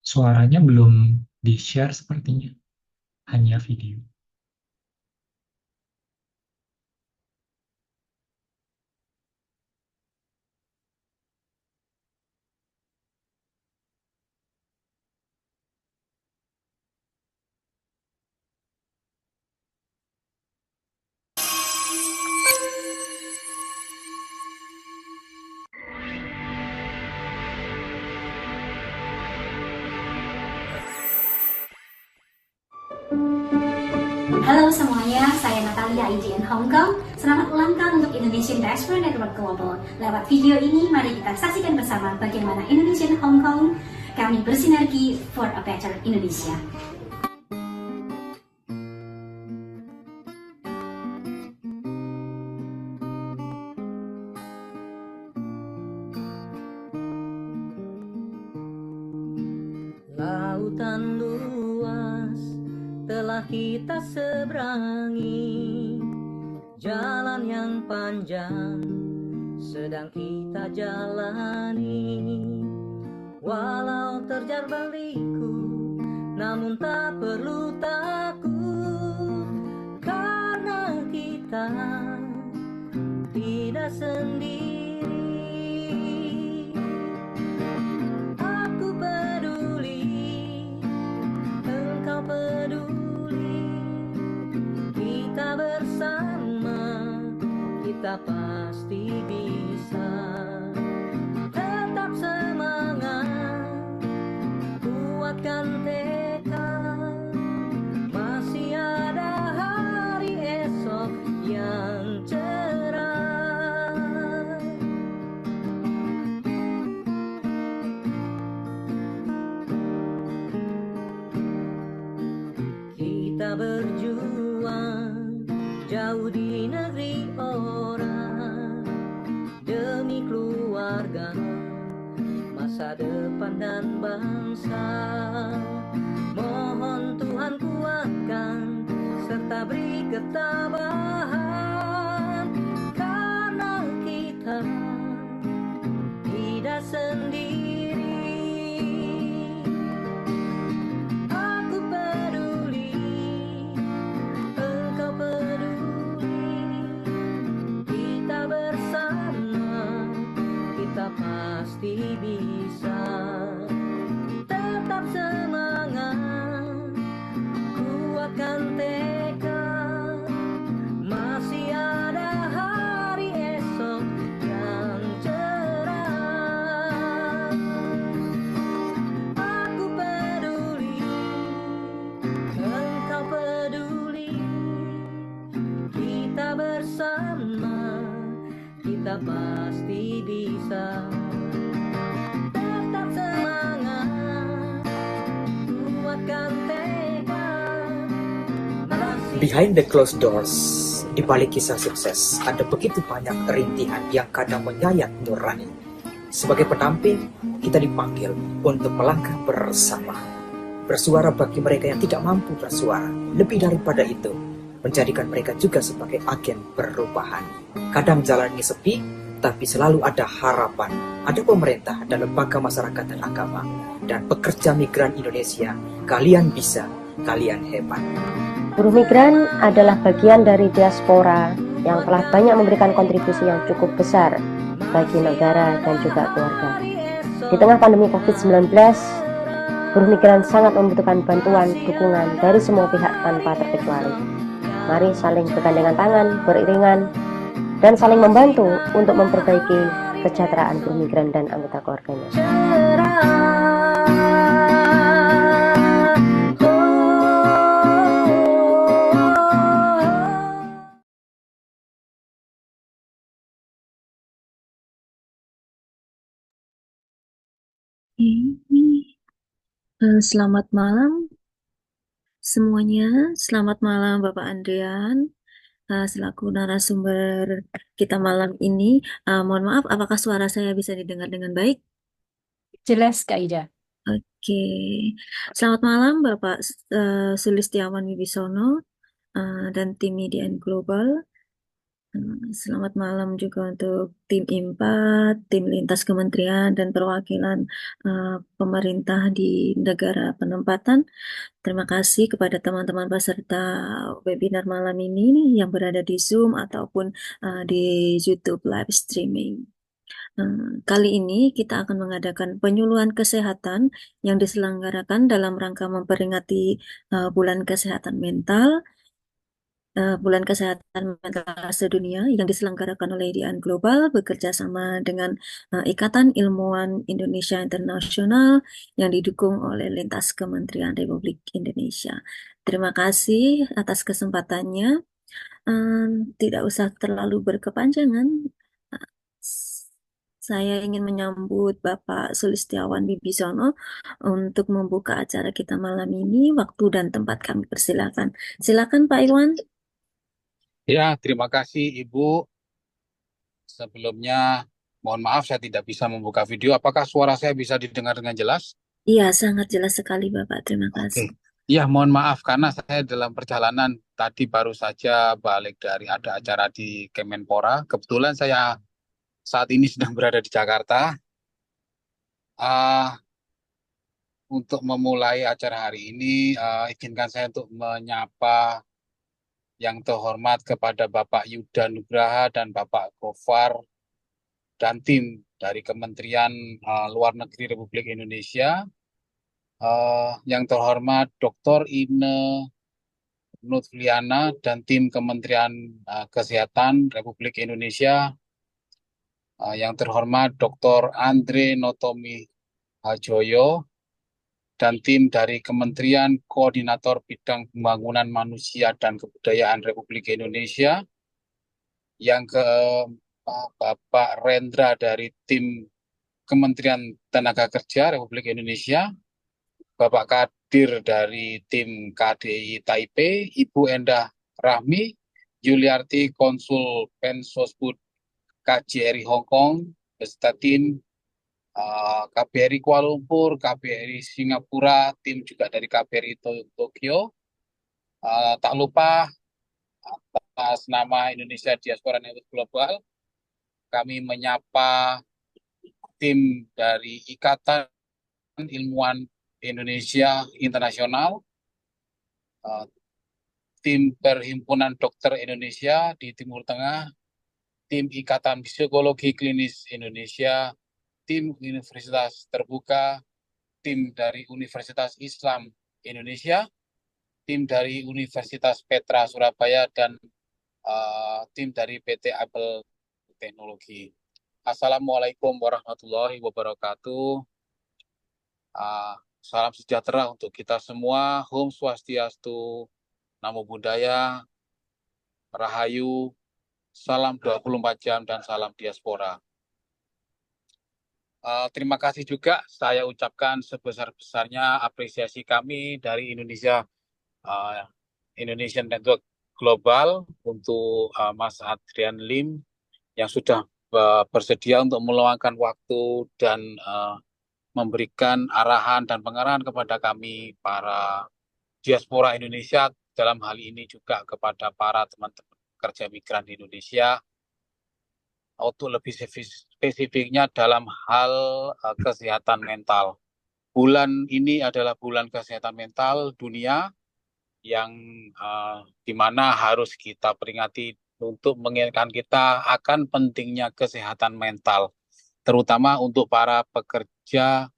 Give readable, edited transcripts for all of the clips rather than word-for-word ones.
Suaranya belum di-share sepertinya, hanya video. Halo semuanya, saya Natalia IGN Hong Kong. Selamat ulang tahun untuk Indonesian Diaspora Network Global. Lewat video ini, mari kita saksikan bersama bagaimana Indonesian Hong Kong kami bersinergi for a better Indonesia. Lautan luas telah kita seberangi, jalan yang panjang sedang kita jalani. Walau terjar berliku, namun tak perlu takut, karena kita tidak sendiri. Aku peduli, engkau peduli, kita bersama, kita pasti bisa. Tetap semangat, kuatkan tekad, masih ada hari esok yang cerah. Kita berjuang jauh di negeri orang, demi keluarga, masa depan dan bangsa. Mohon Tuhan kuatkan serta beri ketabahan, karena kita tidak sendiri. Aku peduli, engkau peduli, kita bersama, kita pasti bisa. Tetap semangat, kuatkan tekad, masih ada hari esok yang cerah. Aku peduli, engkau peduli, kita bersama, kita pasti bisa. Tetap semangat, kuatkan tekad, masih. Behind the closed doors, di balik kisah sukses, ada begitu banyak rintihan yang kadang menyayat nurani. Sebagai pendamping, kita dipanggil untuk melangkah bersama. Bersuara bagi mereka yang tidak mampu bersuara. Lebih daripada itu, menjadikan mereka juga sebagai agen perubahan. Kadang jalan ini sepi, tapi selalu ada harapan. Ada pemerintah dan lembaga masyarakat dan agama. Dan pekerja migran Indonesia, kalian bisa, kalian hebat. Buruh migran adalah bagian dari diaspora yang telah banyak memberikan kontribusi yang cukup besar bagi negara dan juga keluarga. Di tengah pandemi COVID-19, buruh migran sangat membutuhkan bantuan, dukungan dari semua pihak tanpa terkecuali. Mari saling bergandengan tangan, beriringan, dan saling membantu untuk memperbaiki kesejahteraan buruh migran dan anggota keluarganya. Selamat malam semuanya. Selamat malam Bapak Andrian, selaku narasumber kita malam ini. Mohon maaf, apakah suara saya bisa didengar dengan baik? Jelas, Kak Ida. Oke. Selamat malam Bapak Sulistiawan Wibisono dan tim Media and Global. Selamat malam juga untuk tim IMPAT, tim lintas kementerian dan perwakilan pemerintah di negara penempatan. Terima kasih kepada teman-teman peserta webinar malam ini nih, yang berada di Zoom ataupun di YouTube live streaming. Kali ini kita akan mengadakan penyuluhan kesehatan yang diselenggarakan dalam rangka memperingati Bulan Kesehatan Mental. Bulan Kesehatan Mental Sedunia yang diselenggarakan oleh IDN Global bekerja sama dengan Ikatan Ilmuwan Indonesia Internasional yang didukung oleh lintas Kementerian Republik Indonesia. Terima kasih atas kesempatannya. Tidak usah terlalu berkepanjangan. Uh, Saya ingin menyambut Bapak Sulistiawan Wibisono untuk membuka acara kita malam ini. Waktu dan tempat kami persilakan. Silakan Pak Iwan. Ya, terima kasih Ibu. Sebelumnya, mohon maaf saya tidak bisa membuka video. Apakah suara saya bisa didengar dengan jelas? Iya, sangat jelas sekali Bapak. Terima Oke. kasih. Ya, mohon maaf karena saya dalam perjalanan tadi baru saja balik dari ada acara di Kemenpora. Kebetulan saya saat ini sedang berada di Jakarta. Ah, untuk memulai acara hari ini, izinkan saya untuk menyapa yang terhormat kepada Bapak Yuda Nugraha dan Bapak Gofar dan tim dari Kementerian Luar Negeri Republik Indonesia, yang terhormat Dr. Ine Nutliana dan tim Kementerian Kesehatan Republik Indonesia, yang terhormat Dr. Andre Notomi Hajoyo dan tim dari Kementerian Koordinator Bidang Pembangunan Manusia dan Kebudayaan Republik Indonesia, yang ke Bapak Rendra dari tim Kementerian Tenaga Kerja Republik Indonesia, Bapak Kadir dari tim KDI Taipei, Ibu Endah Rahmi, Yuliarti Konsul Pensosbud KJRI Hong Kong, beserta tim KBRI Kuala Lumpur, KBRI Singapura, tim juga dari KBRI Tokyo. Tak lupa atas nama Indonesia Diaspora Network Global, kami menyapa tim dari Ikatan Ilmuwan Indonesia Internasional, tim Perhimpunan Dokter Indonesia di Timur Tengah, tim Ikatan Psikologi Klinis Indonesia, tim Universitas Terbuka, tim dari Universitas Islam Indonesia, tim dari Universitas Petra Surabaya, dan tim dari PT Apple Teknologi. Assalamualaikum warahmatullahi wabarakatuh. Salam sejahtera untuk kita semua. Om Swastiastu, Namo Buddhaya, Rahayu, salam 24 jam, dan salam diaspora. Terima kasih juga saya ucapkan sebesar-besarnya apresiasi kami dari Indonesian Network Global untuk Mas Adrian Lim yang sudah bersedia untuk meluangkan waktu dan memberikan arahan dan pengarahan kepada kami para diaspora Indonesia, dalam hal ini juga kepada para teman-teman pekerja migran di Indonesia, untuk lebih spesifiknya dalam hal kesehatan mental. Bulan ini adalah bulan kesehatan mental dunia yang di mana harus kita peringati untuk mengingatkan kita akan pentingnya kesehatan mental, terutama untuk para pekerja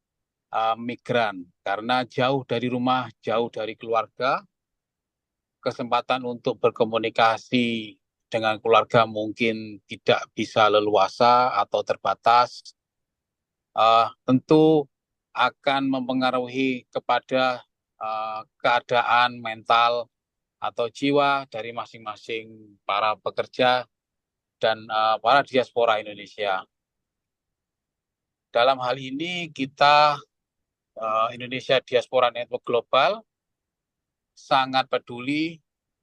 migran, karena jauh dari rumah, jauh dari keluarga, kesempatan untuk berkomunikasi dengan keluarga mungkin tidak bisa leluasa atau terbatas, tentu akan mempengaruhi kepada keadaan mental atau jiwa dari masing-masing para pekerja dan para diaspora Indonesia. Dalam hal ini kita Indonesia Diaspora Network Global sangat peduli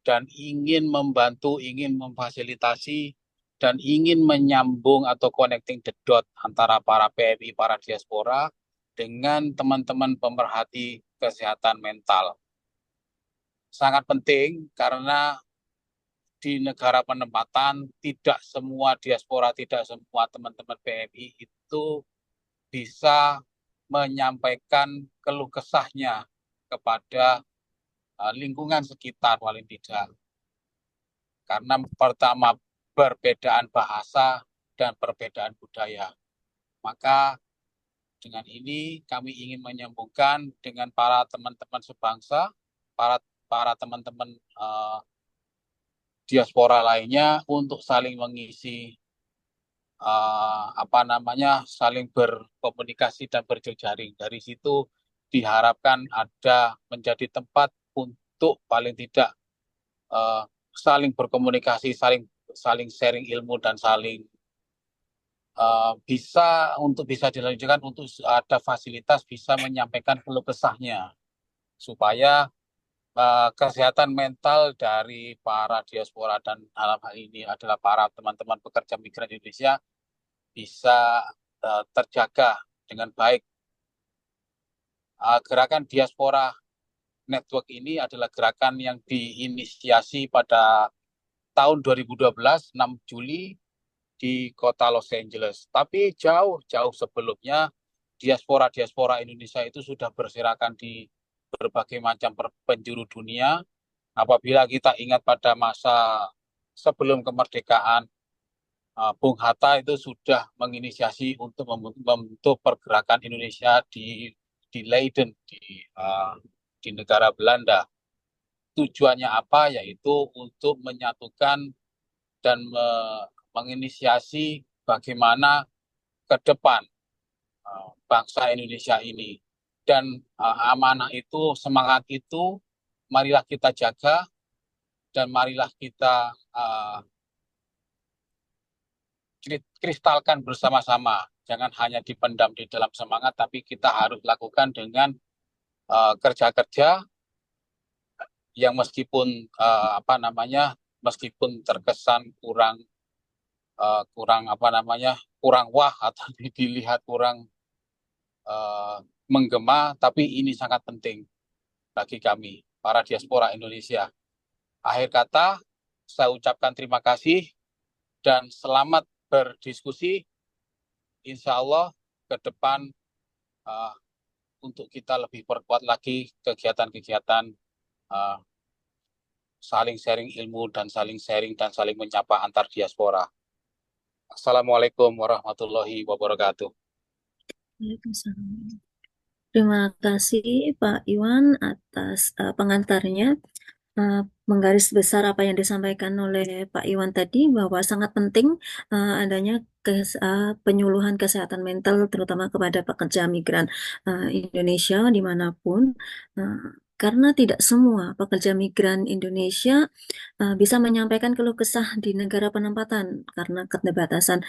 dan ingin membantu, ingin memfasilitasi, dan ingin menyambung atau connecting the dot antara para PMI, para diaspora, dengan teman-teman pemerhati kesehatan mental. Sangat penting karena di negara penempatan, tidak semua diaspora, tidak semua teman-teman PMI itu bisa menyampaikan keluh kesahnya kepada lingkungan sekitar paling tidak. Karena pertama perbedaan bahasa dan perbedaan budaya. Maka dengan ini kami ingin menyambungkan dengan para teman-teman sebangsa, para teman-teman diaspora lainnya untuk saling mengisi saling berkomunikasi dan berjejaring. Dari situ diharapkan ada menjadi tempat untuk paling tidak saling berkomunikasi, saling sharing ilmu dan saling bisa dilanjutkan untuk ada fasilitas bisa menyampaikan keluh kesahnya supaya kesehatan mental dari para diaspora dan dalam hal ini adalah para teman-teman pekerja migran Indonesia bisa terjaga dengan baik. Gerakan Diaspora Network ini adalah gerakan yang diinisiasi pada tahun 2012, 6 Juli di kota Los Angeles. Tapi jauh-jauh sebelumnya, diaspora Indonesia itu sudah berserakan di berbagai macam penjuru dunia. Apabila kita ingat pada masa sebelum kemerdekaan, Bung Hatta itu sudah menginisiasi untuk membentuk pergerakan Indonesia di Leiden, di negara Belanda. Tujuannya apa? Yaitu untuk menyatukan dan menginisiasi bagaimana ke depan bangsa Indonesia ini. Dan amanah itu, semangat itu, marilah kita jaga dan marilah kita kristalkan bersama-sama. Jangan hanya dipendam di dalam semangat, tapi kita harus lakukan dengan kerja-kerja yang meskipun meskipun terkesan kurang wah atau dilihat kurang menggema, tapi ini sangat penting bagi kami para diaspora Indonesia. Akhir kata, saya ucapkan terima kasih dan selamat berdiskusi. Insya Allah ke depan untuk kita lebih perkuat lagi kegiatan-kegiatan saling sharing ilmu dan saling sharing dan saling menyapa antar diaspora. Assalamualaikum warahmatullahi wabarakatuh. Waalaikumsalam. Terima kasih Pak Iwan atas pengantarnya. Menggaris besar apa yang disampaikan oleh Pak Iwan tadi bahwa sangat penting adanya penyuluhan kesehatan mental terutama kepada pekerja migran Indonesia dimanapun karena tidak semua pekerja migran Indonesia bisa menyampaikan keluh kesah di negara penempatan karena keterbatasan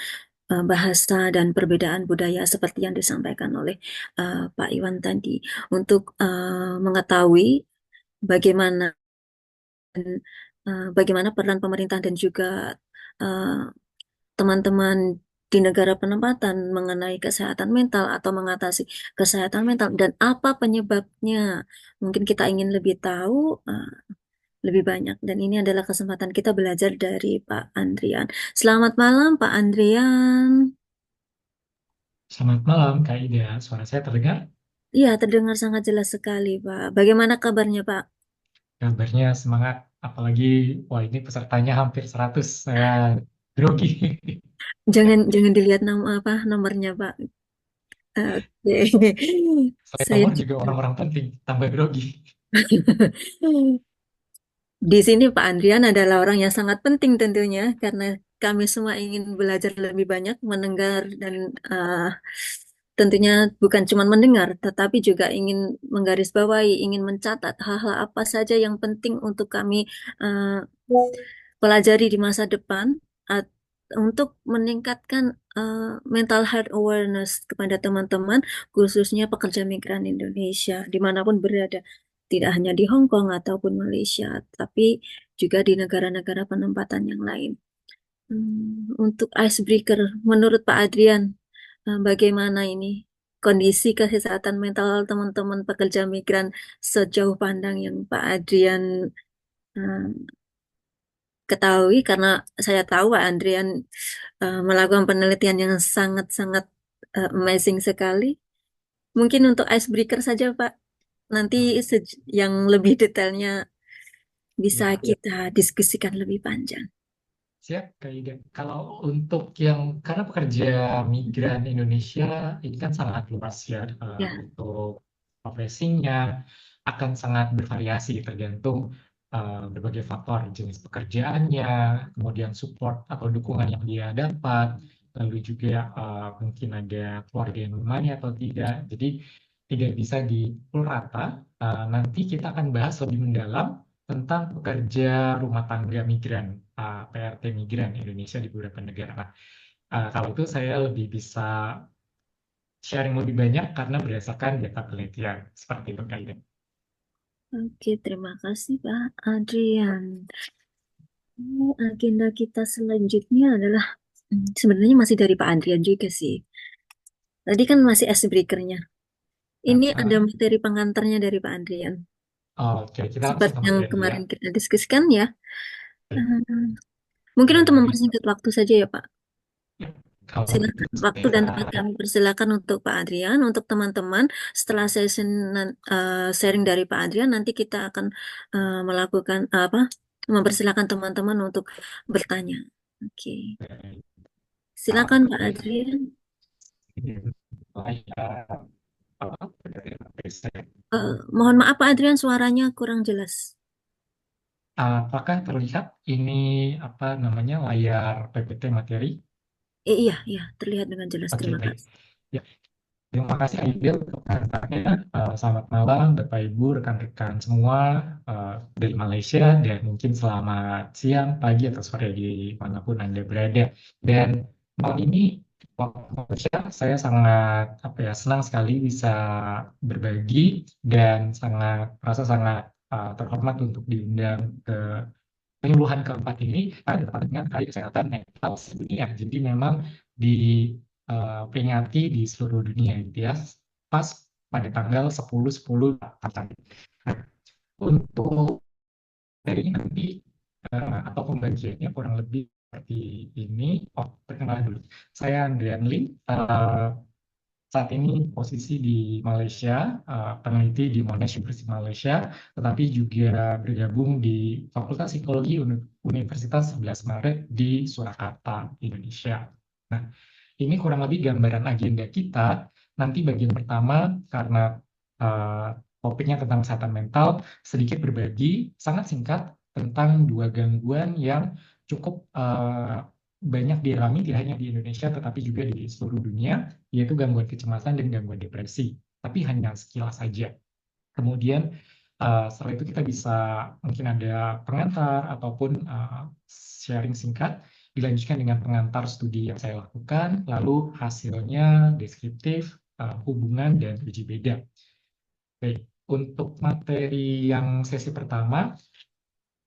bahasa dan perbedaan budaya seperti yang disampaikan oleh Pak Iwan tadi. Untuk mengetahui bagaimana peran pemerintah dan juga teman-teman di negara penempatan mengenai kesehatan mental atau mengatasi kesehatan mental dan apa penyebabnya. Mungkin kita ingin lebih tahu lebih banyak dan ini adalah kesempatan kita belajar dari Pak Andrian. Selamat malam Pak Andrian. Selamat malam, Kak Ida. Suara saya terdengar? Iya, terdengar sangat jelas sekali, Pak. Bagaimana kabarnya, Pak? Kabarnya semangat. Apalagi, wah ini pesertanya hampir 100. Saya grogi. Jangan dilihat nomornya, Pak. Oke. Selain Saya nomor juga orang-orang penting, tambah grogi. di sini Pak Andrian adalah orang yang sangat penting tentunya karena kami semua ingin belajar lebih banyak mendengar dan tentunya bukan cuma mendengar tetapi juga ingin menggarisbawahi, ingin mencatat hal-hal apa saja yang penting untuk kami uh, pelajari di masa depan untuk meningkatkan mental health awareness kepada teman-teman khususnya pekerja migran Indonesia dimanapun berada. Tidak hanya di Hong Kong ataupun Malaysia, tapi juga di negara-negara penempatan yang lain. Untuk icebreaker, menurut Pak Adrian, bagaimana ini kondisi kesehatan mental teman-teman pekerja migran sejauh pandang yang Pak Adrian ketahui karena saya tahu Pak Andrian melakukan penelitian yang sangat-sangat amazing sekali. Mungkin untuk icebreaker saja Pak. Nanti yang lebih detailnya bisa Ya, kita diskusikan lebih panjang. siap, Kak Ida. Kalau untuk yang, karena pekerja migran Indonesia ini kan sangat luas ya, Ya, untuk profesinya akan sangat bervariasi tergantung berbagai faktor, jenis pekerjaannya, kemudian support atau dukungan yang dia dapat, lalu juga mungkin ada keluarga yang menemani atau tidak. Jadi tidak bisa dipukul rata. Nanti kita akan bahas lebih mendalam tentang pekerja rumah tangga migran, PRT migran Indonesia di beberapa negara. Nah, kalau itu saya lebih bisa sharing lebih banyak karena berdasarkan data penelitian seperti itu Kak Ida. oke, terima kasih Pak Adrian. Agenda kita selanjutnya adalah sebenarnya masih dari Pak Adrian juga sih. Tadi kan masih icebreaker-nya. Ini ada materi pengantarnya dari Pak Adrian. Oke, kita langsung Seperti ke yang materi ya. kemarin kita diskusikan ya. Mungkin untuk mempersingkat waktu saja ya Pak. Kalau Silakan, waktu dan tempat kami persilakan untuk Pak Adrian. Untuk teman-teman, setelah session sharing dari Pak Adrian, nanti kita akan melakukan mempersilakan teman-teman untuk bertanya. Oke, silakan Pak Adrian. Mohon maaf Pak Adrian, suaranya kurang jelas. Apakah terlihat ini apa namanya layar PPT materi? Iya, iya, terlihat dengan jelas. Oke, Terima baik. kasih. Ya, terima kasih Aidil untuk pengantarnya. Selamat malam Bapak Ibu, rekan-rekan semua dari Malaysia, dan mungkin selamat siang, pagi, atau sore di manapun Anda berada. Dan malam ini waktu Malaysia, saya sangat senang sekali bisa berbagi dan merasa sangat terhormat untuk diundang ke penyuluhan keempat ini pada dengan Hari Kesehatan Mental Sedunia. Jadi memang diperingati di seluruh dunia gitu ya, pas pada tanggal 10/10. Nah, untuk dari ini nanti atau pembagiannya kurang lebih seperti ini. Oh, perkenalan dulu. Saya Andrian Lim. Saat ini posisi di Malaysia, peneliti di Monash University Malaysia, tetapi juga bergabung di Fakultas Psikologi Universitas 11 Maret di Surakarta, Indonesia. Nah, ini kurang lebih gambaran agenda kita. Nanti bagian pertama, karena topiknya tentang kesehatan mental, sedikit berbagi, sangat singkat, tentang dua gangguan yang cukup banyak dialami tidak hanya di Indonesia, tetapi juga di seluruh dunia, yaitu gangguan kecemasan dan gangguan depresi. Tapi hanya sekilas saja. Kemudian setelah itu kita bisa mungkin ada pengantar ataupun sharing singkat, dilanjutkan dengan pengantar studi yang saya lakukan, lalu hasilnya deskriptif, hubungan, dan uji beda. Baik, untuk materi yang sesi pertama,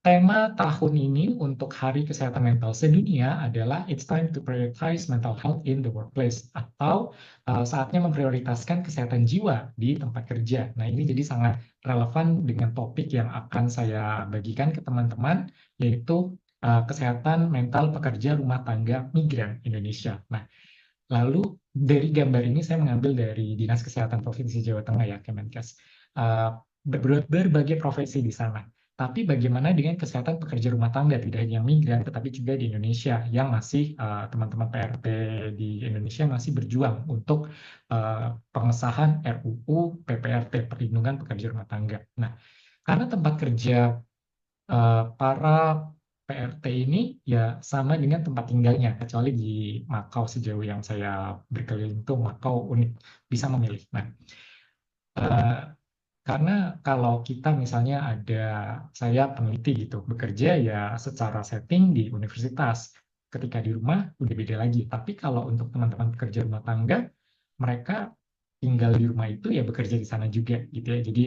tema tahun ini untuk Hari Kesehatan Mental Sedunia adalah It's Time to Prioritize Mental Health in the Workplace, atau saatnya memprioritaskan kesehatan jiwa di tempat kerja. Nah, ini jadi sangat relevan dengan topik yang akan saya bagikan ke teman-teman, yaitu kesehatan mental pekerja rumah tangga migran Indonesia. Nah, lalu dari gambar ini saya mengambil dari Dinas Kesehatan Provinsi Jawa Tengah ya, Kemenkes. Berbagai profesi di sana. Tapi bagaimana dengan kesehatan pekerja rumah tangga, tidak hanya yang migran, tetapi juga di Indonesia, yang masih teman-teman PRT di Indonesia masih berjuang untuk pengesahan RUU PPRT, Perlindungan Pekerja Rumah Tangga. Nah, karena tempat kerja para PRT ini ya sama dengan tempat tinggalnya, kecuali di Makau sejauh yang saya berkeliling itu, Makau unik, bisa memilih. Nah, karena kalau kita misalnya saya peneliti gitu, bekerja ya secara setting di universitas, ketika di rumah udah beda lagi. Tapi kalau untuk teman-teman pekerja rumah tangga, mereka tinggal di rumah itu ya bekerja di sana juga gitu ya. Jadi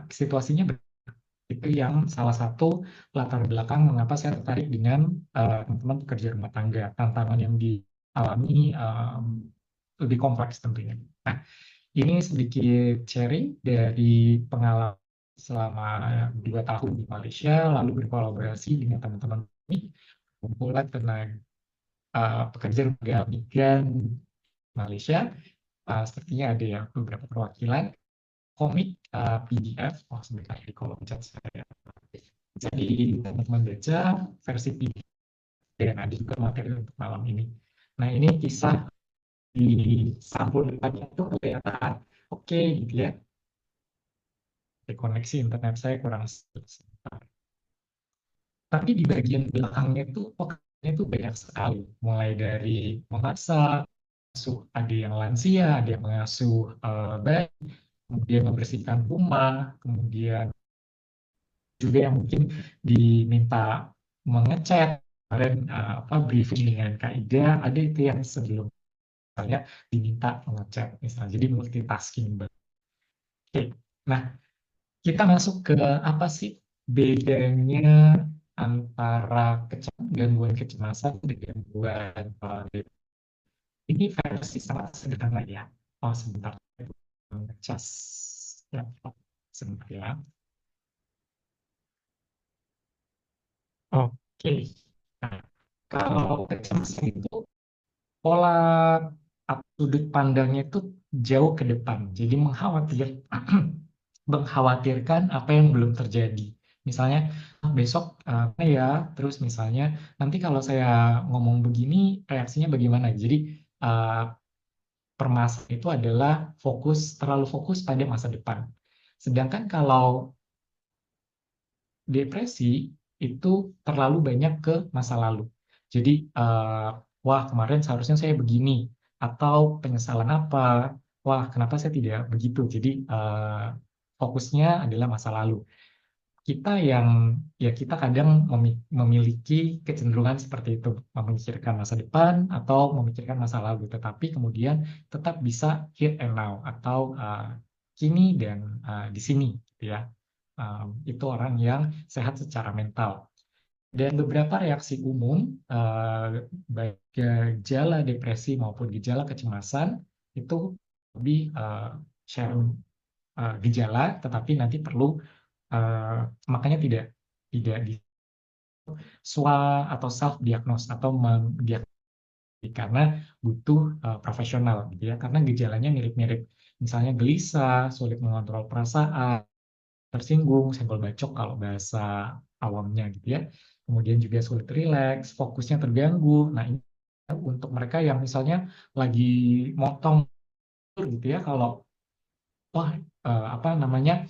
situasinya itu yang salah satu latar belakang mengapa saya tertarik dengan teman-teman pekerja rumah tangga. Tantangan yang dialami lebih kompleks tentunya. Nah, ini sedikit sharing dari pengalaman selama 2 tahun di Malaysia, lalu berkolaborasi dengan teman-teman ini kumpulan tenaga pekerja migran Malaysia. Sepertinya ada yang beberapa perwakilan komik PDF, sebentar di kolom chat saya. Jadi teman-teman baca versi PDF dan ada juga materi untuk malam ini. Nah ini kisah di sampul depannya itu kelihatan oke gitu ya. Koneksi internet saya kurang sebentar. Tapi di bagian belakangnya itu pekerjaannya itu banyak sekali, mulai dari memasak, ada yang lansia, ada yang mengasuh bayi, kemudian membersihkan rumah, kemudian juga yang mungkin diminta mengecat, kemarin briefing dengan Kak Ida, ada itu yang sebelum misalnya diminta mengecat, misalnya, jadi multitasking. Oke, nah kita masuk ke apa sih bedanya antara gangguan kecemasan dan gangguan ini versi sangat sederhana ya. Oh sebentar, ngecas ya, sebentar ya. Oke, nah, kalau kecemasan itu pola sudut pandangnya itu jauh ke depan, jadi mengkhawatirkan apa yang belum terjadi. Misalnya besok apa ya, terus misalnya nanti kalau saya ngomong begini reaksinya bagaimana. Jadi permasalahan itu adalah terlalu fokus pada masa depan. Sedangkan kalau depresi itu terlalu banyak ke masa lalu. Jadi wah kemarin seharusnya saya begini, atau penyesalan apa, wah kenapa saya tidak begitu. Jadi fokusnya adalah masa lalu. Kita kadang memiliki kecenderungan seperti itu, memikirkan masa depan atau memikirkan masa lalu, tetapi kemudian tetap bisa here and now atau kini dan di sini, gitu ya. Itu orang yang sehat secara mental. Dan beberapa reaksi umum, baik gejala depresi maupun gejala kecemasan, itu lebih sharing gejala, tetapi nanti perlu makanya tidak di atau self diagnose atau mendiagnosis karena butuh profesional gitu ya, karena gejalanya mirip-mirip, misalnya gelisah, sulit mengontrol perasaan, tersinggung, senggol bacok kalau bahasa awamnya gitu ya, kemudian juga sulit rileks, fokusnya terganggu. Nah ini untuk mereka yang misalnya lagi motong gitu ya, kalau wah apa namanya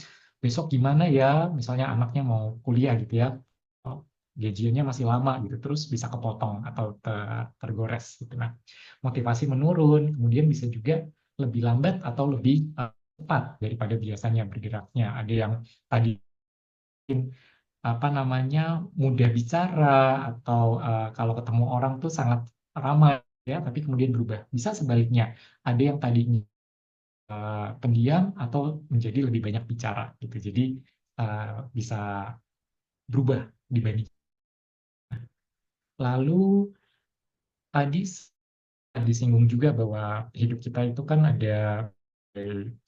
besok gimana ya, misalnya anaknya mau kuliah gitu ya, gajiannya masih lama gitu, terus bisa kepotong atau tergores gitu. Nah, motivasi menurun, kemudian bisa juga lebih lambat atau lebih cepat daripada biasanya bergeraknya. Ada yang tadi apa namanya mudah bicara atau kalau ketemu orang tuh sangat ramah ya, tapi kemudian berubah. Bisa sebaliknya, ada yang tadinya pendiam atau menjadi lebih banyak bicara gitu. Jadi bisa berubah dibanding. Lalu tadi disinggung juga bahwa hidup kita itu kan ada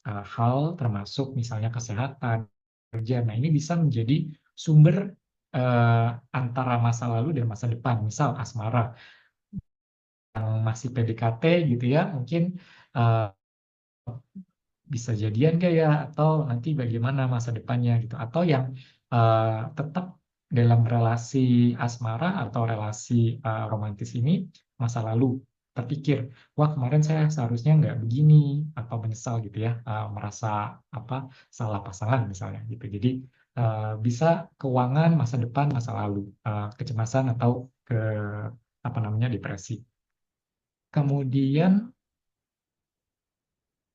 hal termasuk misalnya kesehatan, kerja. Nah ini bisa menjadi sumber antara masa lalu dan masa depan. Misal asmara yang masih PDKT gitu ya, mungkin bisa jadian gak ya, atau nanti bagaimana masa depannya gitu, atau yang tetap dalam relasi asmara atau relasi romantis ini masa lalu terpikir, wah kemarin saya seharusnya nggak begini, atau menyesal gitu ya, merasa apa salah pasangan misalnya gitu. Jadi bisa keuangan masa depan masa lalu, kecemasan atau ke apa namanya depresi. Kemudian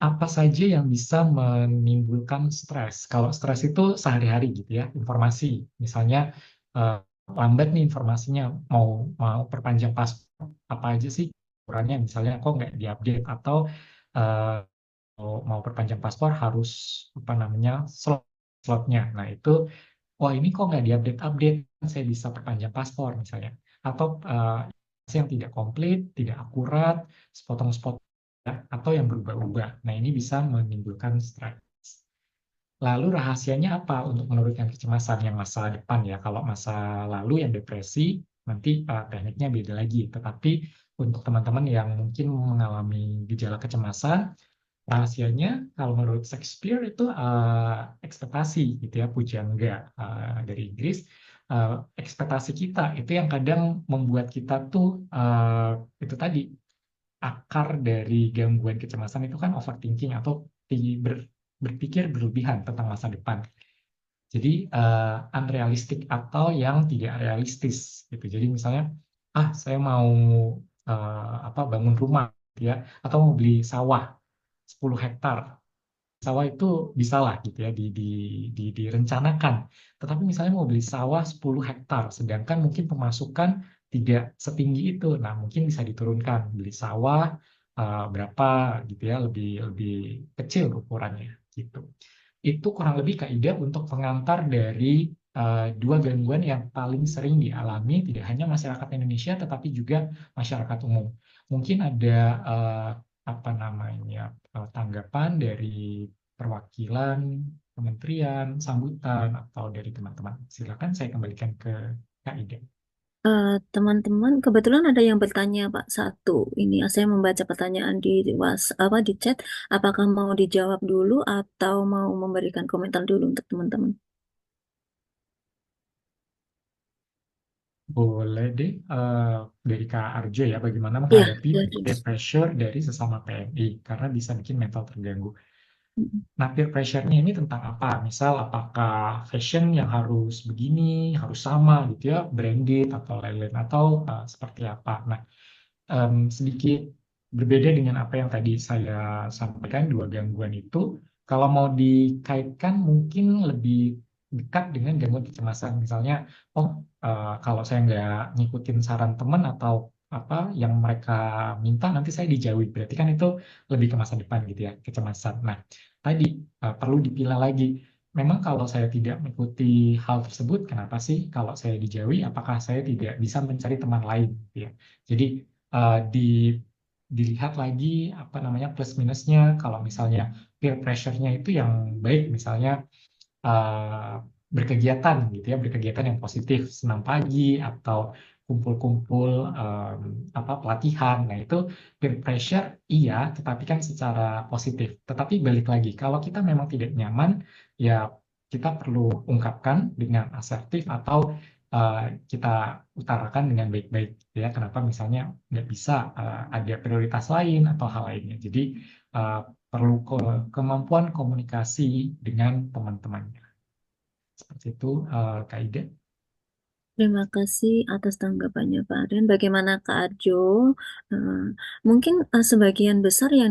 apa saja yang bisa menimbulkan stres? Kalau stres itu sehari-hari gitu ya, informasi. Misalnya lambat nih informasinya, mau perpanjang paspor, apa aja sih ukurannya? Misalnya kok nggak diupdate, atau mau perpanjang paspor harus apa namanya slotnya. Nah itu, wah ini kok nggak diupdate-update, saya bisa perpanjang paspor misalnya. Atau yang tidak komplit, tidak akurat, sepotong-sepotong, atau yang berubah-ubah. Nah, ini bisa menimbulkan stres. Lalu rahasianya apa untuk menurunkan kecemasan yang masa depan ya? Kalau masa lalu yang depresi, nanti tekniknya beda lagi. Tetapi untuk teman-teman yang mungkin mengalami gejala kecemasan, rahasianya kalau menurut Shakespeare itu ekspektasi gitu ya, pujangga dari Inggris. Ekspektasi kita itu yang kadang membuat kita tuh itu tadi, akar dari gangguan kecemasan itu kan overthinking atau berpikir berlebihan tentang masa depan. Jadi unrealistic atau yang tidak realistis gitu. Jadi misalnya, saya mau bangun rumah gitu ya, atau mau beli sawah 10 hektar. Sawah itu bisa lah gitu ya direncanakan. Tetapi misalnya mau beli sawah 10 hektar, sedangkan mungkin pemasukan tidak setinggi itu. Nah, mungkin bisa diturunkan, beli sawah berapa gitu ya, lebih lebih kecil ukurannya gitu. Itu kurang lebih kaidah untuk pengantar dari dua gangguan yang paling sering dialami tidak hanya masyarakat Indonesia tetapi juga masyarakat umum. Mungkin ada eh, tanggapan dari perwakilan kementerian, sambutan atau dari teman-teman. Silakan saya kembalikan ke Kak Ida. Teman-teman, kebetulan ada yang bertanya Pak satu. Ini saya membaca pertanyaan di di chat. Apakah mau dijawab dulu atau mau memberikan komentar dulu untuk teman-teman? Boleh deh dari Kak Arjo ya, bagaimana Iya, menghadapi iya. peer pressure dari sesama PMI karena bisa bikin mental terganggu. Mm. Nah, peer pressure-nya ini tentang apa? Misal, apakah fashion yang harus begini, harus sama gitu ya, branded atau lain-lain, atau seperti apa? Nah, sedikit berbeda dengan apa yang tadi saya sampaikan, dua gangguan itu. Kalau mau dikaitkan mungkin lebih dekat dengan gangguan kecemasan. Misalnya, kalau saya nggak ngikutin saran teman atau apa yang mereka minta, nanti saya dijauhi. Berarti kan itu lebih ke masa depan gitu ya, kecemasan. Nah, tadi perlu dipilah lagi. Memang kalau saya tidak mengikuti hal tersebut, kenapa sih kalau saya dijauhi? Apakah saya tidak bisa mencari teman lain? Gitu ya. Jadi eh, di dilihat lagi apa namanya plus minusnya. Kalau misalnya peer pressure-nya itu yang baik, misalnya eh, berkegiatan gitu ya, berkegiatan yang positif, senam pagi atau kumpul-kumpul pelatihan. Nah, itu peer pressure iya, tetapi kan secara positif. Tetapi balik lagi, kalau kita memang tidak nyaman, ya kita perlu ungkapkan dengan asertif atau eh, kita utarakan dengan baik-baik gitu ya. Kenapa misalnya nggak bisa ada prioritas lain atau hal lainnya. Jadi eh, perlu kemampuan komunikasi dengan teman-temannya. Seperti itu, Kak Ida. Terima kasih atas tanggapannya Pak Aryan. Bagaimana Kak Arjo? Eh, Mungkin sebagian besar yang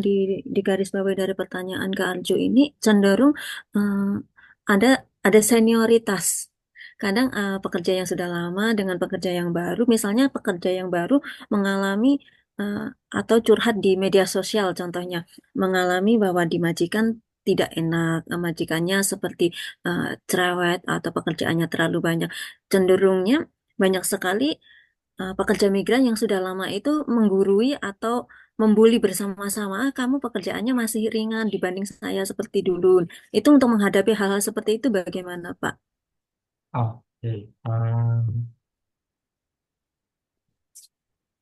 digarisbawahi dari pertanyaan Kak Arjo ini cenderung eh, ada senioritas. Kadang pekerja yang sudah lama dengan pekerja yang baru, misalnya pekerja yang baru mengalami eh, atau curhat di media sosial, contohnya mengalami bahwa di majikan tidak enak, majikannya seperti cerewet atau pekerjaannya terlalu banyak, cenderungnya banyak sekali pekerja migran yang sudah lama itu menggurui atau membuli bersama-sama, "Ah, kamu pekerjaannya masih ringan dibanding saya seperti dulu." Itu untuk menghadapi hal-hal seperti itu bagaimana, Pak? Oke,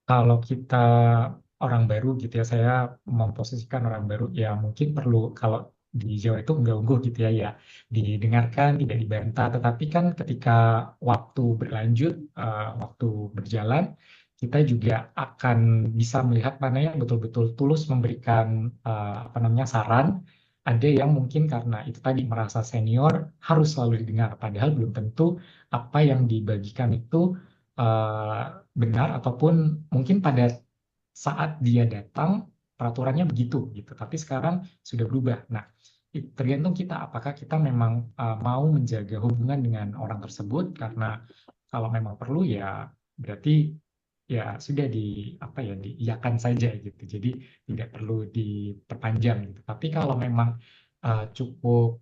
kalau kita orang baru gitu ya, saya memposisikan orang baru ya mungkin perlu kalau di Jawa itu unggah-ungguh gitu ya, ya didengarkan, tidak dibantah. Tetapi kan ketika waktu berlanjut, waktu berjalan, kita juga akan bisa melihat mana yang betul-betul tulus memberikan saran. Ada yang mungkin karena itu tadi merasa senior harus selalu didengar, padahal belum tentu apa yang dibagikan itu eh, benar ataupun mungkin pada saat dia datang peraturannya begitu gitu. Tapi sekarang sudah berubah. Nah, tergantung kita apakah kita memang mau menjaga hubungan dengan orang tersebut karena kalau memang perlu ya berarti ya sudah diiyakan saja gitu. Jadi tidak perlu diperpanjang gitu. Tapi kalau memang cukup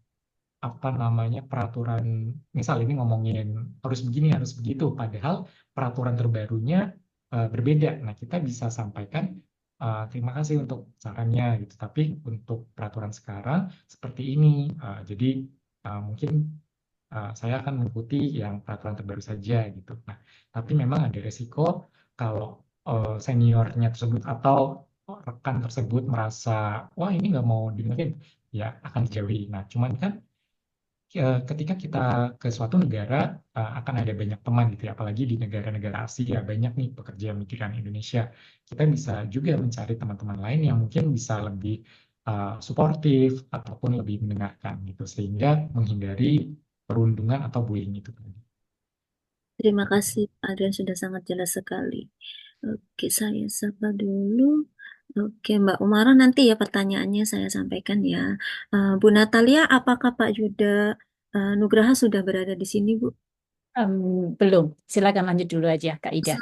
peraturan, misal ini ngomongin harus begini harus begitu padahal peraturan terbarunya berbeda. Nah, kita bisa sampaikan terima kasih untuk sarannya gitu, tapi untuk peraturan sekarang seperti ini. Jadi mungkin saya akan mengikuti yang peraturan terbaru saja gitu. Nah, tapi memang ada resiko kalau seniornya tersebut atau rekan tersebut merasa, wah ini nggak mau dengerin, ya akan dijauhi. Nah, cuman kan ketika kita ke suatu negara akan ada banyak teman gitu ya, apalagi di negara-negara Asia banyak nih pekerja migran Indonesia. Kita bisa juga mencari teman-teman lain yang mungkin bisa lebih suportif ataupun lebih mendengarkan gitu, sehingga menghindari perundungan atau bullying itu tadi. Terima kasih, Pak Adrian sudah sangat jelas sekali. Oke, saya sapa dulu. Oke, Mbak Umara, nanti ya pertanyaannya saya sampaikan ya. Bu Natalia, apakah Pak Yuda Nugraha sudah berada di sini, Bu? Belum. Silakan lanjut dulu aja, Kak Ida.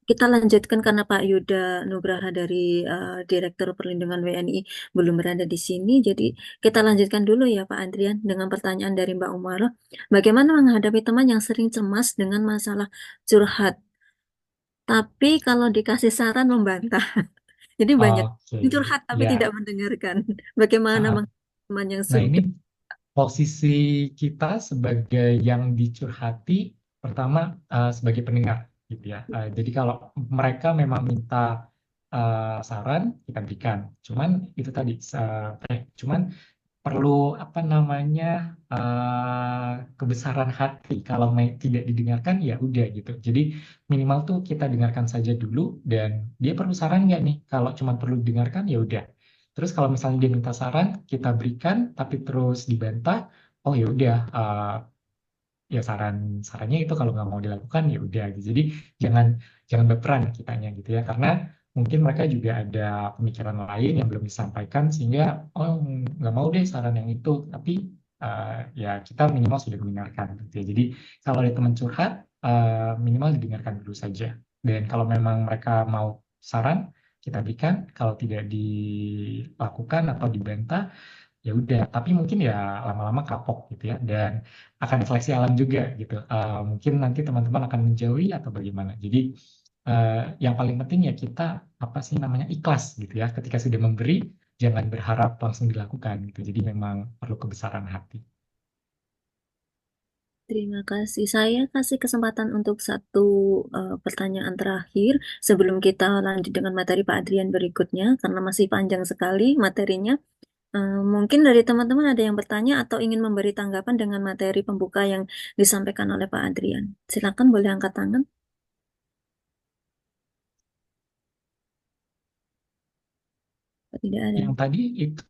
Kita lanjutkan karena Pak Yuda Nugraha dari Direktur Perlindungan WNI belum berada di sini. Jadi kita lanjutkan dulu ya Pak Andrian dengan pertanyaan dari Mbak Umara. Bagaimana menghadapi teman yang sering cemas dengan masalah curhat? Tapi kalau dikasih saran membantah. Jadi banyak Oke, curhat tapi tidak ya. mendengarkan. Bagaimana Ah, menghadapi teman yang nah sulit? ini posisi kita sebagai yang dicurhati, pertama sebagai pendengar gitu ya. Jadi kalau mereka memang minta saran, kita berikan. Cuman itu tadi, cuman perlu apa namanya kebesaran hati. Kalau tidak didengarkan ya udah gitu. Jadi minimal tuh kita dengarkan saja dulu, dan dia perlu saran nggak nih? Kalau cuma perlu didengarkan ya udah. Terus kalau misalnya dia minta saran, kita berikan, tapi terus dibantah, oh ya udah, ya sarannya itu kalau nggak mau dilakukan ya udah gitu. Jadi jangan jangan berperan kitanya gitu ya, karena mungkin mereka juga ada pemikiran lain yang belum disampaikan, sehingga oh nggak mau deh saran yang itu, tapi ya kita minimal sudah mendengarkan gitu ya. Jadi kalau ada teman curhat, minimal didengarkan dulu saja, dan kalau memang mereka mau saran, kita berikan. Kalau tidak dilakukan atau dibantah, ya udah, tapi mungkin ya lama-lama kapok gitu ya, dan akan seleksi alam juga gitu. Mungkin nanti teman-teman akan menjauhi atau bagaimana. Jadi yang paling penting ya kita apa sih namanya, ikhlas gitu ya, ketika sudah memberi jangan berharap langsung dilakukan gitu. Jadi memang perlu kebesaran hati. Terima kasih. Saya kasih kesempatan untuk satu pertanyaan terakhir sebelum kita lanjut dengan materi Pak Adrian berikutnya, karena masih panjang sekali materinya. Mungkin dari teman-teman ada yang bertanya atau ingin memberi tanggapan dengan materi pembuka yang disampaikan oleh Pak Adrian. Silakan, boleh angkat tangan. Tidak ada. Yang tadi itu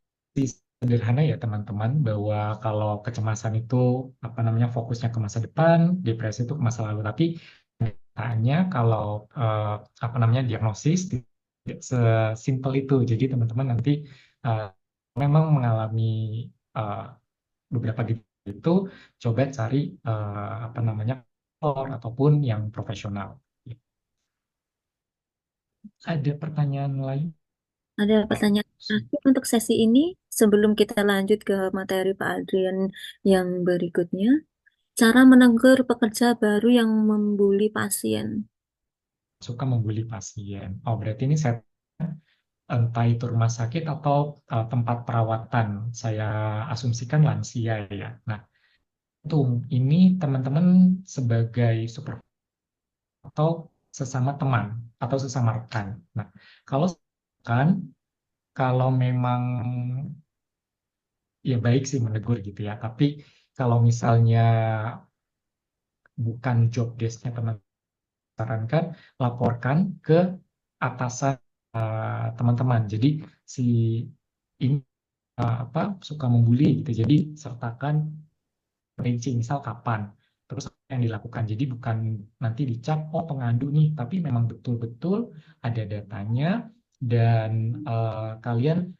sederhana ya teman-teman, bahwa kalau kecemasan itu apa namanya fokusnya ke masa depan, depresi itu ke masa lalu. Tapi hanya kalau apa namanya diagnosis tidak sesimpel itu. Jadi teman-teman nanti eh, memang mengalami eh, beberapa gejala itu, coba cari apa namanya ataupun yang profesional. Ada pertanyaan lain? Ada pertanyaan terakhir untuk sesi ini sebelum kita lanjut ke materi Pak Adrian yang berikutnya. Cara menegur pekerja baru yang membuli pasien. Suka membuli pasien. Oh, berarti ini saya entah itu rumah sakit atau tempat perawatan. Saya asumsikan lansia ya. Nah, itu ini teman-teman sebagai super atau sesama teman atau sesama rekan. Nah, kalau kan kalau memang ya baik sih menegur gitu ya. Tapi kalau misalnya bukan job desk-nya teman, sarankan laporkan ke atasan teman-teman. Jadi si ini apa suka membuli gitu. Jadi sertakan rinci misal kapan, terus apa yang dilakukan. Jadi bukan nanti dicap oh pengadu nih, tapi memang betul-betul ada datanya, dan kalian,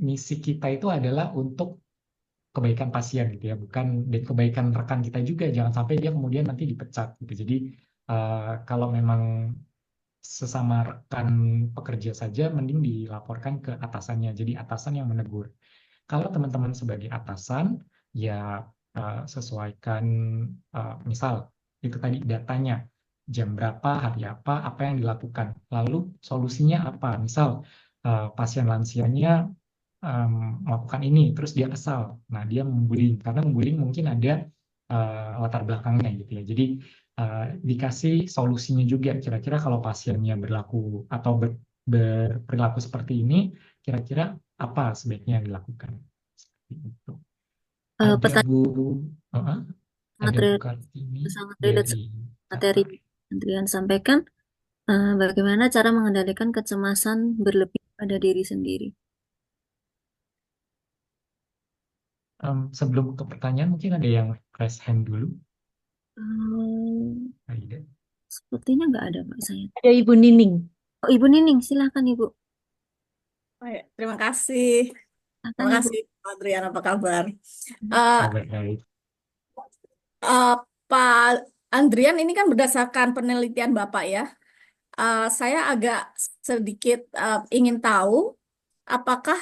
misi kita itu adalah untuk kebaikan pasien gitu ya, bukan dan kebaikan rekan kita juga. Jangan sampai dia kemudian nanti dipecat gitu. Jadi kalau memang sesama rekan pekerja saja, mending dilaporkan ke atasannya. Jadi atasan yang menegur. Kalau teman-teman sebagai atasan, ya sesuaikan misal itu tadi datanya, jam berapa, hari apa yang dilakukan, lalu solusinya apa. Misal pasien lansianya melakukan ini, terus dia kesal. Nah, dia membuli, karena membuli mungkin ada latar belakangnya gitu ya. Jadi dikasih solusinya juga. Kira-kira kalau pasiennya berlaku atau berperilaku seperti ini, kira-kira apa sebaiknya yang dilakukan? Seperti itu. Ada Pertanyaan Bu, ada Bu materi Kartini sangat relate dari materi Jakarta. Andrian sampaikan. Bagaimana cara mengendalikan kecemasan berlebih pada diri sendiri? Sebelum ke pertanyaan, mungkin ada yang raise hand dulu. Hmm, Aida. Sepertinya nggak ada, Pak, saya. Ada Ibu Nining. Oh, Ibu Nining, silakan Ibu. Baik, terima kasih. Silakan Terima Ibu. kasih, Pak Adrian. Apa kabar? Eh, Kabar baik. Pak Andrian, ini kan berdasarkan penelitian Bapak ya. Saya agak sedikit ingin tahu apakah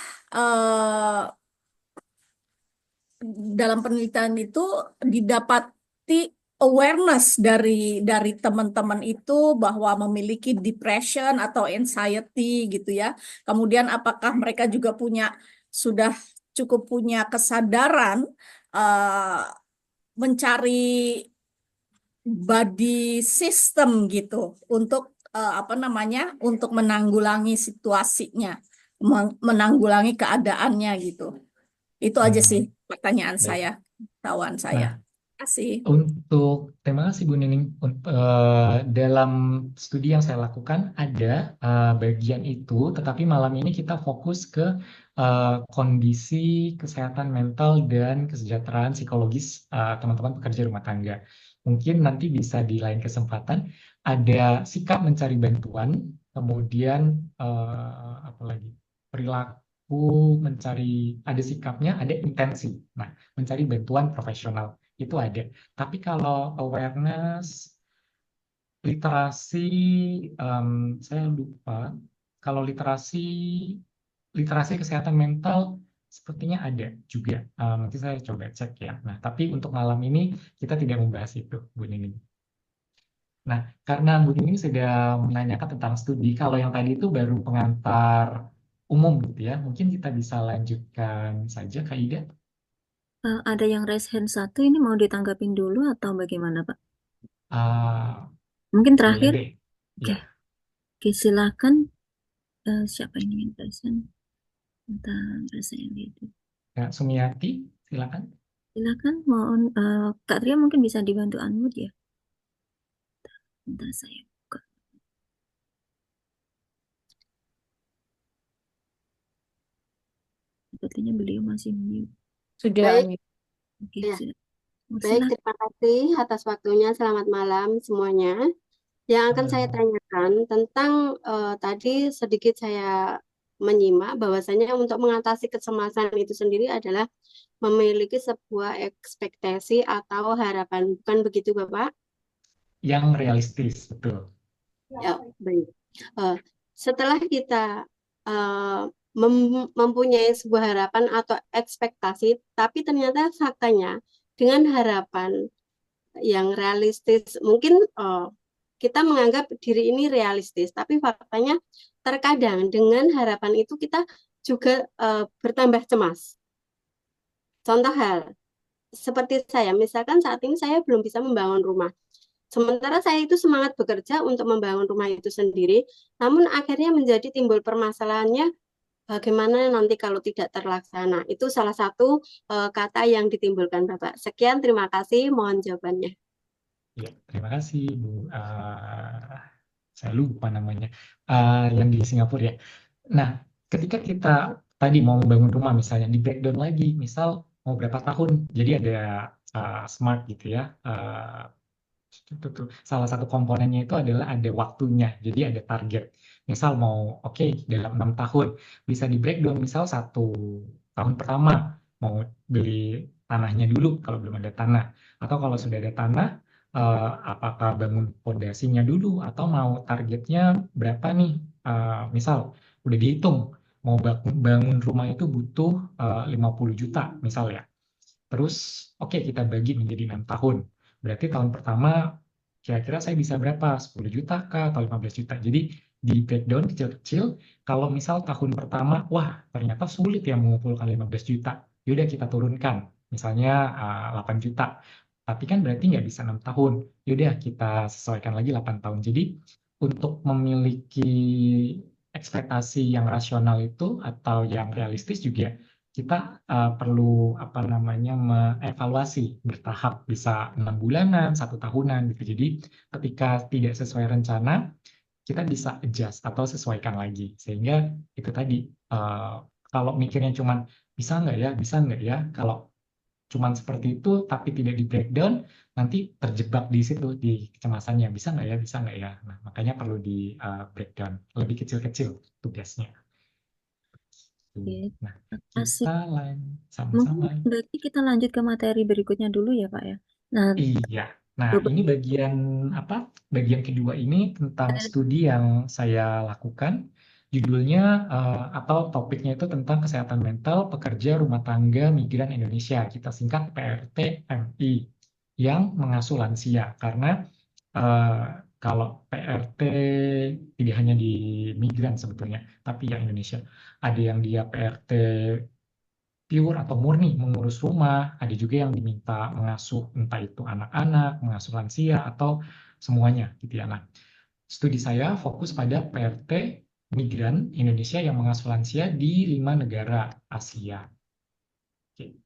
dalam penelitian itu didapati awareness dari teman-teman itu bahwa memiliki depression atau anxiety gitu ya. Kemudian apakah mereka juga sudah cukup punya kesadaran eh, mencari body system gitu untuk apa namanya, untuk menanggulangi situasinya, menanggulangi keadaannya gitu. Itu aja sih pertanyaan Baik. saya, tahuan saya. Nah, Terima kasih. terima kasih Bu Nining. Dalam studi yang saya lakukan ada bagian itu, tetapi malam ini kita fokus ke kondisi kesehatan mental dan kesejahteraan psikologis teman-teman pekerja rumah tangga. Mungkin nanti bisa di lain kesempatan ada sikap mencari bantuan, kemudian apa lagi, perilaku mencari, ada sikapnya, ada intensi. Nah, mencari bantuan profesional itu ada. Tapi kalau awareness, literasi, saya lupa. Kalau literasi kesehatan mental sepertinya ada juga. Nanti saya coba cek ya. Nah, tapi untuk malam ini kita tidak membahas itu, Bu Nining. Nah, karena Bu Nining sudah menanyakan tentang studi, kalau yang tadi itu baru pengantar umum gitu ya. Mungkin kita bisa lanjutkan saja, Kak Ida. Ada yang raise hand satu, ini mau ditanggapin dulu atau bagaimana, Pak? Mungkin Kayaknya terakhir. deh. Oke, Ya. Oke, silakan. Siapa ini yang raise hand? Bentar, saya lihat. Kak Sumiati, silakan. Silakan, mohon Kak Tria mungkin bisa dibantu unmute ya. Bentar saya buka. Sepertinya beliau masih mute. Sudah Baik, unmute. Oke, ya. silakan. Baik, terima kasih atas waktunya. Selamat malam semuanya. Yang akan saya Halo. tanyakan tentang tadi sedikit saya menyimak bahwasanya untuk mengatasi kecemasan itu sendiri adalah memiliki sebuah ekspektasi atau harapan. Bukan begitu, Bapak? Yang realistis, betul. Ya, baik. Setelah kita mempunyai sebuah harapan atau ekspektasi, tapi ternyata faktanya dengan harapan yang realistis, mungkin kita menganggap diri ini realistis, tapi faktanya terkadang dengan harapan itu kita juga bertambah cemas. Contoh hal, seperti saya, misalkan saat ini saya belum bisa membangun rumah. Sementara saya itu semangat bekerja untuk membangun rumah itu sendiri, namun akhirnya menjadi timbul permasalahannya bagaimana nanti kalau tidak terlaksana. Itu salah satu kata yang ditimbulkan, Bapak. Sekian, terima kasih. Mohon jawabannya. Ya, terima kasih, Bu. Saya lupa namanya. Yang di Singapura ya. Nah, ketika kita tadi mau membangun rumah misalnya, di breakdown lagi, misal mau berapa tahun, jadi ada smart gitu ya. Salah satu komponennya itu adalah ada waktunya, jadi ada target. Misal mau oke, dalam 6 tahun bisa di breakdown, misal 1 tahun pertama mau beli tanahnya dulu kalau belum ada tanah, atau kalau sudah ada tanah apakah bangun fondasinya dulu atau mau targetnya berapa nih. Misal udah dihitung mau bangun rumah itu butuh 50 juta misal ya. Terus oke, kita bagi menjadi 6 tahun. Berarti tahun pertama kira-kira saya bisa berapa? 10 juta kah atau 15 juta? Jadi di breakdown kecil-kecil. Kalau misal tahun pertama, wah ternyata sulit ya mengumpulkan 15 juta. Yaudah kita turunkan. Misalnya 8 juta. Tapi kan berarti nggak bisa 6 tahun. Yaudah kita sesuaikan lagi 8 tahun. Jadi untuk memiliki ekspektasi yang rasional itu atau yang realistis juga kita perlu apa namanya mengevaluasi bertahap, bisa 6 bulanan, 1 tahunan gitu. Jadi ketika tidak sesuai rencana kita bisa adjust atau sesuaikan lagi, sehingga itu tadi kalau mikirnya cuman bisa nggak ya, kalau cuman seperti itu tapi tidak di breakdown, nanti terjebak di situ di kecemasannya, bisa nggak ya. Nah, makanya perlu di breakdown lebih kecil-kecil tugasnya. Oke, Nah, asik. kita lain Mungkin sama-sama. berarti kita lanjut ke materi berikutnya dulu ya, Pak ya. Nah, Iya. Nah, beberapa ini bagian apa? Bagian kedua ini tentang studi yang saya lakukan. Judulnya atau topiknya itu tentang kesehatan mental pekerja rumah tangga migran Indonesia. Kita singkat PRT-MI yang mengasuh lansia. Karena eh, kalau PRT tidak hanya di migran sebetulnya, tapi yang Indonesia. Ada yang dia PRT pure atau murni mengurus rumah, ada juga yang diminta mengasuh entah itu anak-anak, mengasuh lansia atau semuanya gitu ya. Nah, studi saya fokus pada PRT migran Indonesia yang mengasuh lansia di 5 negara Asia. Oke.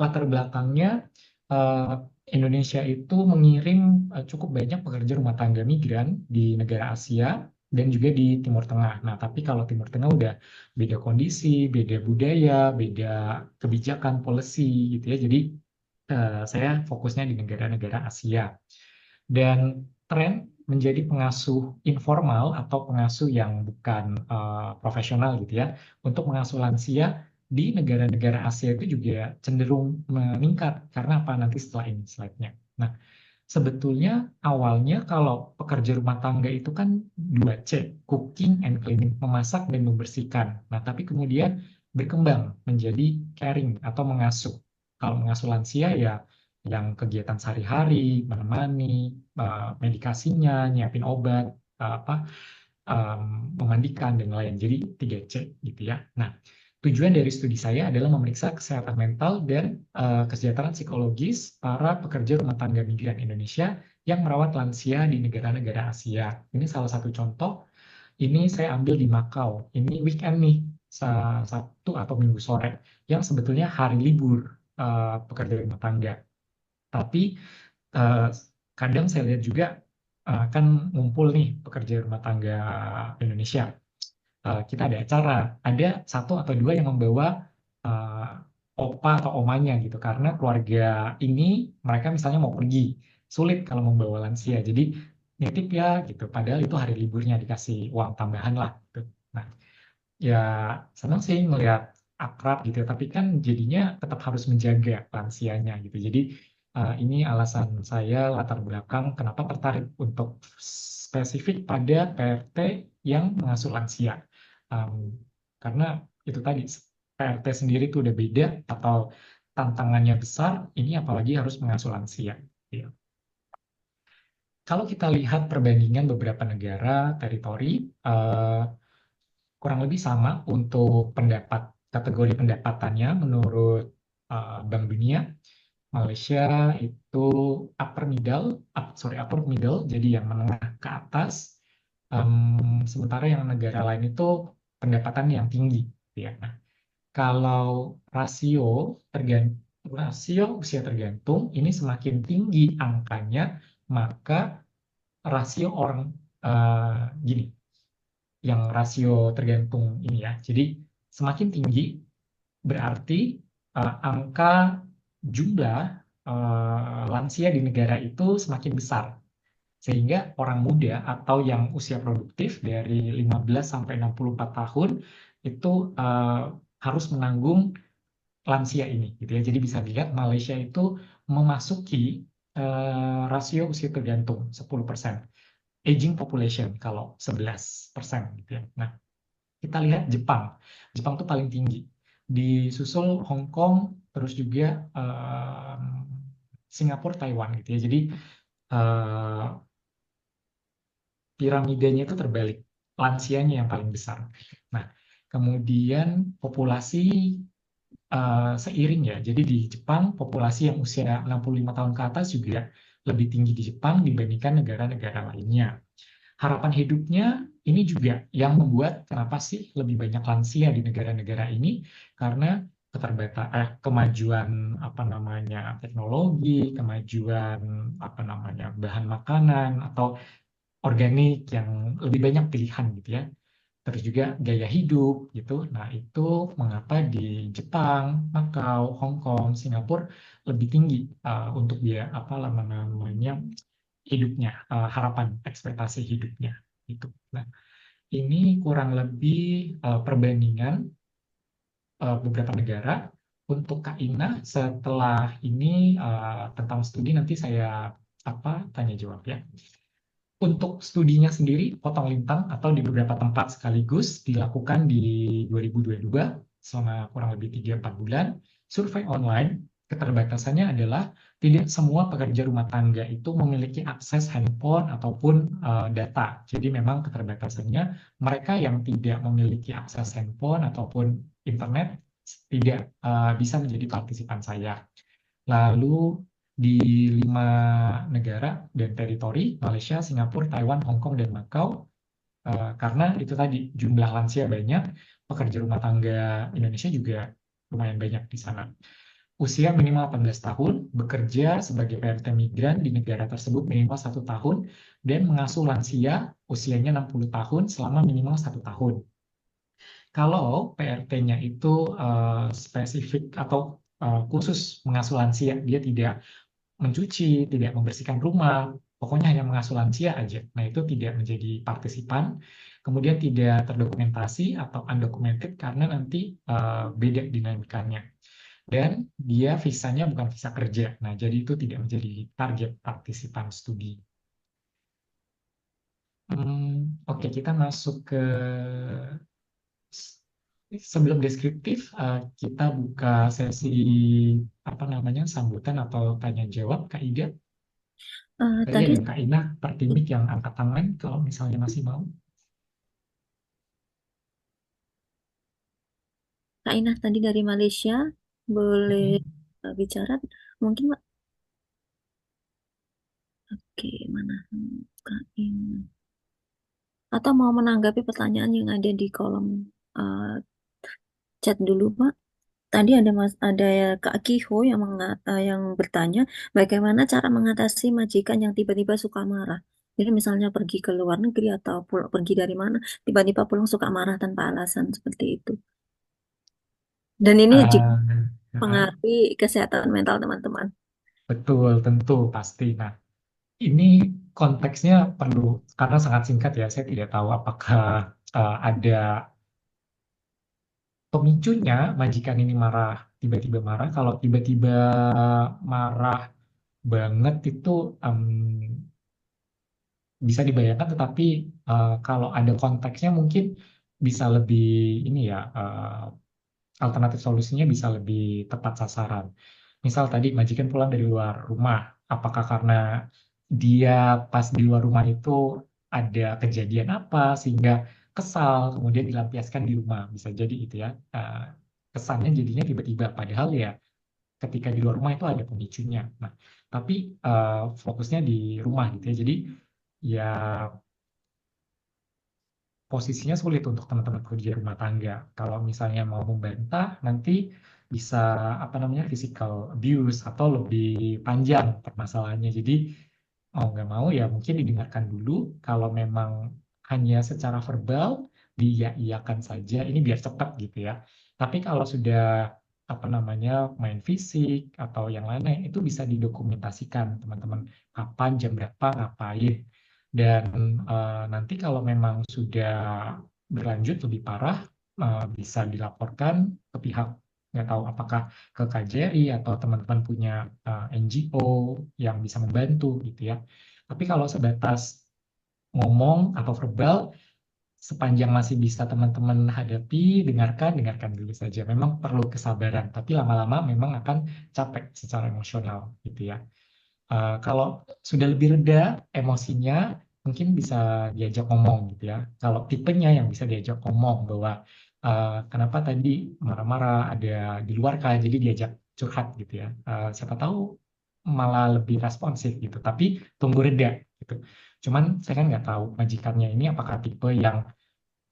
Latar belakangnya eh, Indonesia itu mengirim cukup banyak pekerja rumah tangga migran di negara Asia dan juga di Timur Tengah. Nah, tapi kalau Timur Tengah udah beda kondisi, beda budaya, beda kebijakan, policy gitu ya. Jadi saya fokusnya di negara-negara Asia. Dan tren menjadi pengasuh informal atau pengasuh yang bukan profesional gitu ya, untuk mengasuh lansia di negara-negara Asia itu juga cenderung meningkat. Karena apa? Nanti setelah ini slide-nya. Nah, sebetulnya awalnya kalau pekerja rumah tangga itu kan 2C, cooking and cleaning, memasak dan membersihkan. Nah, tapi kemudian berkembang menjadi caring atau mengasuh. Kalau mengasuh lansia ya yang kegiatan sehari-hari, menemani, medikasinya, nyiapin obat, apa, memandikan dan lain. Jadi 3C gitu ya. Nah, tujuan dari studi saya adalah memeriksa kesehatan mental dan kesejahteraan psikologis para pekerja rumah tangga migran Indonesia yang merawat lansia di negara-negara Asia. Ini salah satu contoh. Ini saya ambil di Makau. Ini weekend nih, Sabtu atau Minggu sore, yang sebetulnya hari libur pekerja rumah tangga. Tapi eh, kadang saya lihat juga kan ngumpul nih pekerja rumah tangga Indonesia. Kita ada acara, ada 1 atau 2 yang membawa opa atau omanya gitu, karena keluarga ini mereka misalnya mau pergi, sulit kalau membawa lansia, jadi nitip ya gitu. Padahal itu hari liburnya dikasih uang tambahan lah. Gitu. Nah, ya senang sih melihat akrab gitu, tapi kan jadinya tetap harus menjaga lansianya gitu. Jadi ini alasan saya latar belakang kenapa tertarik untuk spesifik pada PRT yang mengasuh lansia. Um, karena itu tadi PRT sendiri itu udah beda atau tantangannya besar, ini apalagi harus mengasuh lansia. Ya. Kalau kita lihat perbandingan beberapa negara, teritori, kurang lebih sama untuk kategori pendapatannya menurut Bank Dunia. Malaysia itu upper middle, jadi yang menengah ke atas. Sementara yang negara lain itu pendapatan yang tinggi, ya. Nah, kalau rasio usia tergantung ini semakin tinggi angkanya, maka rasio orang gini, yang rasio tergantung ini ya. Jadi semakin tinggi berarti angka jumlah lansia di negara itu semakin besar. Sehingga orang muda atau yang usia produktif dari 15 sampai 64 tahun itu harus menanggung lansia ini gitu ya. Jadi bisa dilihat Malaysia itu memasuki rasio usia tergantung 10%. Aging population kalau 11% gitu ya. Nah, kita lihat Jepang. Jepang tuh paling tinggi. Disusul Hong Kong, terus juga Singapura, Taiwan gitu ya. Jadi piramidanya itu terbalik. Lansianya yang paling besar. Nah, kemudian populasi seiring ya. Jadi di Jepang populasi yang usia 65 tahun ke atas juga lebih tinggi di Jepang dibandingkan negara-negara lainnya. Harapan hidupnya ini juga yang membuat kenapa sih lebih banyak lansia di negara-negara ini, karena kemajuan teknologi, kemajuan bahan makanan atau organik yang lebih banyak pilihan gitu ya. Terus juga gaya hidup gitu. Nah, itu mengapa di Jepang, Makau, Hong Kong, Singapura lebih tinggi untuk dia hidupnya, harapan ekspektasi hidupnya itu. Nah, ini kurang lebih perbandingan beberapa negara. Untuk Kak Ina, setelah ini tentang studi nanti saya tanya jawab ya. Untuk studinya sendiri, potong lintang atau di beberapa tempat sekaligus dilakukan di 2022 selama kurang lebih 3-4 bulan. Survei online, keterbatasannya adalah tidak semua pekerja rumah tangga itu memiliki akses handphone ataupun data. Jadi memang keterbatasannya mereka yang tidak memiliki akses handphone ataupun internet tidak bisa menjadi partisipan saya. Lalu di 5 negara dan teritori, Malaysia, Singapura, Taiwan, Hong Kong, dan Macau, karena itu tadi jumlah lansia banyak, pekerja rumah tangga Indonesia juga lumayan banyak di sana. Usia minimal 18 tahun, bekerja sebagai PRT migran di negara tersebut minimal 1 tahun, dan mengasuh lansia usianya 60 tahun selama minimal 1 tahun. Kalau PRT-nya itu spesifik atau khusus mengasuh lansia, dia tidak mencuci, tidak membersihkan rumah, pokoknya hanya mengasuh lansia aja. Nah, itu tidak menjadi partisipan, kemudian tidak terdokumentasi atau undocumented karena nanti beda dinamikanya. Dan dia visanya bukan visa kerja. Nah, jadi itu tidak menjadi target partisipan studi. Oke, kita masuk ke sebelum deskriptif, kita buka sesi sambutan atau tanya jawab. Kak Ida, tadi Tadi ada Kak Ina Pertimik yang angkat tangan kalau misalnya masih mau. Kak Inah tadi dari Malaysia, boleh bicara mungkin Mbak? Oke, mana Kak Inah? Atau mau menanggapi pertanyaan yang ada di kolom chat dulu, Pak? Tadi ada Kak Kiho yang bertanya bagaimana cara mengatasi majikan yang tiba-tiba suka marah. Jadi misalnya pergi ke luar negeri atau pergi dari mana, tiba-tiba pulang suka marah tanpa alasan seperti itu. Dan ini juga mengaruhi kesehatan mental teman-teman. Betul, tentu pasti. Nah, ini konteksnya perlu, karena sangat singkat ya, saya tidak tahu apakah ada pemicunya majikan ini tiba-tiba marah. Kalau tiba-tiba marah banget itu bisa dibayangkan, tetapi kalau ada konteksnya mungkin bisa lebih alternatif solusinya bisa lebih tepat sasaran. Misal tadi majikan pulang dari luar rumah, apakah karena dia pas di luar rumah itu ada kejadian apa sehingga kesal kemudian dilampiaskan di rumah, bisa jadi itu ya. Kesannya jadinya tiba-tiba, padahal ya ketika di luar rumah itu ada pemicunya. Nah, tapi fokusnya di rumah gitu ya. Jadi ya posisinya sulit untuk teman-teman pekerja rumah tangga. Kalau misalnya mau membantah, nanti bisa physical abuse atau lebih panjang permasalahannya. Jadi mau nggak mau ya mungkin didengarkan dulu. Kalau memang hanya secara verbal, diiyakan saja. Ini biar cepat gitu ya. Tapi kalau sudah main fisik atau yang lainnya, itu bisa didokumentasikan teman-teman. Kapan, jam berapa, ngapain. Dan nanti kalau memang sudah berlanjut lebih parah, bisa dilaporkan ke pihak, nggak tahu apakah ke KJRI atau teman-teman punya NGO yang bisa membantu gitu ya. Tapi kalau sebatas ngomong atau verbal, sepanjang masih bisa teman-teman hadapi, dengarkan dulu saja. Memang perlu kesabaran, tapi lama-lama memang akan capek secara emosional gitu ya. Kalau sudah lebih reda emosinya, mungkin bisa diajak ngomong gitu ya. Kalau tipenya yang bisa diajak ngomong bahwa kenapa tadi marah-marah, ada di luar kah, jadi diajak curhat gitu ya. Siapa tahu malah lebih responsif gitu, tapi tunggu reda gitu. Cuman saya kan nggak tahu majikannya ini apakah tipe yang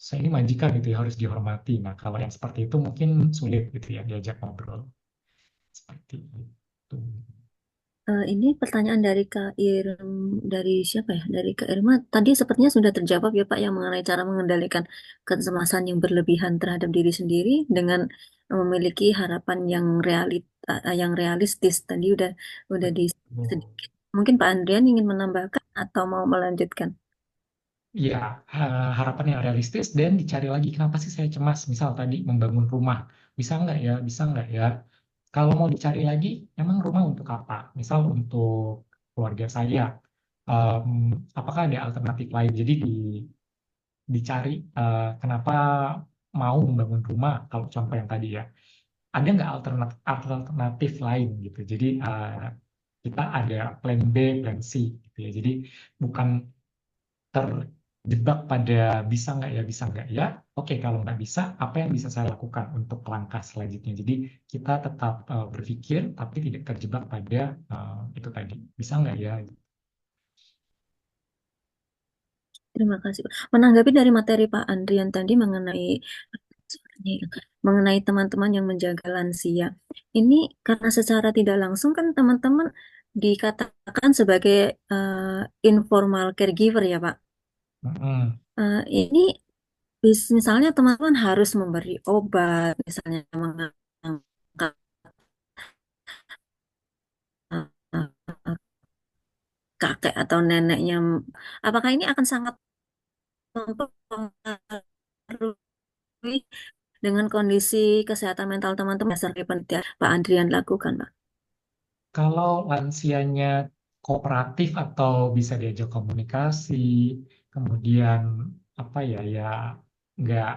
saya ini majikan gitu ya harus dihormati. Nah kalau yang seperti itu mungkin sulit gitu ya diajak ngobrol seperti itu. Ini pertanyaan dari Kak Irma, dari siapa ya? Dari Kak Irma. Tadi sepertinya sudah terjawab ya Pak, yang mengenai cara mengendalikan kecemasan yang berlebihan terhadap diri sendiri dengan memiliki harapan yang realistis. Tadi udah di sedikit. Mungkin Pak Andrian ingin menambahkan atau mau melanjutkan? Ya, harapan yang realistis dan dicari lagi kenapa sih saya cemas. Misal tadi membangun rumah, bisa nggak ya, bisa nggak ya. Kalau mau dicari lagi, emang rumah untuk apa? Misal untuk keluarga saya, em, apakah ada alternatif lain? Jadi dicari kenapa mau membangun rumah, kalau contoh yang tadi ya. Ada nggak alternatif, alternatif lain gitu. Jadi kita ada plan B, plan C gitu ya. Jadi bukan terjebak pada bisa nggak ya. Oke, kalau nggak bisa, apa yang bisa saya lakukan untuk langkah selanjutnya. Jadi kita tetap berpikir, tapi tidak terjebak pada itu tadi. Bisa nggak ya? Terima kasih Pak. Menanggapi dari materi Pak Andrian tadi mengenai teman-teman yang menjaga lansia. Ini karena secara tidak langsung kan teman-teman dikatakan sebagai informal caregiver ya Pak. Mm-mm. Ini misalnya teman-teman harus memberi obat, misalnya mengangkat kakek atau neneknya, apakah ini akan sangat mempengaruhi dengan kondisi kesehatan mental teman-teman berdasarkan penelitian Pak Andrian lakukan, Pak? Kalau lansianya kooperatif atau bisa diajak komunikasi, kemudian apa ya, ya nggak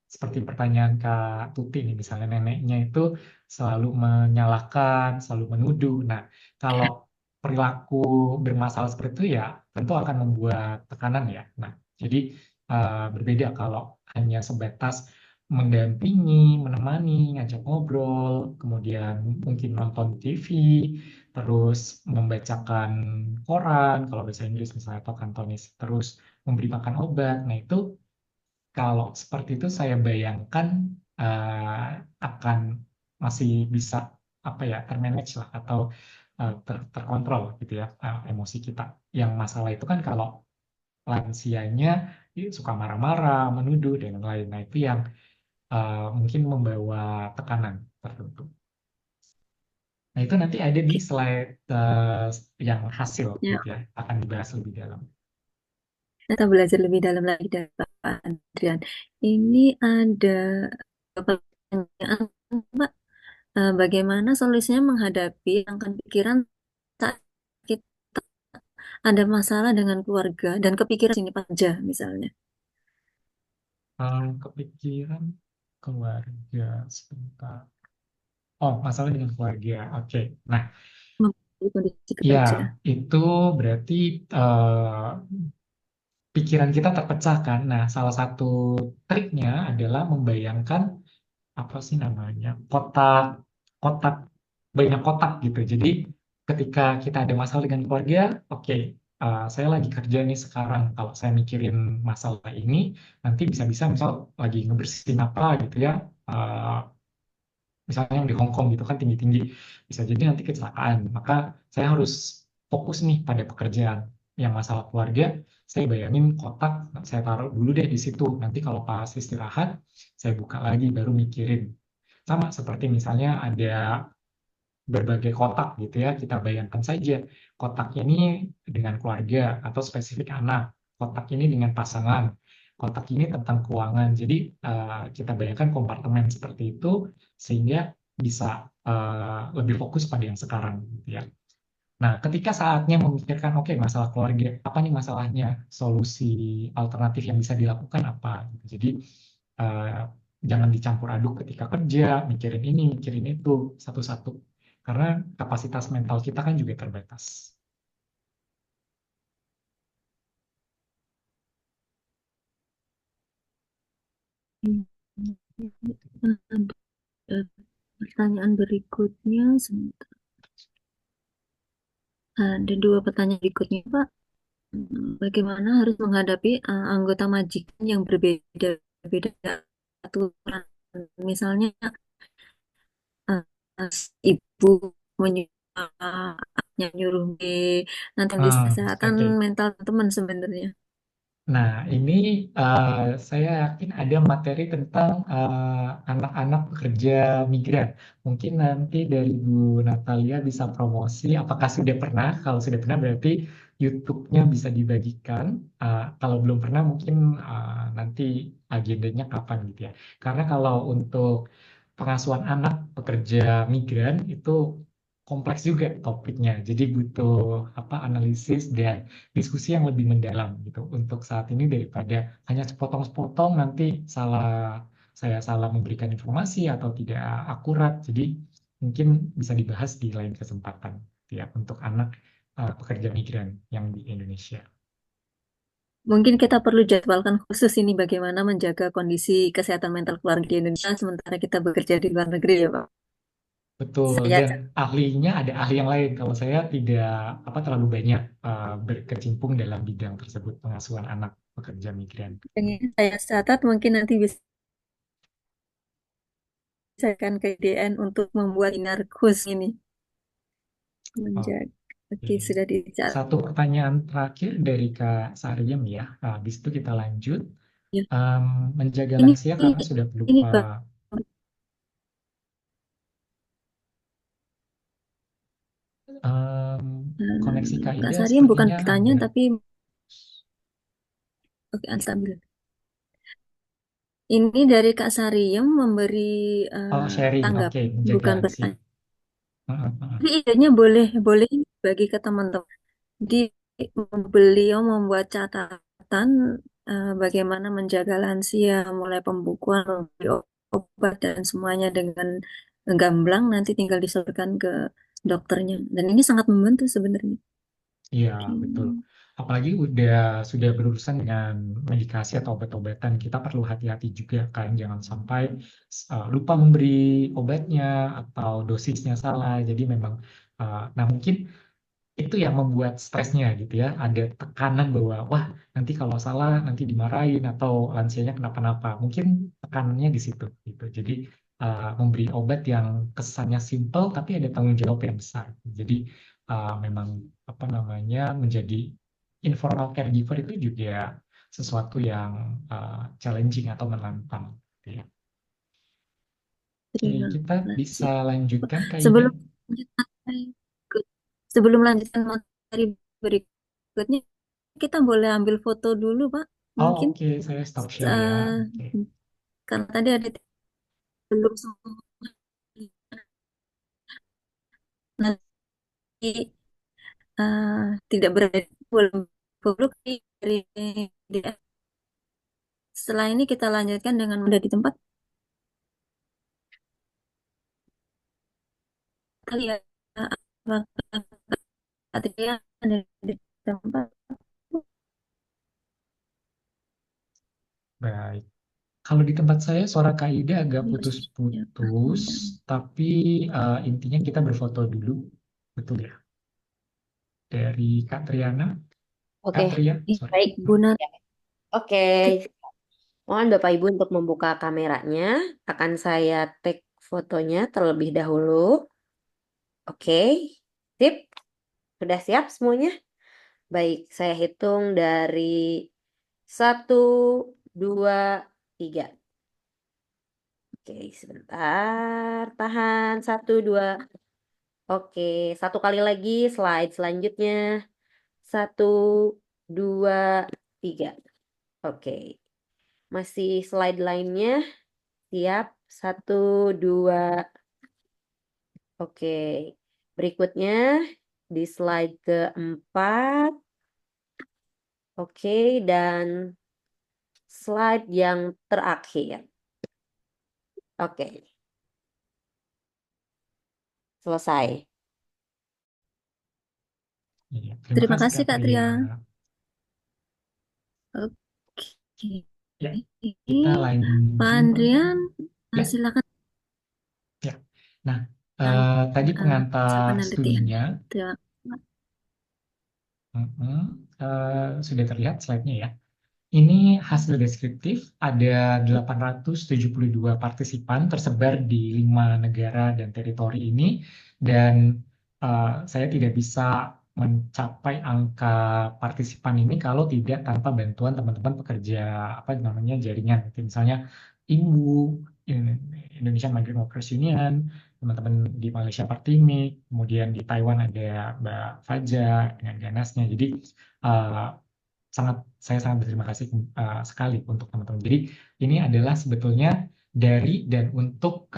seperti pertanyaan Kak Tuti nih, misalnya neneknya itu selalu menyalahkan, selalu menuduh. Nah, kalau perilaku bermasalah seperti itu ya tentu akan membuat tekanan ya. Nah, jadi berbeda kalau hanya sebatas mendampingi, menemani, ngajak ngobrol, kemudian mungkin nonton TV, terus membacakan koran, kalau bahasa Inggris misalnya atau kantonis, terus memberi makan obat. Nah, itu kalau seperti itu saya bayangkan akan masih bisa apa ya termanage lah atau terkontrol gitu ya emosi kita. Yang masalah itu kan kalau lansianya suka marah-marah, menuduh dan lain-lain. Nah itu yang mungkin membawa tekanan tertentu. Nah itu nanti ada di Oke. slide yang hasil Ya, gitu ya akan dibahas lebih dalam. kita belajar lebih dalam lagi dari Pak Adrian. Ini ada pertanyaan, Pak. Bagaimana solusinya menghadapi angkat pikiran saat kita ada masalah dengan keluarga dan kepikiran ini aja misalnya? Kepikiran keluarga sebentar. Oh, masalah dengan keluarga. Oke. Nah, Mempengaruhi kondisi ya kerja. itu berarti pikiran kita terpecah kan. Nah, salah satu triknya adalah membayangkan apa sih namanya kotak kotak banyak kotak gitu. Jadi ketika kita ada masalah dengan keluarga, oke, saya lagi kerja nih sekarang. Kalau saya mikirin masalah ini, nanti bisa-bisa misal lagi ngebersihin apa gitu ya. eh, Misalnya yang di Hong Kong gitu kan tinggi-tinggi, bisa jadi nanti kecelakaan. Maka saya harus fokus nih pada pekerjaan. Yang masalah keluarga, saya bayangin kotak, saya taruh dulu deh di situ. Nanti kalau pas istirahat, saya buka lagi, baru mikirin. Sama seperti misalnya ada berbagai kotak gitu ya, kita bayangkan saja kotak ini dengan keluarga atau spesifik anak, kotak ini dengan pasangan, kotak ini tentang keuangan. Jadi kita bayangkan kompartemen seperti itu sehingga bisa lebih fokus pada yang sekarang gitu ya. Nah, ketika saatnya memikirkan, oke, masalah keluarga, apa nih masalahnya? Solusi alternatif yang bisa dilakukan apa? Jadi, eh, jangan dicampur aduk ketika kerja, mikirin ini, mikirin itu, satu-satu. Karena kapasitas mental kita kan juga terbatas. Ada pertanyaan berikutnya, sebentar. Ada dua pertanyaan berikutnya, Pak. Bagaimana harus menghadapi anggota majikan yang berbeda-beda aturan? Misalnya, uh, ibu menyuruh anaknya nyuruh B, nanti di kesehatan Oke. mental teman sebenarnya. Nah, ini saya yakin ada materi tentang anak-anak pekerja migran. Mungkin nanti dari Bu Natalia bisa promosi. Apakah sudah pernah? Kalau sudah pernah berarti YouTube-nya bisa dibagikan. Kalau belum pernah mungkin nanti agendanya kapan gitu ya. Karena kalau untuk pengasuhan anak pekerja migran itu kompleks juga topiknya. Jadi butuh apa analisis dan diskusi yang lebih mendalam gitu untuk saat ini daripada hanya sepotong-sepotong nanti saya salah memberikan informasi atau tidak akurat. Jadi mungkin bisa dibahas di lain kesempatan gitu ya untuk anak pekerja migran yang di Indonesia. Mungkin kita perlu jadwalkan khusus ini bagaimana menjaga kondisi kesehatan mental keluarga di Indonesia sementara kita bekerja di luar negeri ya, Pak. Betul, Saya dan ahlinya ada ahli yang lain. Kalau saya tidak apa terlalu banyak berkecimpung dalam bidang tersebut pengasuhan anak pekerja migran. saya catat mungkin nanti bisa akan ke DN untuk membuat inar khusus ini. Oh, Menjaga. Oke, oke. sudah dicatat. Satu pertanyaan terakhir dari Kak Sariem ya. Habis itu kita lanjut. Ya. Menjaga Ini lansia karena sudah ini berupa Pak. koneksi Kak Kak Ida Sariem bukan sepertinya bertanya agak tapi oke unstabil. Ini dari Kak Sariem memberi sharing. Oke, tanggapan, menjaga bukan lansia. bertanya. Jadi idenya boleh boleh bagi ke teman-teman. Di beliau membuat catatan bagaimana menjaga lansia, mulai pembukuan, memberi obat dan semuanya dengan gamblang nanti tinggal disalurkan ke dokternya. Dan ini sangat membantu sebenarnya. Iya, Oke. betul. Apalagi sudah berurusan dengan medikasi atau obat-obatan, kita perlu hati-hati juga kan, jangan sampai lupa memberi obatnya atau dosisnya salah. Jadi memang, nah mungkin itu yang membuat stresnya gitu ya. Ada tekanan bahwa wah nanti kalau salah nanti dimarahin atau lansianya kenapa-napa. Mungkin tekanannya di situ gitu. Jadi memberi obat yang kesannya simple tapi ada tanggung jawab yang besar. Jadi memang apa namanya menjadi informal caregiver itu juga sesuatu yang challenging atau menantang. Gitu ya. Oke, Terima kita bisa kasih. lanjutkan Kak Ida. Sebelum lanjut materi sebelum lanjutkan materi berikutnya, kita boleh ambil foto dulu, Pak. Oh, Mungkin oke, saya stop share ya. eh, Oke. karena tadi ada belum semua. Nanti tidak berada belum belum dari dia. Setelah ini kita lanjutkan dengan mudah di tempat kali ya. Apakah Adrian ada di tempat? Baik. Kalau di tempat saya suara Kak Ida agak Ya, putus-putus, tapi intinya kita berfoto dulu. Betul ya? Dari Kak Triana. Oke, Kak Tria, sorry. baik. Bunar. Oke, mohon Bapak Ibu untuk membuka kameranya. Akan saya take fotonya terlebih dahulu. Oke, sip. Sudah siap semuanya? Baik, saya hitung dari 1, 2, 3. Oke, sebentar. Tahan. 1, 2. Oke, satu kali lagi slide selanjutnya. 1, 2, 3. Oke, masih slide lainnya. Siap. 1, 2. Oke, berikutnya di slide keempat. Oke, dan slide yang terakhir. Oke, selesai. Iya, Terima kasih Kak Kak Tria. Tria. Oke. Ya, kita Pak lanjut. Andrian, Ya, silakan ya. Nah, tadi hasil pengantar penelitian. studinya Terima kasih. sudah terlihat slide-nya ya. Ini hasil deskriptif, ada 872 partisipan tersebar di 5 negara dan teritori ini, dan saya tidak bisa mencapai angka partisipan ini kalau tidak tanpa bantuan teman-teman pekerja apa namanya jaringan. Misalnya IMWU, Indonesian Migrant Workers Union, teman-teman di Malaysia Partimi, kemudian di Taiwan ada Mbak Faja dengan ganasnya. Jadi saya sangat berterima kasih sekali untuk teman-teman. Jadi ini adalah sebetulnya dari dan untuk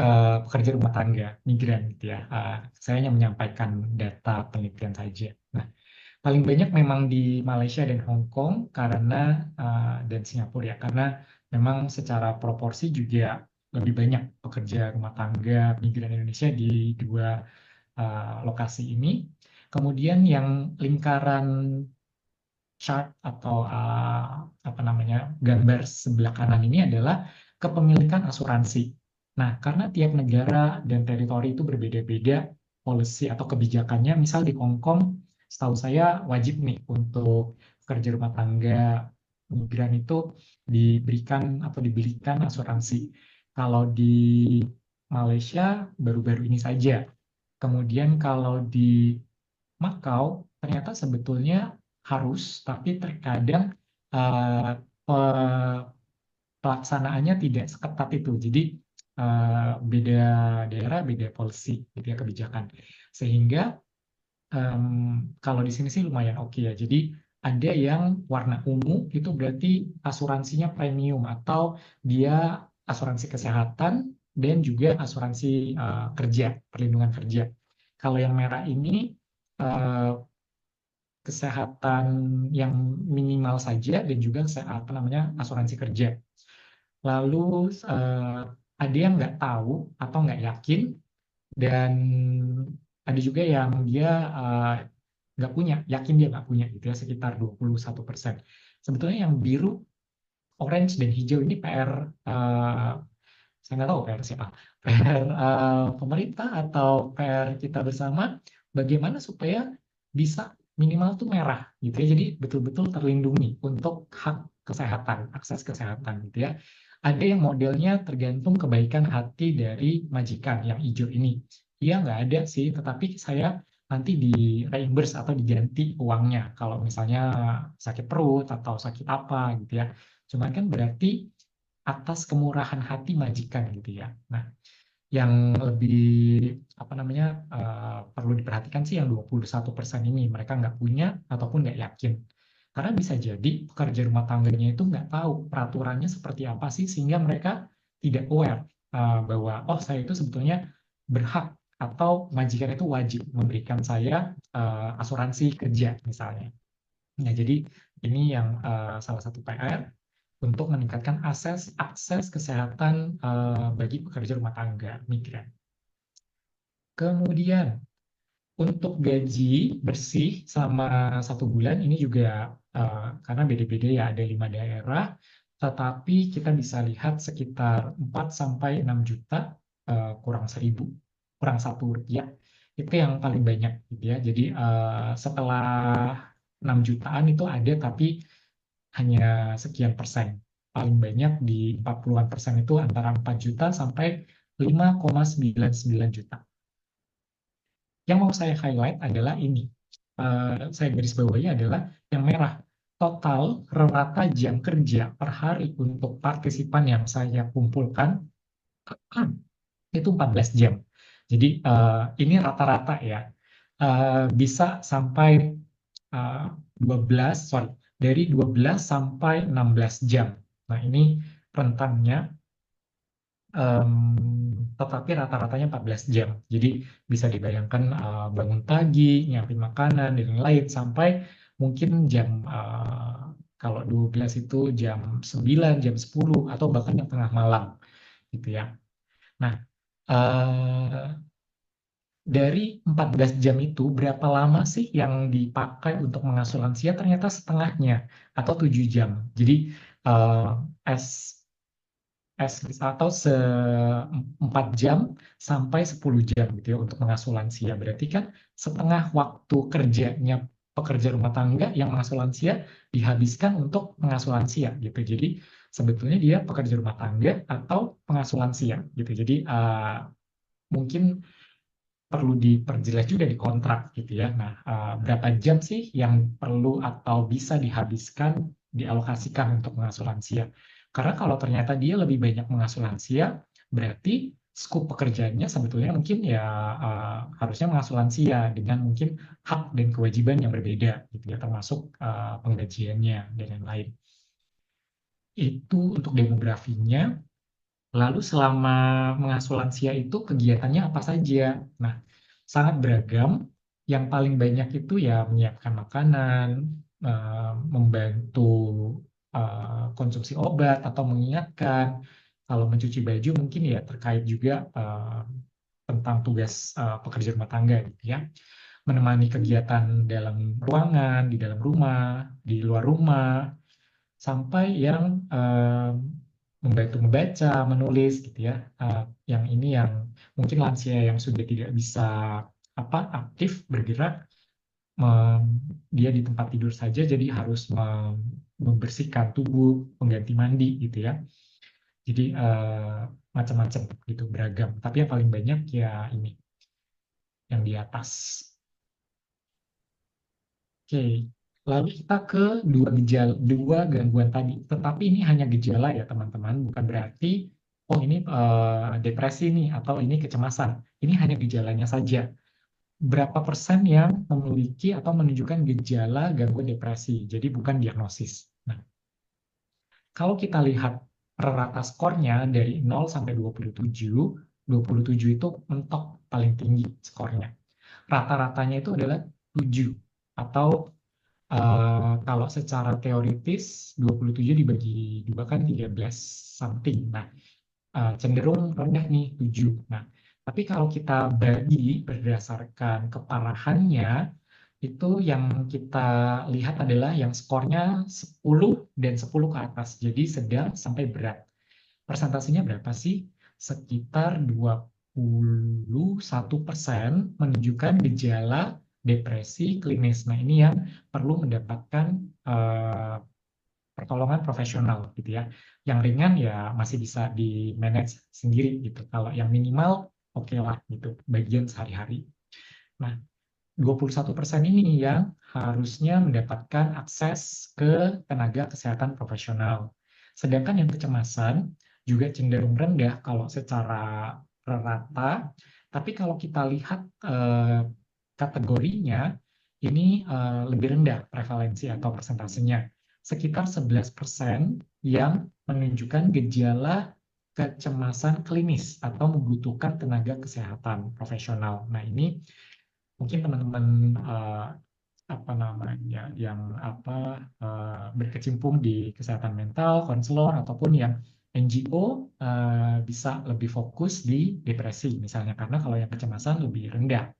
pekerja rumah tangga migran gitu ya. Saya hanya menyampaikan data penelitian saja. Nah, paling banyak memang di Malaysia dan Hong Kong karena dan Singapura ya, karena memang secara proporsi juga lebih banyak pekerja rumah tangga migran Indonesia di dua lokasi ini. Kemudian yang lingkaran chart atau apa namanya gambar sebelah kanan ini adalah kepemilikan asuransi. Nah, karena tiap negara dan teritori itu berbeda-beda policy atau kebijakannya, misal di Hong Kong, setahu saya wajib nih untuk pekerja rumah tangga migran itu diberikan atau dibelikan asuransi. Kalau di Malaysia baru-baru ini saja. Kemudian kalau di Makau ternyata sebetulnya harus, tapi terkadang pelaksanaannya tidak seketat itu. Jadi beda daerah, beda policy, gitu ya, kebijakan. Sehingga kalau di sini sih lumayan oke ya. Jadi ada yang warna ungu itu berarti asuransinya premium atau dia asuransi kesehatan dan juga asuransi kerja, perlindungan kerja. Kalau yang merah ini kesehatan yang minimal saja dan juga apa namanya asuransi kerja. Lalu ada yang nggak tahu atau nggak yakin, dan ada juga yang dia nggak punya, yakin dia nggak punya gitu ya, sekitar 21%. Sebetulnya yang biru, orange, dan hijau ini PR saya nggak tahu PR siapa, PR pemerintah atau PR kita bersama, bagaimana supaya bisa minimal tuh merah gitu ya, jadi betul-betul terlindungi untuk hak kesehatan, akses kesehatan gitu ya. Ada yang modelnya tergantung kebaikan hati dari majikan, yang hijau ini. Iya nggak ada sih, tetapi saya nanti di reimburse atau diganti uangnya kalau misalnya sakit perut atau sakit apa gitu ya. Cuman kan berarti atas kemurahan hati majikan gitu ya. Nah, yang lebih apa namanya perlu diperhatikan sih yang 21% ini, mereka nggak punya ataupun nggak yakin. Karena bisa jadi pekerja rumah tangganya itu nggak tahu peraturannya seperti apa sih, sehingga mereka tidak aware bahwa oh saya itu sebetulnya berhak atau majikan itu wajib memberikan saya asuransi kerja misalnya. Nah, jadi ini yang salah satu PR untuk meningkatkan akses kesehatan bagi pekerja rumah tangga migran. Kemudian untuk gaji bersih selama 1 bulan ini juga karena beda-beda ya, ada 5 daerah, tetapi kita bisa lihat sekitar 4-6 juta kurang 1.000, kurang Rp1 itu yang paling banyak gitu ya. Jadi setelah 6 jutaan itu ada, tapi hanya sekian persen. Paling banyak di 40-an% itu antara 4 juta sampai 5,99 juta. Yang mau saya highlight adalah ini. Saya garis bawahi adalah yang merah. Total rata jam kerja per hari untuk partisipan yang saya kumpulkan itu 14 jam. Jadi ini rata-rata ya. Bisa sampai 12 sampai 16 jam. Nah, ini rentannya, tetapi rata-ratanya 14 jam. Jadi bisa dibayangkan bangun pagi, nyiapin makanan, dan lain-lain, sampai mungkin jam, kalau 12 itu jam 9, jam 10, atau bahkan yang tengah malam. Gitu ya. Nah, dari 14 jam itu berapa lama sih yang dipakai untuk mengasuh lansia? Ternyata setengahnya atau 7 jam. Jadi S atau 4 jam sampai 10 jam gitu ya untuk mengasuh lansia. Berarti kan setengah waktu kerjanya pekerja rumah tangga yang mengasuh lansia dihabiskan untuk mengasuh lansia gitu. Jadi sebetulnya dia pekerja rumah tangga atau pengasuh lansia gitu. Jadi mungkin perlu diperjelas juga di kontrak gitu ya. Nah, berapa jam sih yang perlu atau bisa dihabiskan, dialokasikan untuk mengasuh lansia? Karena kalau ternyata dia lebih banyak mengasuh lansia, berarti skup pekerjaannya sebetulnya mungkin ya harusnya mengasuh lansia dengan mungkin hak dan kewajiban yang berbeda gitu ya, termasuk penggajiannya dan lain-lain. Itu untuk demografinya. Lalu selama mengasuh lansia itu kegiatannya apa saja? Nah, sangat beragam. Yang paling banyak itu ya menyiapkan makanan, membantu konsumsi obat atau mengingatkan. Kalau mencuci baju mungkin ya terkait juga tentang tugas pekerja rumah tangga gitu ya. Menemani kegiatan dalam ruangan, di dalam rumah, di luar rumah, sampai yang membantu membaca, menulis gitu ya. Yang ini yang mungkin lansia yang sudah tidak bisa aktif bergerak, dia di tempat tidur saja, jadi harus membersihkan tubuh, mengganti mandi gitu ya. Jadi macam-macam gitu, beragam. Tapi yang paling banyak ya ini yang di atas. Oke, lalu kita ke dua gangguan tadi. Tetapi ini hanya gejala ya teman-teman, bukan berarti oh ini depresi nih atau ini kecemasan. Ini hanya gejalanya saja. Berapa persen yang memiliki atau menunjukkan gejala gangguan depresi. Jadi bukan diagnosis. Nah, kalau kita lihat rata skornya dari 0 sampai 27, 27 itu mentok paling tinggi skornya. Rata-ratanya itu adalah 7 atau kalau secara teoritis 27 dibagi 2 kan 13 something. Nah, cenderung rendah nih 7. Nah, tapi kalau kita bagi berdasarkan keparahannya, itu yang kita lihat adalah yang skornya 10 dan 10 ke atas. Jadi sedang sampai berat. Persentasenya berapa sih? Sekitar 21% menunjukkan gejala depresi klinis. Nah, ini yang perlu mendapatkan pertolongan profesional gitu ya. Yang ringan ya masih bisa di manage sendiri gitu. Kalau yang minimal oke lah gitu, bagian sehari-hari. Nah, 21% ini yang harusnya mendapatkan akses ke tenaga kesehatan profesional. Sedangkan yang kecemasan juga cenderung rendah kalau secara rata, tapi kalau kita lihat kategorinya, ini lebih rendah prevalensi atau persentasenya. Sekitar 11% yang menunjukkan gejala kecemasan klinis atau membutuhkan tenaga kesehatan profesional. Nah, ini mungkin teman-teman yang berkecimpung di kesehatan mental, konselor ataupun yang NGO bisa lebih fokus di depresi misalnya, karena kalau yang kecemasan lebih rendah.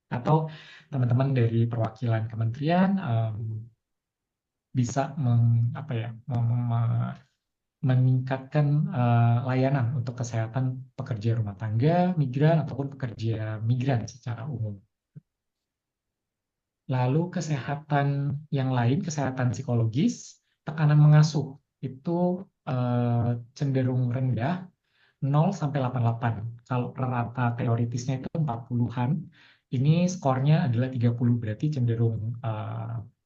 Atau teman-teman dari perwakilan kementerian bisa meningkatkan layanan untuk kesehatan pekerja rumah tangga, migran ataupun pekerja migran secara umum. Lalu kesehatan yang lain, kesehatan psikologis, tekanan mengasuh itu cenderung rendah, 0 sampai 88. Kalau rata teoritisnya itu 40-an, ini skornya adalah 30, berarti cenderung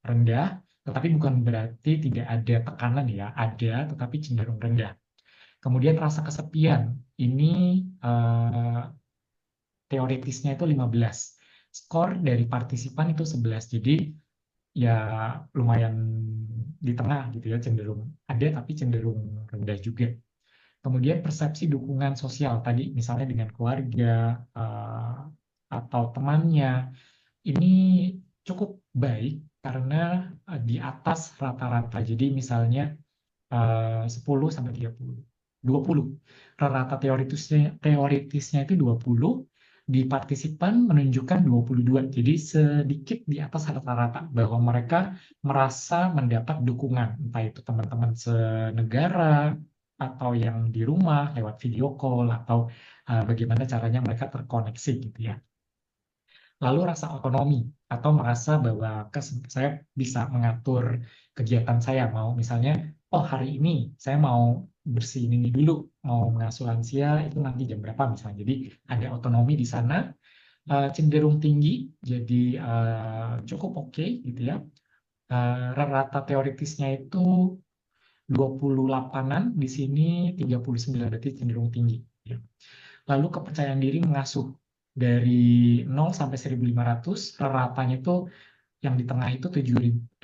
rendah, tetapi bukan berarti tidak ada tekanan ya, ada, tetapi cenderung rendah. Kemudian rasa kesepian, ini teoritisnya itu 15. Skor dari partisipan itu 11, jadi ya lumayan di tengah gitu ya, cenderung ada tapi cenderung rendah juga. Kemudian persepsi dukungan sosial tadi misalnya dengan keluarga atau temannya, ini cukup baik karena di atas rata-rata. Jadi misalnya 10 sampai 30. 20. Rata teoritisnya itu 20, di partisipan menunjukkan 22, jadi sedikit di atas rata-rata bahwa mereka merasa mendapat dukungan, entah itu teman-teman senegara atau yang di rumah lewat video call atau bagaimana caranya mereka terkoneksi gitu ya. Lalu rasa otonomi atau merasa bahwa saya bisa mengatur kegiatan saya, mau misalnya, oh hari ini saya mau bersihin ini dulu, mau mengasuh lansia itu nanti jam berapa misalnya. Jadi ada otonomi di sana, cenderung tinggi, jadi cukup oke gitu ya. Rata teoritisnya itu 28-an, di sini 39, berarti cenderung tinggi. Ya. Lalu kepercayaan diri mengasuh dari 0 sampai 1.500, ratanya itu yang di tengah itu 750,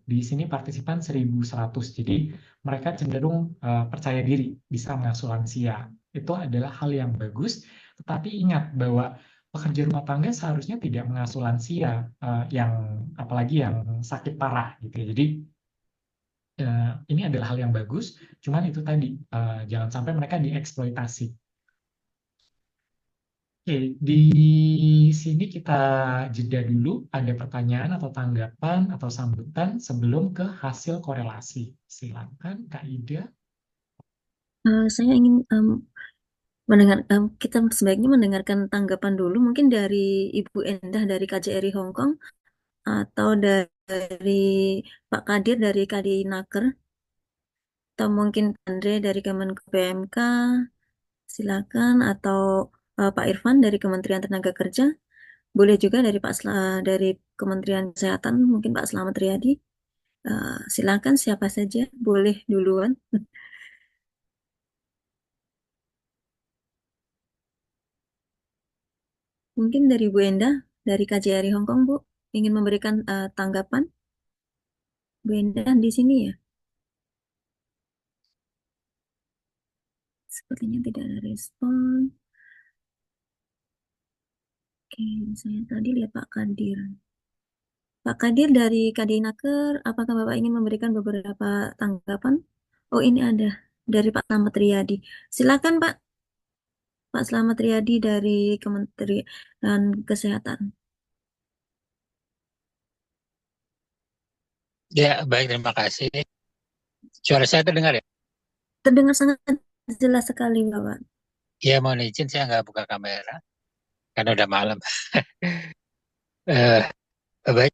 di sini partisipan 1.100. Jadi mereka cenderung percaya diri bisa mengasuh lansia. Itu adalah hal yang bagus, tetapi ingat bahwa pekerja rumah tangga seharusnya tidak mengasuh lansia, yang apalagi yang sakit parah gitu ya. Jadi ini adalah hal yang bagus, cuman itu tadi jangan sampai mereka dieksploitasi. Oke, di sini kita jeda dulu. Ada pertanyaan atau tanggapan atau sambutan sebelum ke hasil korelasi. Silakan, Kak Ida. Saya ingin kita sebaiknya mendengarkan tanggapan dulu, mungkin dari Ibu Endah dari KJRI Hong Kong atau dari Pak Kadir dari KDI Naker, atau mungkin Andre dari Kemenko PMK, silakan, atau Pak Irfan dari Kementerian Tenaga Kerja, boleh juga dari dari Kementerian Kesehatan, mungkin Pak Slamet Riyadi. Silakan siapa saja, boleh duluan. Mungkin dari Bu Endah dari KJRI Hong Kong, Bu, ingin memberikan tanggapan. Bu Endah di sini ya? Sepertinya tidak ada respon. Oke, saya tadi lihat Pak Kadir. Pak Kadir dari Kadinaker, apakah Bapak ingin memberikan beberapa tanggapan? Oh, ini ada dari Pak Slamet Riyadi. Silakan Pak. Pak Slamet Riyadi dari Kementerian Kesehatan. Ya, baik, terima kasih. Suara saya terdengar ya? Terdengar sangat jelas sekali, Bapak. Ya, mohon izin saya nggak buka kamera karena udah malam. Eh, baik,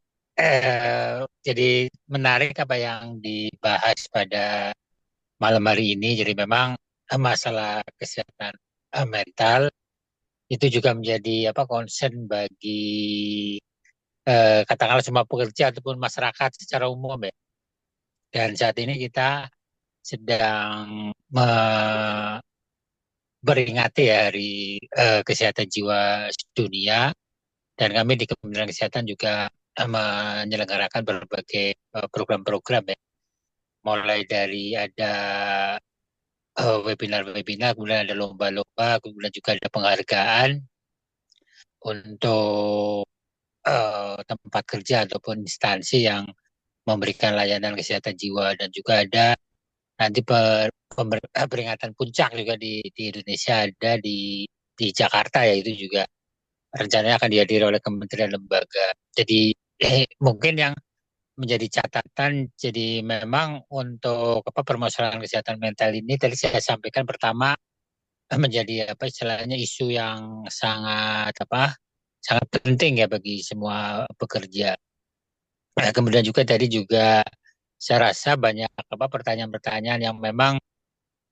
jadi menarik apa yang dibahas pada malam hari ini. Jadi memang masalah kesehatan mental itu juga menjadi concern bagi katakanlah semua pekerja ataupun masyarakat secara umum ya. Dan saat ini kita sedang memperingati Hari Kesehatan Jiwa Dunia, dan kami di Kementerian Kesehatan juga menyelenggarakan berbagai program-program ya, mulai dari ada webinar-webinar, kemudian ada lomba-lomba, kemudian juga ada penghargaan untuk tempat kerja ataupun instansi yang memberikan layanan kesehatan jiwa, dan juga ada nanti peringatan puncak juga di Indonesia, ada di Jakarta ya, itu juga rencananya akan dihadiri oleh kementerian lembaga. Jadi mungkin yang menjadi catatan, jadi memang untuk permasalahan kesehatan mental ini tadi saya sampaikan pertama menjadi istilahnya isu yang sangat sangat penting ya bagi semua pekerja. Nah, kemudian juga tadi juga saya rasa banyak pertanyaan-pertanyaan yang memang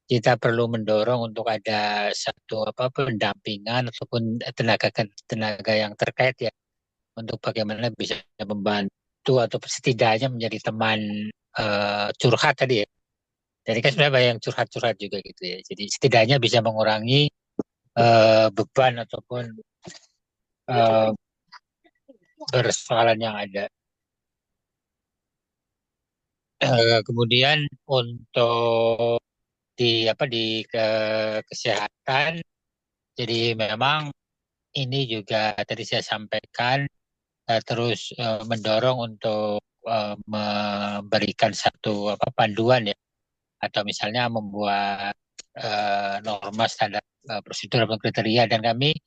kita perlu mendorong untuk ada satu pendampingan ataupun tenaga yang terkait ya, untuk bagaimana bisa membantu atau setidaknya menjadi teman curhat tadi ya. Jadi kan sebenarnya banyak yang curhat-curhat juga gitu ya. Jadi setidaknya bisa mengurangi beban ataupun persoalan yang ada. Kemudian untuk di kesehatan, jadi memang ini juga tadi saya sampaikan terus mendorong untuk memberikan satu panduan ya, atau misalnya membuat norma standar prosedur atau kriteria, dan kami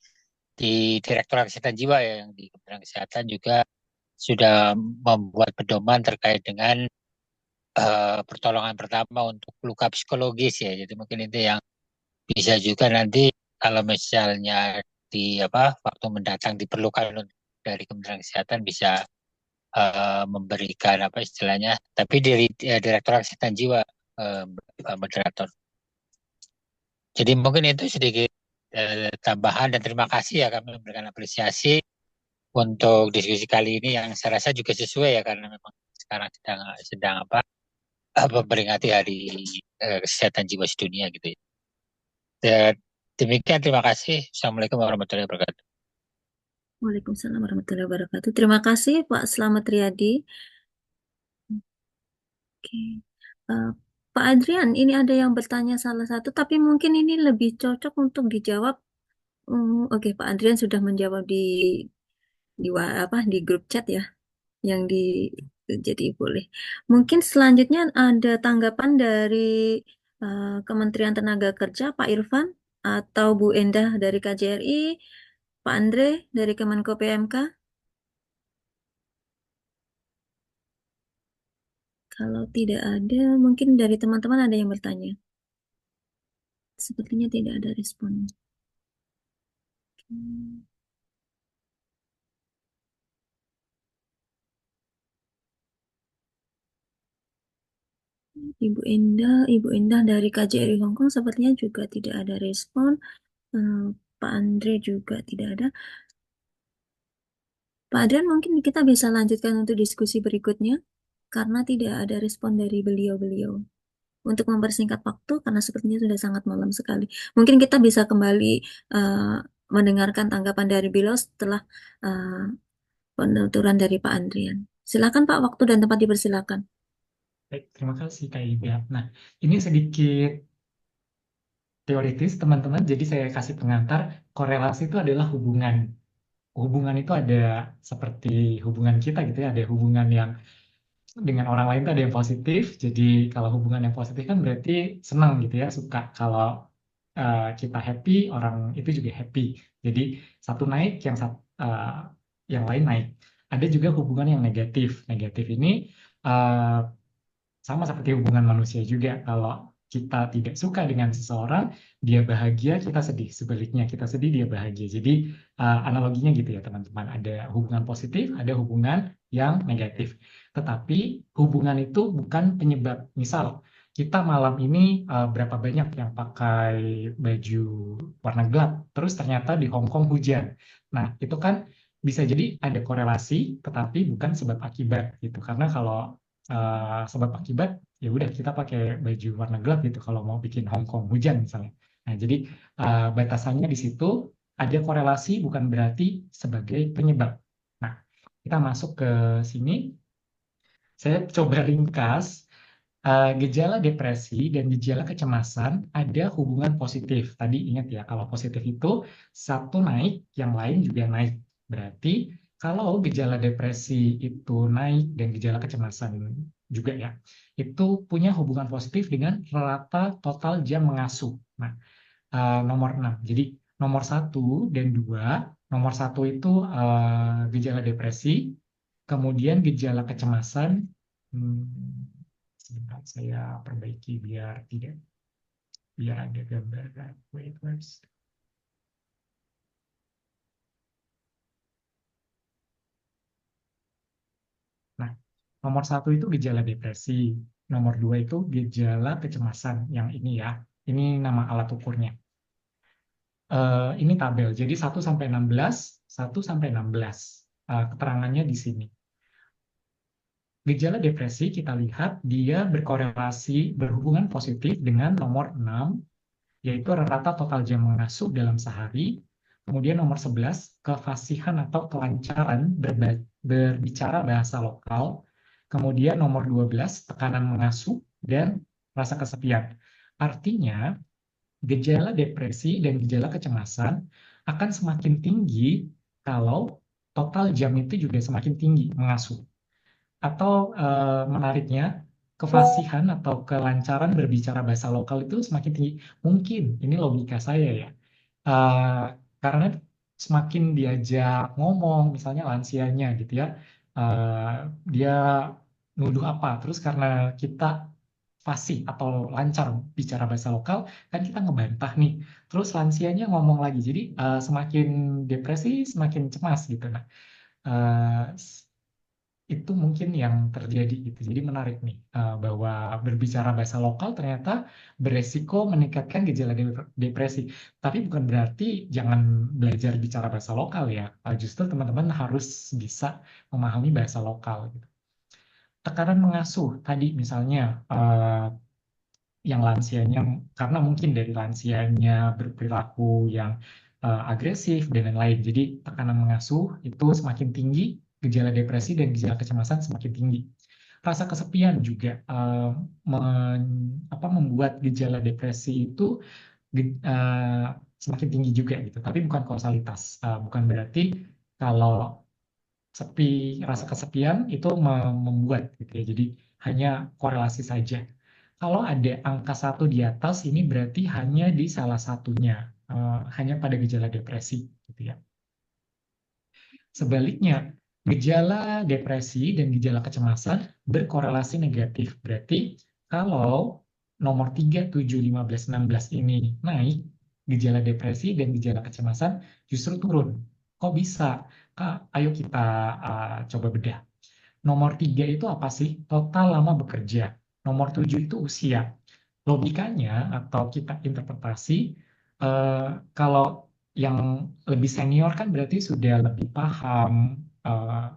di Direktorat Kesehatan Jiwa ya, yang di Kementerian Kesehatan juga sudah membuat pedoman terkait dengan pertolongan pertama untuk luka psikologis ya. Jadi mungkin itu yang bisa juga nanti kalau misalnya di waktu mendatang diperlukan dari Kementerian Kesehatan bisa memberikan istilahnya, tapi dari Direktorat Kesehatan Jiwa, moderator. Jadi mungkin itu sedikit tambahan, dan terima kasih ya, kami memberikan apresiasi untuk diskusi kali ini yang saya rasa juga sesuai ya, karena memang sekarang sedang memperingati Hari Kesehatan Jiwa Sedunia gitu ya. Dan demikian, terima kasih. Assalamualaikum warahmatullahi wabarakatuh. Waalaikumsalam warahmatullahi wabarakatuh. Terima kasih Pak Slamet Riyadi. Oke. Eh, Pak Adrian, ini ada yang bertanya salah satu, tapi mungkin ini lebih cocok untuk dijawab. Oke, Pak Adrian sudah menjawab di grup chat ya, yang jadi boleh. Mungkin selanjutnya ada tanggapan dari Kementerian Tenaga Kerja, Pak Irfan, atau Bu Endah dari KJRI, Pak Andre dari Kemenko PMK. Kalau tidak ada, mungkin dari teman-teman ada yang bertanya. Sepertinya tidak ada respon. Ibu Endah dari KJRI Hongkong sepertinya juga tidak ada respon. Pak Andre juga tidak ada. Pak Adrian, mungkin kita bisa lanjutkan untuk diskusi berikutnya karena tidak ada respon dari beliau-beliau. Untuk mempersingkat waktu, karena sepertinya sudah sangat malam sekali. Mungkin kita bisa kembali mendengarkan tanggapan dari beliau setelah penuturan dari Pak Andrian. Silakan Pak, waktu dan tempat dipersilakan. Baik, terima kasih Kak Ida. Nah, ini sedikit teoritis teman-teman, jadi saya kasih pengantar. Korelasi itu adalah hubungan. Hubungan itu ada seperti hubungan kita gitu ya, ada hubungan yang dengan orang lain itu ada yang positif. Jadi kalau hubungan yang positif kan berarti senang gitu ya, suka. Kalau kita happy, orang itu juga happy. Jadi satu naik, yang lain naik. Ada juga hubungan yang negatif. Negatif ini sama seperti hubungan manusia juga. Kalau kita tidak suka dengan seseorang, dia bahagia, kita sedih. Sebaliknya, kita sedih, dia bahagia. Jadi analoginya gitu ya teman-teman. Ada hubungan positif, ada hubungan yang negatif. Tetapi hubungan itu bukan penyebab. Misal, kita malam ini berapa banyak yang pakai baju warna gelap, terus ternyata di Hong Kong hujan. Nah, itu kan bisa jadi ada korelasi, tetapi bukan sebab akibat gitu. Karena kalau sebab akibat, ya udah kita pakai baju warna gelap gitu kalau mau bikin Hong Kong hujan misalnya. Nah, jadi batasannya di situ, ada korelasi bukan berarti sebagai penyebab. Nah, kita masuk ke sini. Saya coba ringkas. Gejala depresi dan gejala kecemasan ada hubungan positif. Tadi ingat ya, kalau positif itu satu naik, yang lain juga naik. Berarti kalau gejala depresi itu naik dan gejala kecemasan juga ya, itu punya hubungan positif dengan rata total jam mengasuh. Nah, nomor 6. Jadi nomor 1 dan 2, nomor 1 itu gejala depresi, kemudian gejala kecemasan. Sebentar, saya perbaiki biar ada gambaran. Wait first. Nah, nomor 1 itu gejala depresi, nomor 2 itu gejala kecemasan. Yang ini ya, ini nama alat ukurnya. Ini tabel, jadi 1 sampai 16, 1 sampai 16. Keterangannya di sini. Gejala depresi kita lihat dia berkorelasi, berhubungan positif dengan nomor 6, yaitu rata total jam mengasuh dalam sehari. Kemudian nomor 11, kefasihan atau kelancaran berbicara bahasa lokal. Kemudian nomor 12, tekanan mengasuh dan rasa kesepian. Artinya, gejala depresi dan gejala kecemasan akan semakin tinggi kalau total jam itu juga semakin tinggi mengasuh. Atau menariknya, kefasihan atau kelancaran berbicara bahasa lokal itu semakin tinggi. Mungkin, ini logika saya ya. Karena semakin diajak ngomong, misalnya lansianya gitu ya, dia nuduh apa, terus karena kita fasih atau lancar bicara bahasa lokal, kan kita ngebantah nih, terus lansianya ngomong lagi, jadi semakin depresi, semakin cemas gitu. Nah, eh, itu mungkin yang terjadi gitu. Jadi menarik nih bahwa berbicara bahasa lokal ternyata beresiko meningkatkan gejala depresi. Tapi bukan berarti jangan belajar bicara bahasa lokal ya. Justru teman-teman harus bisa memahami bahasa lokal gitu. Tekanan mengasuh tadi misalnya yang lansianya, karena mungkin dari lansianya berperilaku yang agresif dan lain-lain. Jadi tekanan mengasuh itu semakin tinggi, gejala depresi dan gejala kecemasan semakin tinggi. Rasa kesepian juga membuat gejala depresi itu semakin tinggi juga gitu. Tapi bukan kausalitas, bukan berarti kalau rasa kesepian itu membuat gitu ya. Jadi hanya korelasi saja. Kalau ada angka 1 di atas, ini berarti hanya di salah satunya, hanya pada gejala depresi gitu ya. Sebaliknya, gejala depresi dan gejala kecemasan berkorelasi negatif. Berarti kalau nomor 3, 7, 15, 16 ini naik, gejala depresi dan gejala kecemasan justru turun. Kok bisa? Kak, ayo kita coba bedah. Nomor 3 itu apa sih? Total lama bekerja. Nomor 7 itu usia. Logikanya atau kita interpretasi, kalau yang lebih senior kan berarti sudah lebih paham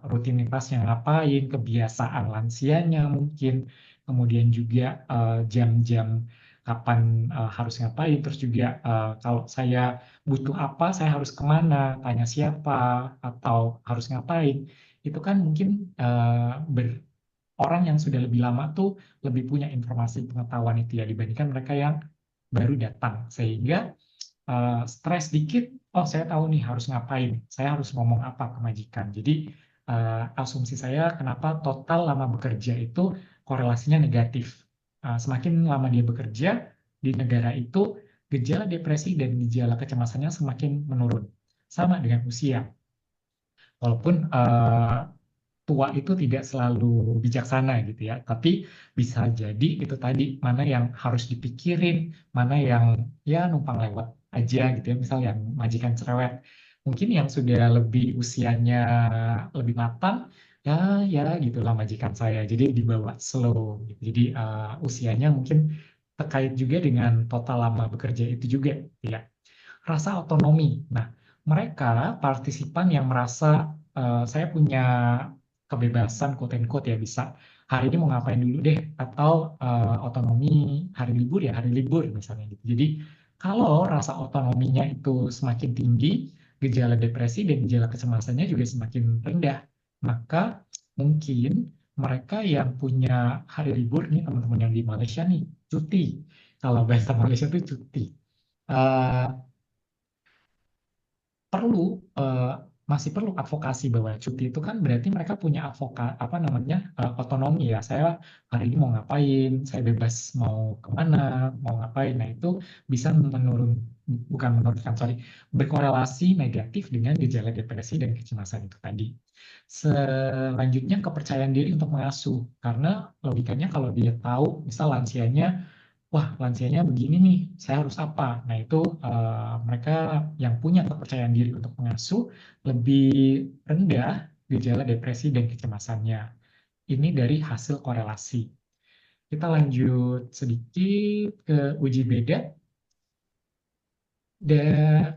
rutinitasnya ngapain, kebiasaan lansianya mungkin, kemudian juga jam-jam kapan harus ngapain, terus juga kalau saya butuh apa, saya harus kemana, tanya siapa, atau harus ngapain, itu kan mungkin orang yang sudah lebih lama tuh lebih punya informasi pengetahuan itu ya dibandingkan mereka yang baru datang. Sehingga stres dikit, oh saya tahu nih harus ngapain, saya harus ngomong apa ke majikan. Jadi asumsi saya kenapa total lama bekerja itu korelasinya negatif. Semakin lama dia bekerja di negara itu, gejala depresi dan gejala kecemasannya semakin menurun. Sama dengan usia. Walaupun tua itu tidak selalu bijaksana gitu ya, tapi bisa jadi itu tadi mana yang harus dipikirin, mana yang ya numpang lewat aja gitu ya, misal yang majikan cerewet, mungkin yang sudah lebih usianya lebih matang, ya gitulah majikan saya, jadi dibawa slow gitu. Jadi usianya mungkin terkait juga dengan total lama bekerja itu juga ya. Rasa otonomi, nah mereka partisipan yang merasa saya punya kebebasan quote and quote ya, bisa hari ini mau ngapain dulu deh, atau otonomi hari libur ya hari libur misalnya gitu. Jadi kalau rasa otonominya itu semakin tinggi, gejala depresi dan gejala kecemasannya juga semakin rendah. Maka mungkin mereka yang punya hari libur nih, teman-teman yang di Malaysia nih, cuti. Kalau bahasa Malaysia itu cuti. Masih perlu advokasi bahwa cuti itu kan berarti mereka punya otonomi ya. Saya hari ini mau ngapain, saya bebas mau kemana, mau ngapain. Nah itu bisa berkorelasi negatif dengan gejala depresi dan kecemasan itu tadi. Selanjutnya kepercayaan diri untuk mengasuh, karena logikanya kalau dia tahu, misal lansianya, wah lansianya begini nih, saya harus apa? Nah itu mereka yang punya kepercayaan diri untuk mengasuh lebih rendah gejala depresi dan kecemasannya. Ini dari hasil korelasi. Kita lanjut sedikit ke uji beda.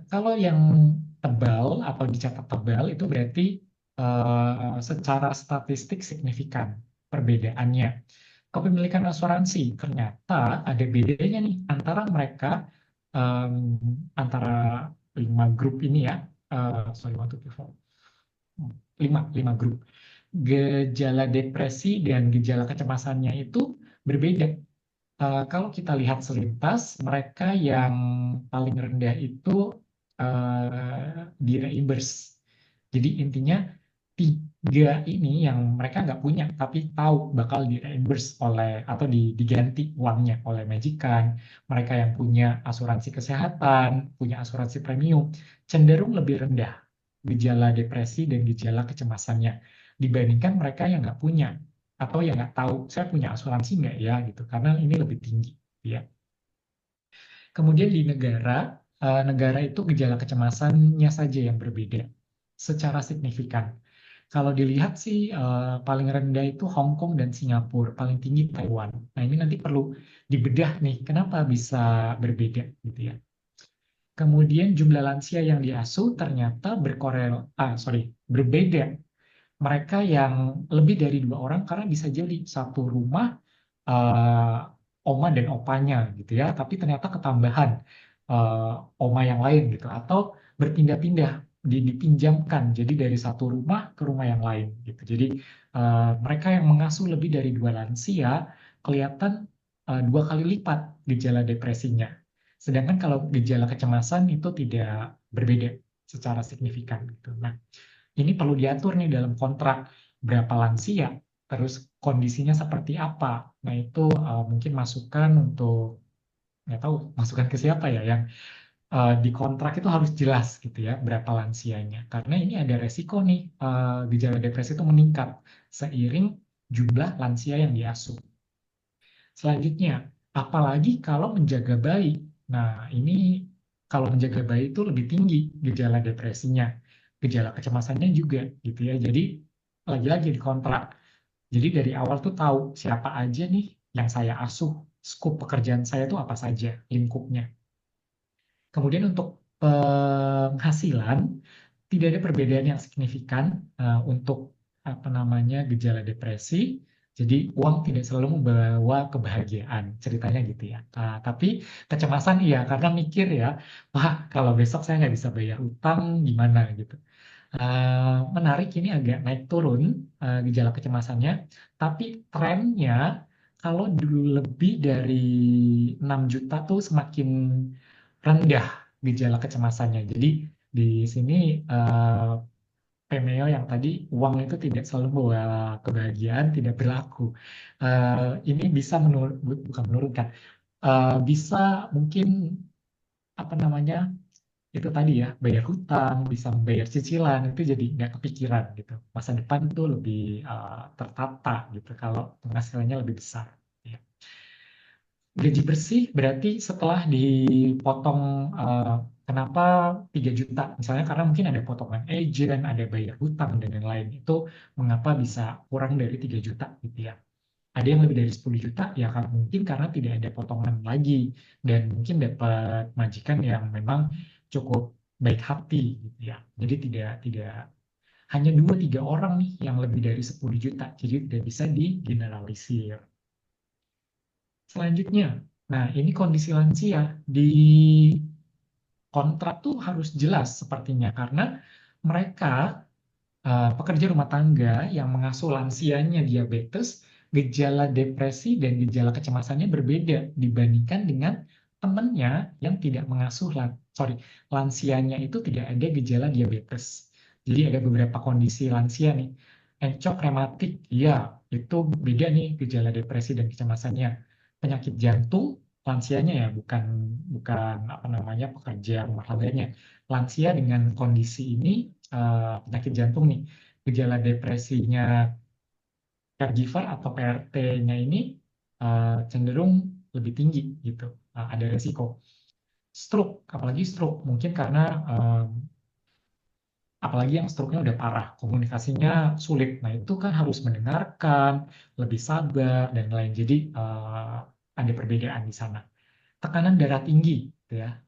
Kalau yang tebal atau dicatat tebal itu berarti secara statistik signifikan perbedaannya. Kepemilikan asuransi ternyata ada bedanya nih antara mereka, antara 5 grup ini ya, 5 grup. Gejala depresi dan gejala kecemasannya itu berbeda. Kalau kita lihat selintas, mereka yang paling rendah itu di reimburse. Jadi intinya ini yang mereka nggak punya, tapi tahu bakal di reimburse oleh atau diganti uangnya oleh majikan. Mereka yang punya asuransi kesehatan, punya asuransi premium, cenderung lebih rendah gejala depresi dan gejala kecemasannya dibandingkan mereka yang nggak punya atau yang nggak tahu saya punya asuransi nggak ya gitu, karena ini lebih tinggi ya. Kemudian di negara itu gejala kecemasannya saja yang berbeda secara signifikan. Kalau dilihat sih paling rendah itu Hong Kong dan Singapura, paling tinggi Taiwan. Nah ini nanti perlu dibedah nih, kenapa bisa berbeda gitu ya. Kemudian jumlah lansia yang diasuh ternyata berbeda. Mereka yang lebih dari 2 orang karena bisa jadi satu rumah oma dan opanya gitu ya, tapi ternyata ketambahan oma yang lain gitu, atau berpindah-pindah dipinjamkan jadi dari satu rumah ke rumah yang lain gitu. Jadi mereka yang mengasuh lebih dari 2 lansia kelihatan 2 kali lipat gejala depresinya. Sedangkan kalau gejala kecemasan itu tidak berbeda secara signifikan gitu. Nah, ini perlu diatur nih dalam kontrak berapa lansia, terus kondisinya seperti apa. Nah, itu mungkin masukan untuk, nggak tahu masukan ke siapa ya, yang di kontrak itu harus jelas gitu ya, berapa lansianya. Karena ini ada resiko nih, gejala depresi itu meningkat seiring jumlah lansia yang diasuh. Selanjutnya, apalagi kalau menjaga bayi. Nah, ini kalau menjaga bayi itu lebih tinggi gejala depresinya, gejala kecemasannya juga gitu ya. Jadi lagi-lagi di kontrak. Jadi dari awal tuh tahu siapa aja nih yang saya asuh, skop pekerjaan saya itu apa saja, lingkupnya. Kemudian untuk penghasilan tidak ada perbedaan yang signifikan untuk apa namanya gejala depresi. Jadi uang tidak selalu membawa kebahagiaan, ceritanya gitu ya. Tapi kecemasan iya, karena mikir ya, wah kalau besok saya nggak bisa bayar utang gimana gitu. Menarik ini agak naik turun gejala kecemasannya, tapi trennya kalau dulu lebih dari 6 juta tuh semakin rendah gejala kecemasannya. Jadi di sini Pemeo yang tadi uang itu tidak selalu membawa kebahagiaan tidak berlaku. Ini bisa bukan menurunkan, bisa mungkin apa namanya itu tadi ya, bayar hutang, bisa membayar cicilan itu jadi nggak kepikiran gitu. Masa depan itu lebih tertata gitu kalau penghasilannya lebih besar. Ya. Gaji bersih berarti setelah dipotong kenapa 3 juta misalnya, karena mungkin ada potongan agent, ada bayar hutang dan lain-lain, itu mengapa bisa kurang dari 3 juta gitu ya. Ada yang lebih dari 10 juta ya kan, mungkin karena tidak ada potongan lagi dan mungkin dapat majikan yang memang cukup baik hati gitu ya. Jadi tidak hanya 2-3 orang nih yang lebih dari 10 juta, jadi tidak bisa digeneralisir. Selanjutnya, nah ini kondisi lansia di kontrak tuh harus jelas sepertinya, karena mereka pekerja rumah tangga yang mengasuh lansianya diabetes, gejala depresi dan gejala kecemasannya berbeda dibandingkan dengan temannya yang tidak mengasuh lansianya itu tidak ada gejala diabetes. Jadi ada beberapa kondisi lansia nih, encok rematik, ya itu beda nih gejala depresi dan kecemasannya. Penyakit jantung lansianya ya, bukan bukan apa namanya pekerja rumah tangganya. Lansia dengan kondisi ini penyakit jantung nih, gejala depresinya caregiver atau PRT-nya ini cenderung lebih tinggi gitu, ada resiko. Stroke, apalagi stroke, mungkin karena apalagi yang stroke-nya udah parah, komunikasinya sulit. Nah itu kan harus mendengarkan, lebih sabar dan lain. Jadi ada perbedaan di sana. Tekanan darah tinggi, gitu ya.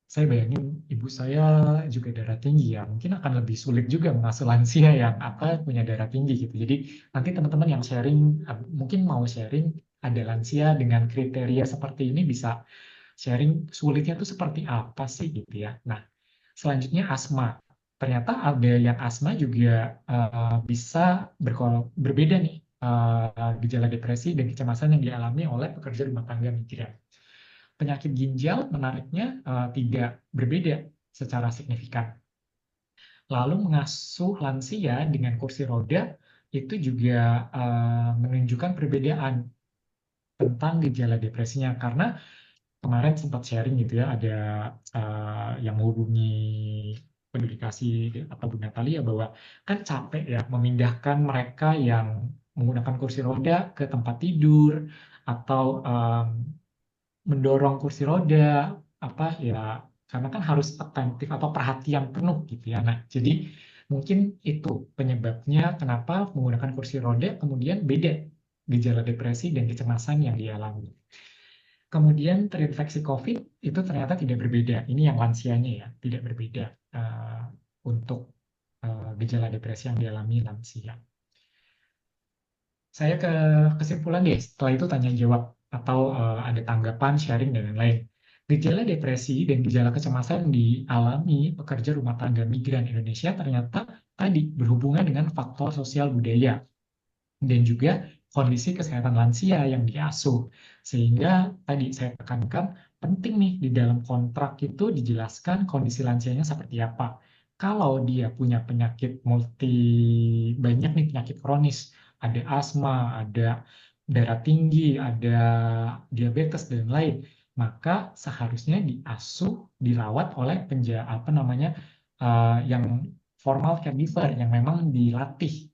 Saya bayangin ibu saya juga darah tinggi ya, mungkin akan lebih sulit juga mengasuh lansia yang punya darah tinggi gitu. Jadi nanti teman-teman yang sharing, mungkin mau sharing ada lansia dengan kriteria seperti ini, bisa sharing sulitnya tuh seperti apa sih gitu ya. Nah, selanjutnya asma. Ternyata ada yang asma juga bisa berbeda nih gejala depresi dan kecemasan yang dialami oleh pekerja rumah tangga migran. Penyakit ginjal menariknya tidak berbeda secara signifikan. Lalu mengasuh lansia dengan kursi roda itu juga menunjukkan perbedaan tentang gejala depresinya, karena kemarin sempat sharing gitu ya, ada yang menghubungi peduli kasih atau Bu Natalia bahwa kan capek ya memindahkan mereka yang menggunakan kursi roda ke tempat tidur atau mendorong kursi roda apa ya, karena kan harus atentif atau perhatian penuh gitu ya. Nah, jadi mungkin itu penyebabnya kenapa menggunakan kursi roda kemudian beda gejala depresi dan kecemasan yang dialami. Kemudian terinfeksi COVID itu ternyata tidak berbeda. Ini yang lansianya ya, tidak berbeda untuk gejala depresi yang dialami lansia. Saya ke kesimpulan deh, setelah itu tanya jawab atau ada tanggapan, sharing, dan lain-lain. Gejala depresi dan gejala kecemasan yang dialami pekerja rumah tangga migran Indonesia ternyata tadi berhubungan dengan faktor sosial budaya dan juga kondisi kesehatan lansia yang diasuh. Sehingga tadi saya tekankan penting nih di dalam kontrak itu dijelaskan kondisi lansianya seperti apa. Kalau dia punya penyakit banyak nih penyakit kronis, ada asma, ada darah tinggi, ada diabetes dan lain, maka seharusnya diasuh, dirawat oleh yang formal caregiver yang memang dilatih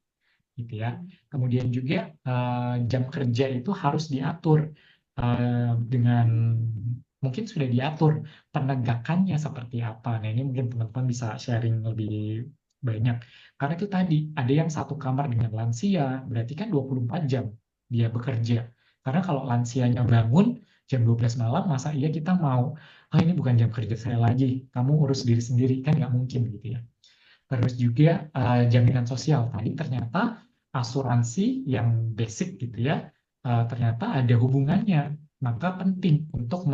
gitu ya. Kemudian juga jam kerja itu harus diatur dengan mungkin sudah diatur penegakannya seperti apa. Nah, ini mungkin teman-teman bisa sharing lebih banyak. Karena itu tadi ada yang satu kamar dengan lansia, berarti kan 24 jam dia bekerja. Karena kalau lansianya bangun jam 12 malam, masa iya kita mau, ini bukan jam kerja saya lagi, kamu urus diri sendiri, kan nggak mungkin gitu ya. Terus juga jaminan sosial. Tadi ternyata asuransi yang basic gitu ya, ternyata ada hubungannya. Maka penting untuk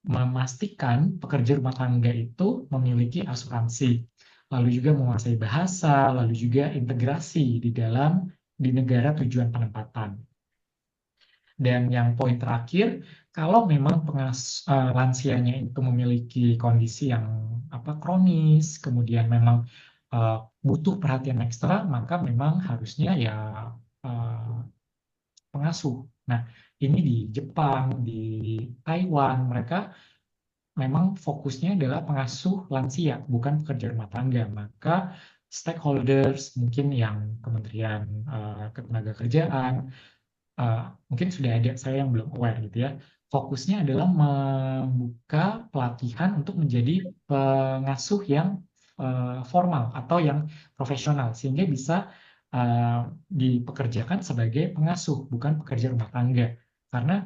memastikan pekerja rumah tangga itu memiliki asuransi. Lalu juga menguasai bahasa, lalu juga integrasi di negara tujuan penempatan. Dan yang poin terakhir, kalau memang lansianya itu memiliki kondisi yang kronis, kemudian memang butuh perhatian ekstra, maka memang harusnya ya pengasuh. Nah, ini di Jepang, di Taiwan, mereka memang fokusnya adalah pengasuh lansia, bukan pekerja rumah tangga. Maka stakeholders, mungkin yang Kementerian Ketenagakerjaan, mungkin sudah ada, saya yang belum aware gitu ya. Fokusnya adalah membuka pelatihan untuk menjadi pengasuh yang formal atau yang profesional, sehingga bisa dipekerjakan sebagai pengasuh, bukan pekerja rumah tangga. Karena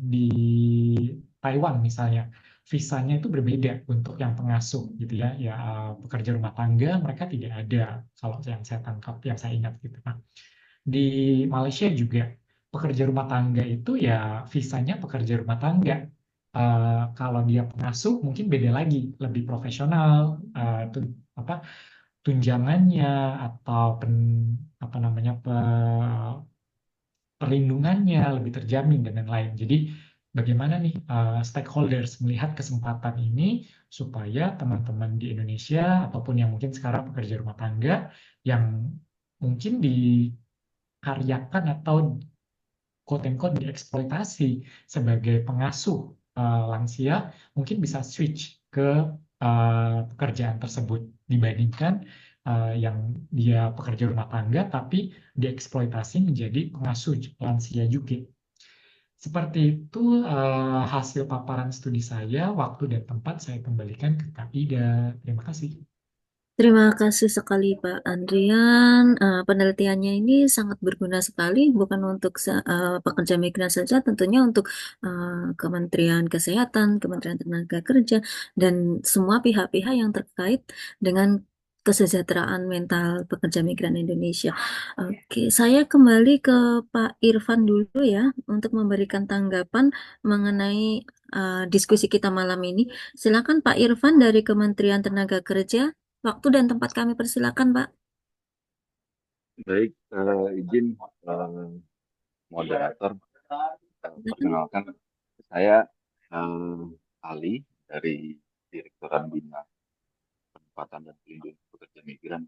di Taiwan misalnya, visanya itu berbeda untuk yang pengasuh gitu ya. Ya pekerja rumah tangga mereka tidak ada, kalau yang saya tangkap, yang saya ingat gitu. Nah, di Malaysia juga pekerja rumah tangga itu ya visanya pekerja rumah tangga. Kalau dia pengasuh mungkin beda lagi, lebih profesional, tunjangannya atau perlindungannya lebih terjamin dan lain-lain. Jadi bagaimana nih stakeholders melihat kesempatan ini supaya teman-teman di Indonesia ataupun yang mungkin sekarang pekerja rumah tangga yang mungkin dikaryakan atau quote-unquote dieksploitasi sebagai pengasuh lansia, mungkin bisa switch ke pekerjaan tersebut dibandingkan yang dia pekerja rumah tangga tapi dieksploitasi menjadi pengasuh lansia juga. Seperti itu hasil paparan studi saya. Waktu dan tempat saya kembalikan ke Kak Ida. Terima kasih. Terima kasih sekali Pak Andrian. Penelitiannya ini sangat berguna sekali, bukan untuk pekerja migran saja, tentunya untuk Kementerian Kesehatan, Kementerian Tenaga Kerja, dan semua pihak-pihak yang terkait dengan kesejahteraan mental pekerja migran Indonesia. Oke, saya kembali ke Pak Irfan dulu ya, untuk memberikan tanggapan mengenai diskusi kita malam ini. Silakan Pak Irfan dari Kementerian Tenaga Kerja. Waktu dan tempat kami persilakan, Pak. Baik, izin moderator. Perkenalkan, saya Ali dari Direktorat Bina penempatan dan pelindungan pekerja migran.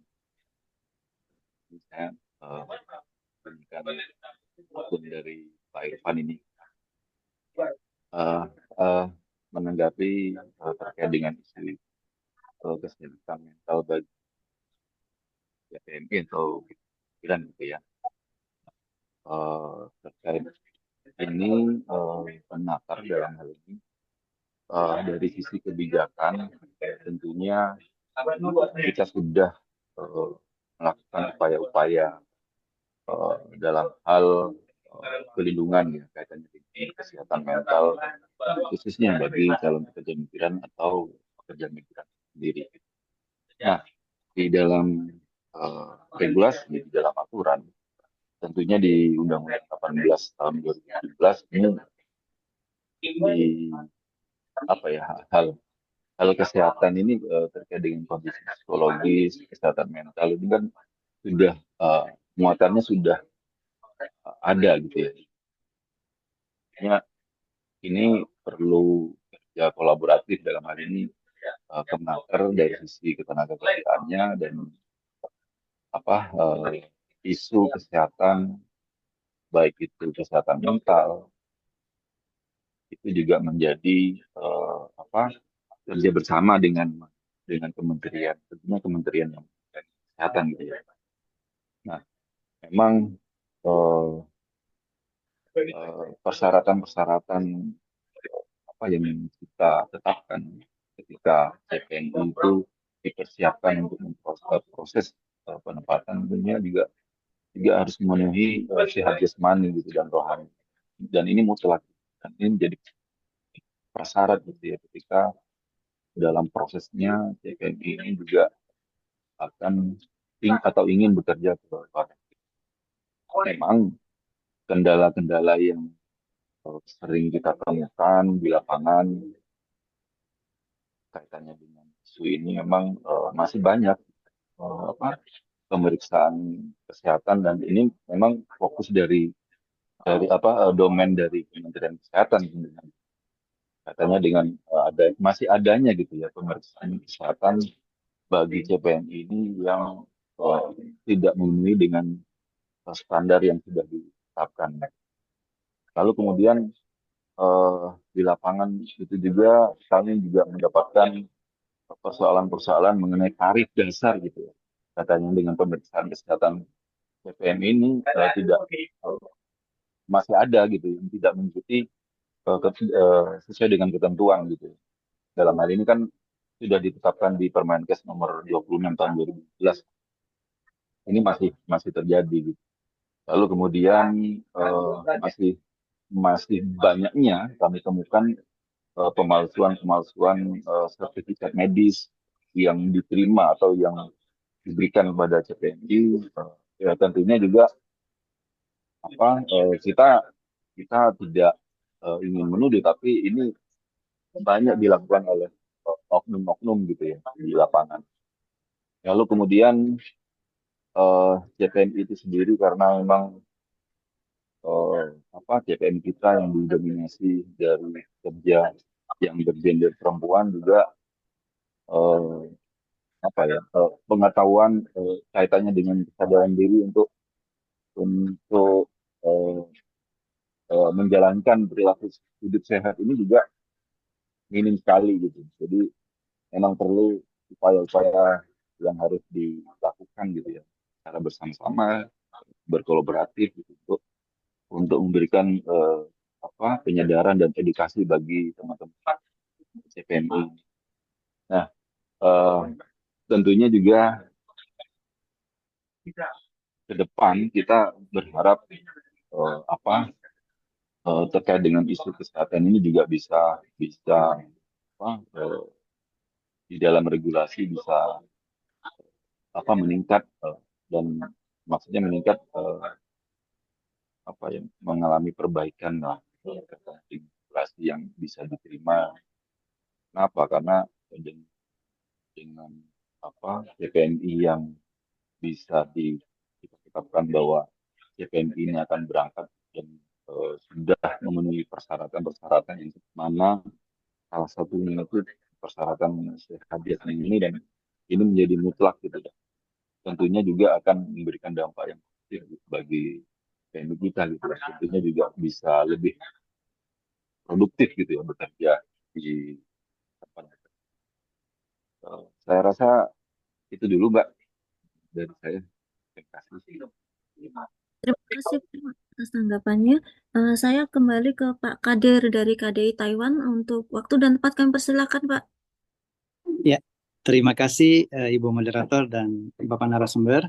Ini saya berikan akun dari Pak Irfan ini uh, uh, menanggapi terkait dengan isu kesehatan mental bagi PMI atau migran gitu ya. Terkait ini penakar dalam hal ini dari sisi kebijakan tentunya kita sudah melakukan upaya-upaya dalam hal pelindungan ya kaitannya dengan kesehatan mental khususnya bagi calon pekerja migran atau pekerja migran sendiri. Nah, di dalam regulasi, di dalam aturan, tentunya di Undang-Undang 18 tahun 2017 ini di apa ya hal kesehatan ini terkait dengan kondisi psikologis, kesehatan mental itu kan sudah muatannya sudah ada gitu ya. Ya, ini perlu kerja kolaboratif dalam hal ini Kemenaker dari sisi ketenagakerjaannya dan isu kesehatan baik itu kesehatan mental itu juga menjadi kerja bersama dengan kementerian, tentunya kementerian yang kesehatan gitu ya. Nah, memang persyaratan-persyaratan apa yang kita tetapkan ketika CPNI itu dipersiapkan untuk proses penempatan tentunya juga harus memenuhi sehat jasmani gitu dan rohani, dan ini mutlak dan ini menjadi prasyarat gitu ya ketika dalam prosesnya CPNI ini juga akan ingin bekerja ke luar negeri. Memang kendala-kendala yang sering kita temukan di lapangan kaitannya dengan isu ini memang masih banyak pemeriksaan kesehatan, dan ini memang fokus dari domain dari Kementerian Kesehatan katanya dengan masih adanya gitu ya pemeriksaan kesehatan bagi CPNI ini yang tidak memenuhi dengan standar yang sudah ditetapkan. Lalu kemudian di lapangan itu juga kami juga mendapatkan persoalan-persoalan mengenai tarif dasar gitu ya. Katanya dengan pemeriksaan kesehatan CPNI ini masih ada gitu yang tidak mengikuti sesuai dengan ketentuan gitu. Dalam hal ini kan sudah ditetapkan di Permenkes nomor 26 tahun 2011. Ini masih terjadi gitu. Lalu kemudian masih banyaknya kami temukan pemalsuan sertifikat medis yang diterima atau yang diberikan kepada CPNI. Ya tentunya juga kita tidak ingin menuduh, tapi ini banyak dilakukan oleh oknum-oknum gitu ya di lapangan. Lalu kemudian CPNI itu sendiri karena memang CPNI kita yang didominasi dari kerja yang bergender perempuan juga pengetahuan kaitannya dengan kesadaran diri untuk menjalankan perilaku hidup sehat ini juga minim sekali gitu. Jadi memang perlu upaya-upaya yang harus dilakukan gitu ya, secara bersama-sama, berkolaboratif gitu, untuk memberikan penyadaran dan edukasi bagi teman-teman CPNI. Nah, tentunya juga ke depan kita berharap terkait dengan isu kesehatan ini juga bisa di dalam regulasi bisa meningkat dan maksudnya meningkat mengalami perbaikan lah regulasi yang bisa diterima. Kenapa? Karena dengan CPNI yang bisa ditetapkan bahwa CPNI ini akan berangkat dan sudah memenuhi persyaratan-persyaratan yang mana salah satunya itu persyaratan sehat jasmani ini, dan ini menjadi mutlak gitu ya. Tentunya juga akan memberikan dampak yang positif bagi PMI kita gitu ya. Tentunya juga bisa lebih produktif gitu ya bekerja di tempat. Saya rasa itu dulu Mbak dari saya. Terima kasih. Terima kasih Pak atas tanggapannya. Saya kembali ke Pak Kadir dari KDI Taiwan untuk waktu dan tempat kami persilakan Pak. Ya, terima kasih Ibu Moderator dan Bapak narasumber.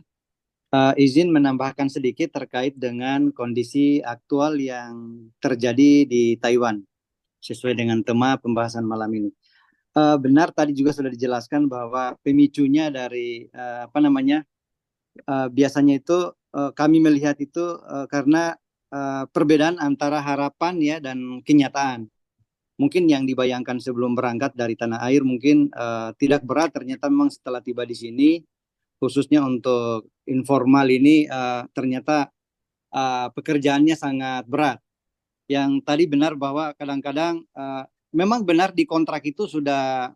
Izin menambahkan sedikit terkait dengan kondisi aktual yang terjadi di Taiwan sesuai dengan tema pembahasan malam ini. Benar tadi juga sudah dijelaskan bahwa pemicunya dari biasanya itu kami melihat itu karena perbedaan antara harapan ya dan kenyataan. Mungkin yang dibayangkan sebelum berangkat dari tanah air mungkin tidak berat, ternyata memang setelah tiba di sini khususnya untuk informal ini ternyata pekerjaannya sangat berat. Yang tadi benar bahwa kadang-kadang memang benar di kontrak itu sudah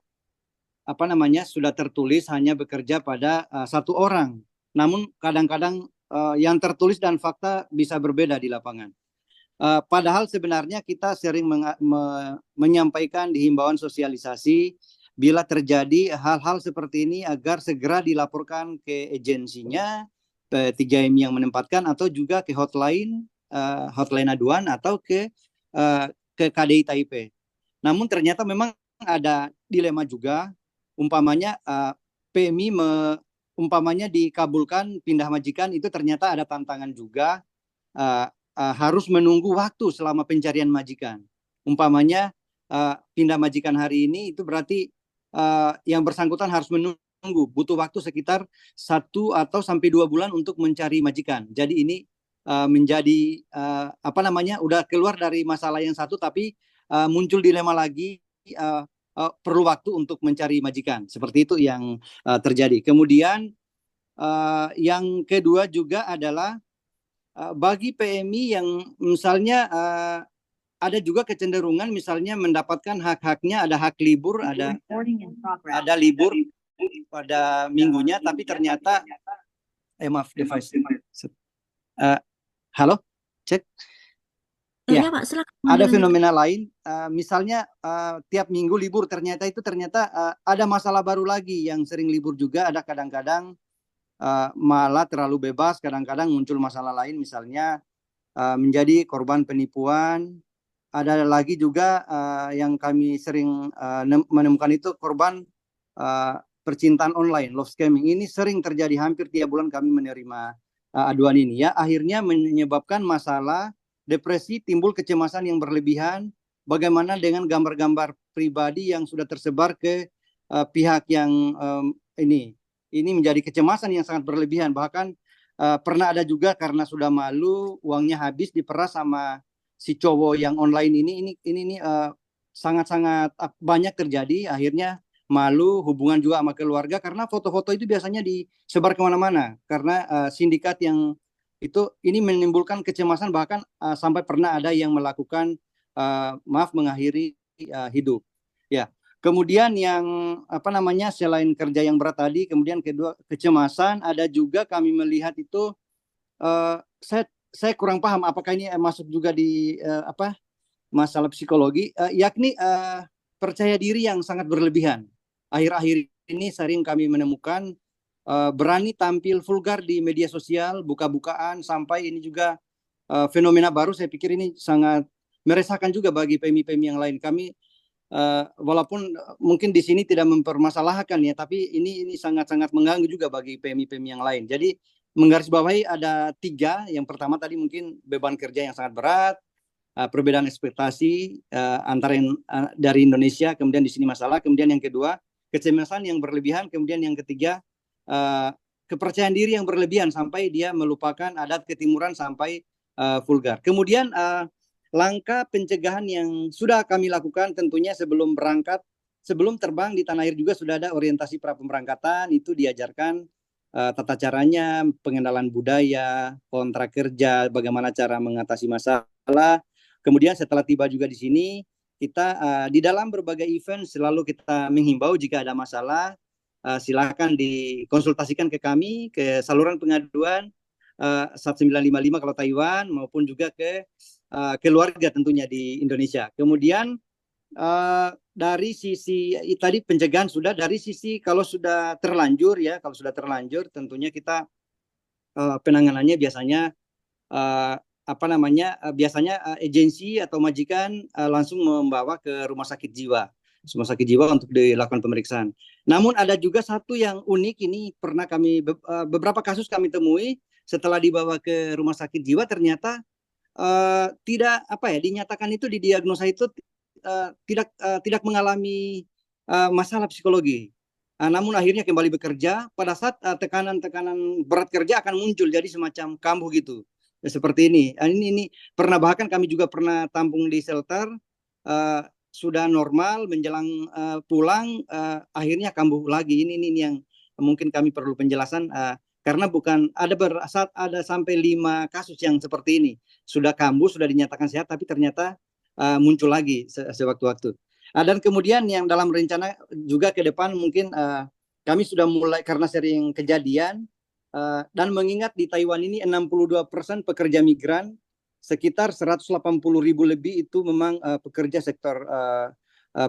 sudah tertulis hanya bekerja pada satu orang. Namun kadang-kadang yang tertulis dan fakta bisa berbeda di lapangan. Padahal sebenarnya kita sering menyampaikan di himbauan sosialisasi bila terjadi hal-hal seperti ini agar segera dilaporkan ke agensinya, 3M yang menempatkan atau juga ke hotline aduan atau ke KDI Taipei. Namun ternyata memang ada dilema juga, umpamanya PMI umpamanya dikabulkan pindah majikan itu ternyata ada tantangan juga. Harus menunggu waktu selama pencarian majikan. Umpamanya pindah majikan hari ini itu berarti yang bersangkutan harus menunggu, butuh waktu sekitar 1 atau sampai 2 bulan untuk mencari majikan. Jadi ini menjadi udah keluar dari masalah yang satu tapi muncul dilema lagi, perlu waktu untuk mencari majikan. Seperti itu yang terjadi. Kemudian yang kedua juga adalah bagi PMI yang misalnya ada juga kecenderungan misalnya mendapatkan hak-haknya, ada hak libur, ada libur pada minggunya, tapi ternyata maaf device. Halo, cek. Ya, Pak, silakan. Ada fenomena lain, misalnya tiap minggu libur ternyata ada masalah baru lagi yang sering libur juga, ada kadang-kadang malah terlalu bebas, kadang-kadang muncul masalah lain misalnya menjadi korban penipuan. Ada lagi juga yang kami sering menemukan itu korban percintaan online, love scamming. Ini sering terjadi, hampir tiap bulan kami menerima aduan ini ya. Akhirnya menyebabkan masalah depresi, timbul kecemasan yang berlebihan. Bagaimana dengan gambar-gambar pribadi yang sudah tersebar ke pihak yang ini menjadi kecemasan yang sangat berlebihan. Bahkan pernah ada juga karena sudah malu, uangnya habis diperas sama si cowok yang online ini sangat-sangat banyak terjadi. Akhirnya malu, hubungan juga sama keluarga karena foto-foto itu biasanya disebar kemana-mana. Karena sindikat yang ini menimbulkan kecemasan, bahkan sampai pernah ada yang melakukan mengakhiri hidup. Ya. Kemudian yang selain kerja yang berat tadi, kemudian kedua kecemasan, ada juga kami melihat itu saya kurang paham apakah ini masuk juga di masalah psikologi, yakni percaya diri yang sangat berlebihan. Akhir-akhir ini sering kami menemukan berani tampil vulgar di media sosial, buka-bukaan, sampai ini juga fenomena baru. Saya pikir ini sangat meresahkan juga bagi PMI-PMI yang lain. Kami walaupun mungkin di sini tidak mempermasalahkan ya, tapi ini sangat-sangat mengganggu juga bagi PMI-PMI yang lain. Jadi menggarisbawahi ada 3. Yang pertama tadi mungkin beban kerja yang sangat berat, perbedaan ekspektasi antara dari Indonesia, kemudian di sini masalah. Kemudian yang kedua kecemasan yang berlebihan. Kemudian yang ketiga kepercayaan diri yang berlebihan sampai dia melupakan adat ketimuran sampai vulgar. Kemudian langkah pencegahan yang sudah kami lakukan tentunya sebelum berangkat, sebelum terbang di tanah air juga sudah ada orientasi pra-pemberangkatan, itu diajarkan tata caranya, pengenalan budaya, kontrak kerja, bagaimana cara mengatasi masalah. Kemudian setelah tiba juga di sini, kita di dalam berbagai event selalu kita menghimbau jika ada masalah, silakan dikonsultasikan ke kami, ke saluran pengaduan 1955 kalau Taiwan, maupun juga ke keluarga tentunya di Indonesia. Kemudian dari sisi tadi pencegahan sudah, dari sisi kalau sudah terlanjur ya, kalau sudah terlanjur tentunya kita penanganannya biasanya biasanya agensi atau majikan langsung membawa ke rumah sakit jiwa untuk dilakukan pemeriksaan. Namun ada juga satu yang unik, ini pernah kami beberapa kasus kami temui setelah dibawa ke rumah sakit jiwa ternyata tidak dinyatakan itu, didiagnosa itu tidak mengalami masalah psikologi. Namun akhirnya kembali bekerja. Pada saat tekanan-tekanan berat kerja akan muncul jadi semacam kambuh gitu. Seperti ini. Ini pernah, bahkan kami juga pernah tampung di shelter, sudah normal menjelang pulang, akhirnya kambuh lagi. Ini yang mungkin kami perlu penjelasan, karena bukan ada sampai 5 kasus yang seperti ini. Sudah kambuh, sudah dinyatakan sehat, tapi ternyata muncul lagi sewaktu-waktu. Dan kemudian yang dalam rencana juga ke depan mungkin kami sudah mulai, karena sering kejadian dan mengingat di Taiwan ini 62% pekerja migran, sekitar 180.000 lebih itu memang pekerja sektor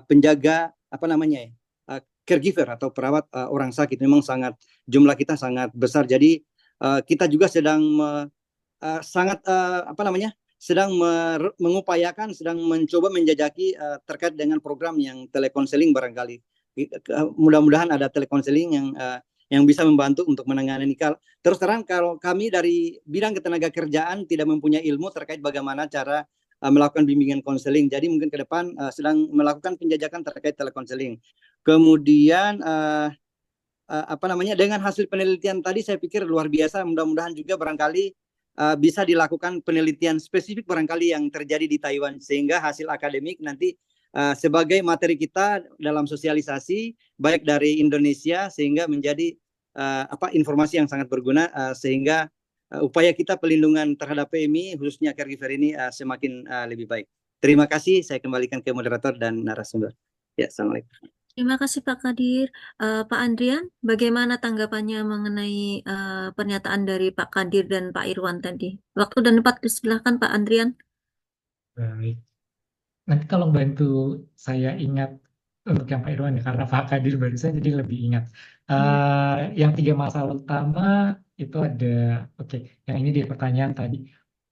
penjaga caregiver atau perawat orang sakit. Memang jumlah kita sangat besar. Jadi kita juga sedang sedang mengupayakan, sedang mencoba menjajaki terkait dengan program yang telekonseling barangkali. Mudah-mudahan ada telekonseling yang bisa membantu untuk menangani. Terus terang kalau kami dari bidang ketenagakerjaan tidak mempunyai ilmu terkait bagaimana cara melakukan bimbingan konseling. Jadi mungkin ke depan sedang melakukan penjajakan terkait telekonseling. Kemudian dengan hasil penelitian tadi saya pikir luar biasa. Mudah-mudahan juga barangkali bisa dilakukan penelitian spesifik barangkali yang terjadi di Taiwan, sehingga hasil akademik nanti sebagai materi kita dalam sosialisasi baik dari Indonesia, sehingga menjadi informasi yang sangat berguna, sehingga upaya kita pelindungan terhadap PMI khususnya caregiver ini semakin lebih baik. Terima kasih, saya kembalikan ke moderator dan narasumber. Ya, assalamualaikum. Terima kasih Pak Kadir. Pak Andrian, bagaimana tanggapannya mengenai pernyataan dari Pak Kadir dan Pak Irwan tadi? Waktu dan tempat disilahkan Pak Andrian. Baik. Nanti kalau bantu saya ingat untuk yang Pak Irwan ya, karena Pak Kadir barusan jadi lebih ingat. Yang 3 masalah utama itu ada, yang ini dia pertanyaan tadi.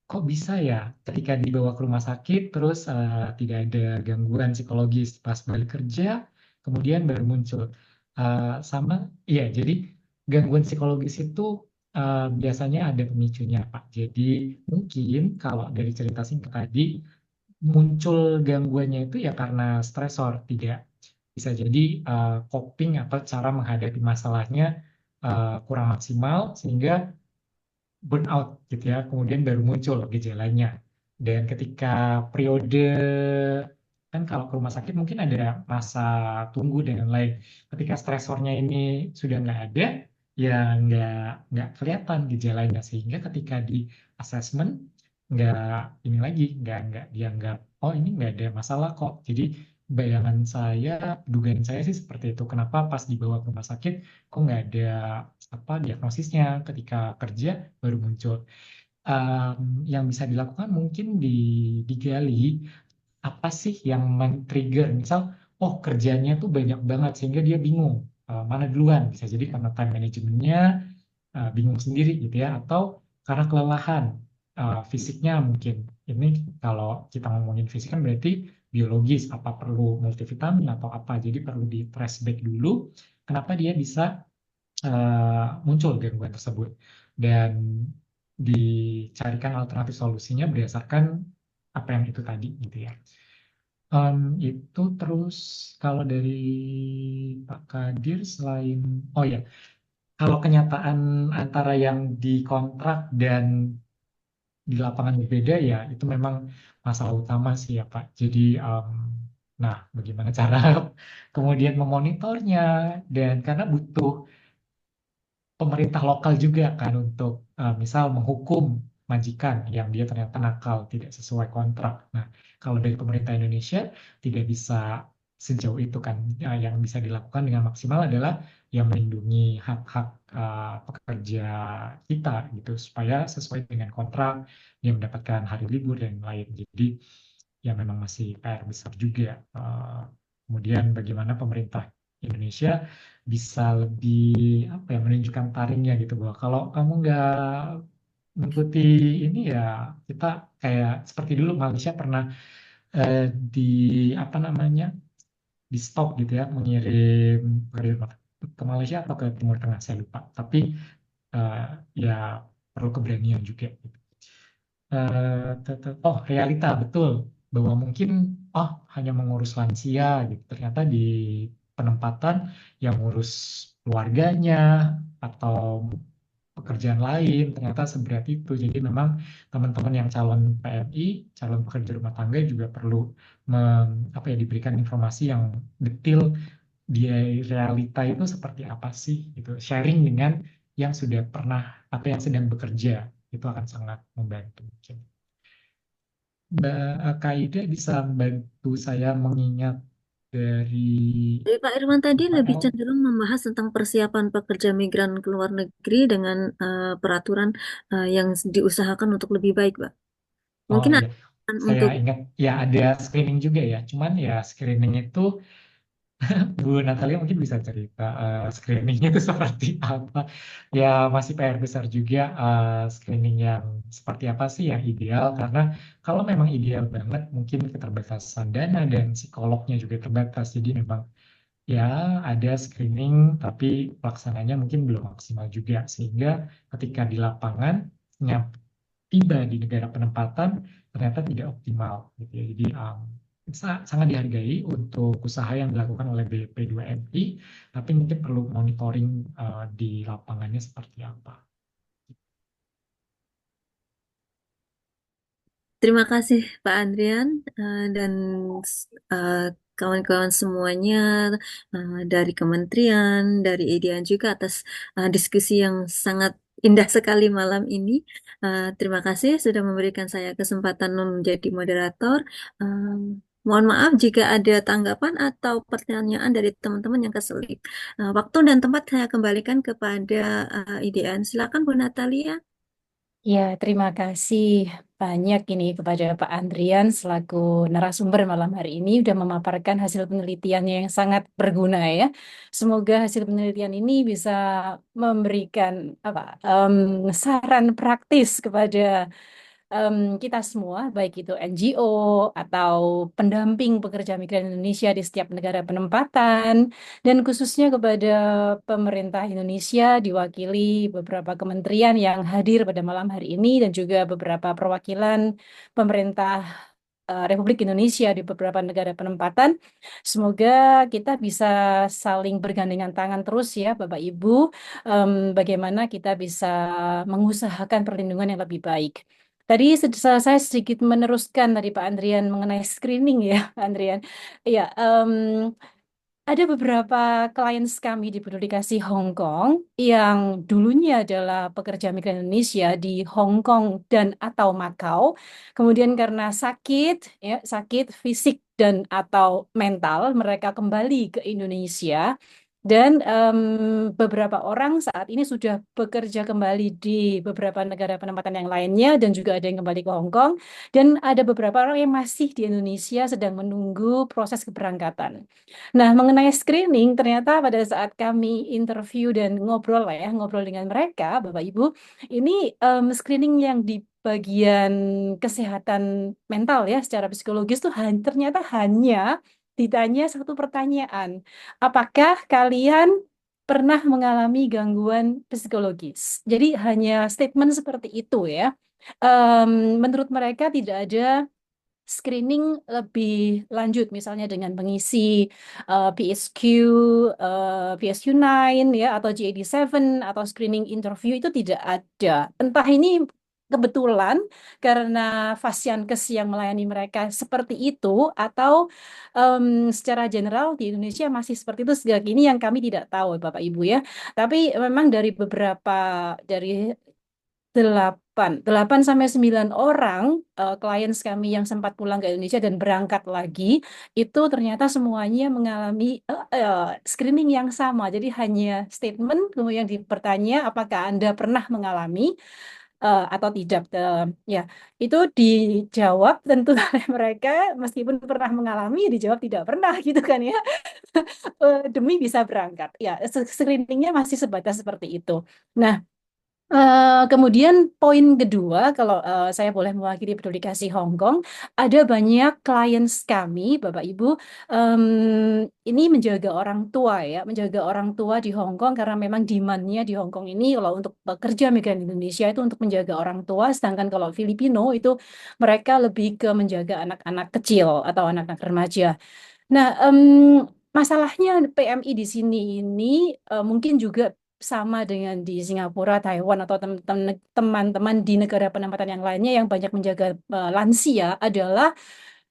Kok bisa ya ketika dibawa ke rumah sakit terus tidak ada gangguan psikologis pas balik kerja, kemudian baru muncul. Jadi gangguan psikologis itu biasanya ada pemicunya, Pak. Jadi mungkin kalau dari cerita singkat tadi, muncul gangguannya itu ya karena stresor, tidak bisa jadi coping atau cara menghadapi masalahnya kurang maksimal sehingga burnout gitu ya, kemudian baru muncul gejalanya. Dan ketika periode, kan kalau ke rumah sakit mungkin ada masa tunggu dan lain-lain. Ketika stresornya ini sudah nggak ada, ya nggak kelihatan gejalanya, sehingga ketika di assessment nggak dianggap oh ini nggak ada masalah kok. Jadi dugaan saya sih seperti itu. Kenapa pas dibawa ke rumah sakit kok nggak ada diagnosisnya, ketika kerja baru muncul. Yang bisa dilakukan mungkin digali apa sih yang men-trigger. Misal, kerjanya tuh banyak banget sehingga dia bingung mana duluan. Bisa jadi karena time manajemennya bingung sendiri gitu ya, atau karena kelelahan fisiknya mungkin. Ini kalau kita ngomongin fisik kan berarti biologis, apa perlu multivitamin atau apa. Jadi perlu di trace back dulu kenapa dia bisa muncul gangguan tersebut, dan dicarikan alternatif solusinya berdasarkan apa yang itu tadi gitu ya. Itu terus kalau dari Pak Kadir selain kalau kenyataan antara yang dikontrak dan di lapangan berbeda ya itu memang masalah utama sih ya Pak. Jadi bagaimana cara kemudian memonitornya, dan karena butuh pemerintah lokal juga kan untuk misal menghukum majikan yang dia ternyata nakal, tidak sesuai kontrak. Nah, kalau dari pemerintah Indonesia tidak bisa sejauh itu kan. Yang bisa dilakukan dengan maksimal adalah yang melindungi hak-hak pekerja kita gitu supaya sesuai dengan kontrak, yang mendapatkan hari libur dan lain. Jadi ya memang masih PR besar juga. Kemudian bagaimana pemerintah Indonesia bisa lebih apa ya, menunjukkan taringnya gitu, bahwa kalau kamu nggak mengikuti ini ya kita kayak seperti dulu Malaysia pernah di apa namanya, di stop gitu ya, mengirim pekerja ke Malaysia atau ke Timur Tengah saya lupa, tapi eh, ya perlu keberanian juga gitu. Oh, realita betul bahwa mungkin hanya mengurus lansia gitu. Ternyata di penempatan yang ngurus keluarganya atau pekerjaan lain ternyata seberat itu. Jadi memang teman-teman yang calon PMI, calon pekerja rumah tangga juga perlu apa ya, diberikan informasi yang detail di realita itu seperti apa sih gitu. Sharing dengan yang sudah pernah atau yang sedang bekerja itu akan sangat membantu. Mbak Kaida bisa membantu saya mengingat dari Jadi Pak Irwan tadi lebih UPL. cenderung membahas tentang persiapan pekerja migran ke luar negeri dengan peraturan yang diusahakan untuk lebih baik, Pak. Oh Mungkin iya, ada saya untuk ingat ya ada screening juga ya. Cuman ya screening itu Bu Natalia mungkin bisa cerita screeningnya itu seperti apa. Ya masih PR besar juga, screening yang seperti apa sih yang ideal. Karena kalau memang ideal banget mungkin keterbatasan dana dan psikolognya juga terbatas. Jadi memang ya ada screening tapi pelaksananya mungkin belum maksimal juga. Sehingga ketika di lapangan tiba di negara penempatan ternyata tidak optimal gitu ya. Jadi sangat dihargai untuk usaha yang dilakukan oleh BP2MI, tapi mungkin perlu monitoring di lapangannya seperti apa. terima kasih Pak Andrian dan eh, kawan-kawan semuanya dari kementerian, dari IDIAN juga atas diskusi yang sangat indah sekali malam ini. Terima kasih sudah memberikan saya kesempatan menjadi moderator. Mohon maaf jika ada tanggapan atau pertanyaan dari teman-teman yang keselip. Waktu dan tempat saya kembalikan kepada IDIAN. Silakan Bu Natalia. Ya, terima kasih banyak ini kepada Pak Andrian selaku narasumber malam hari ini sudah memaparkan hasil penelitiannya yang sangat berguna ya. Semoga hasil penelitian ini bisa memberikan saran praktis kepada kita semua, baik itu NGO atau pendamping pekerja migran Indonesia di setiap negara penempatan, dan khususnya kepada pemerintah Indonesia diwakili beberapa kementerian yang hadir pada malam hari ini dan juga beberapa perwakilan pemerintah Republik Indonesia di beberapa negara penempatan. Semoga kita bisa saling bergandengan tangan terus ya, Bapak Ibu, bagaimana kita bisa mengusahakan perlindungan yang lebih baik. Tadi saya sedikit meneruskan tadi Pak Andrian mengenai screening ya, Pak Andrian. Iya, ada beberapa klien kami di Peduli Kasih Hong Kong yang dulunya adalah pekerja migran Indonesia di Hong Kong dan atau Makau. Kemudian karena sakit fisik dan atau mental, mereka kembali ke Indonesia. Dan beberapa orang saat ini sudah bekerja kembali di beberapa negara penempatan yang lainnya dan juga ada yang kembali ke Hong Kong. Dan ada beberapa orang yang masih di Indonesia sedang menunggu proses keberangkatan. Nah, mengenai screening, ternyata pada saat kami interview dan ngobrol dengan mereka, Bapak Ibu, ini screening yang di bagian kesehatan mental ya, secara psikologis tuh ternyata hanya ditanya satu pertanyaan. Apakah kalian pernah mengalami gangguan psikologis? Jadi hanya statement seperti itu ya. Menurut mereka tidak ada screening lebih lanjut, misalnya dengan mengisi PSQ, PSQ9 ya, atau GAD7 atau screening interview itu tidak ada. Entah ini kebetulan karena Fasiankes yang melayani mereka seperti itu, atau secara general di Indonesia masih seperti itu sejak ini yang kami tidak tahu, Bapak Ibu ya. Tapi memang dari 8 8 sampai 9 orang klien kami yang sempat pulang ke Indonesia dan berangkat lagi itu ternyata semuanya mengalami screening yang sama. Jadi hanya statement kemudian dipertanya apakah Anda pernah mengalami atau tidak. Ya, itu dijawab tentu oleh mereka meskipun pernah mengalami dijawab tidak pernah gitu kan ya. Demi bisa berangkat. Ya, screeningnya masih sebatas seperti itu. Nah, kemudian poin kedua, kalau saya boleh mewakili Peduli Kasih Hong Kong, ada banyak klien kami, Bapak Ibu, ini menjaga orang tua ya, menjaga orang tua di Hong Kong karena memang demand-nya di Hong Kong ini kalau untuk pekerja migran Indonesia itu untuk menjaga orang tua, sedangkan kalau Filipino itu mereka lebih ke menjaga anak-anak kecil atau anak-anak remaja. Nah, masalahnya PMI di sini ini mungkin juga sama dengan di Singapura, Taiwan, atau teman-teman di negara penempatan yang lainnya yang banyak menjaga lansia adalah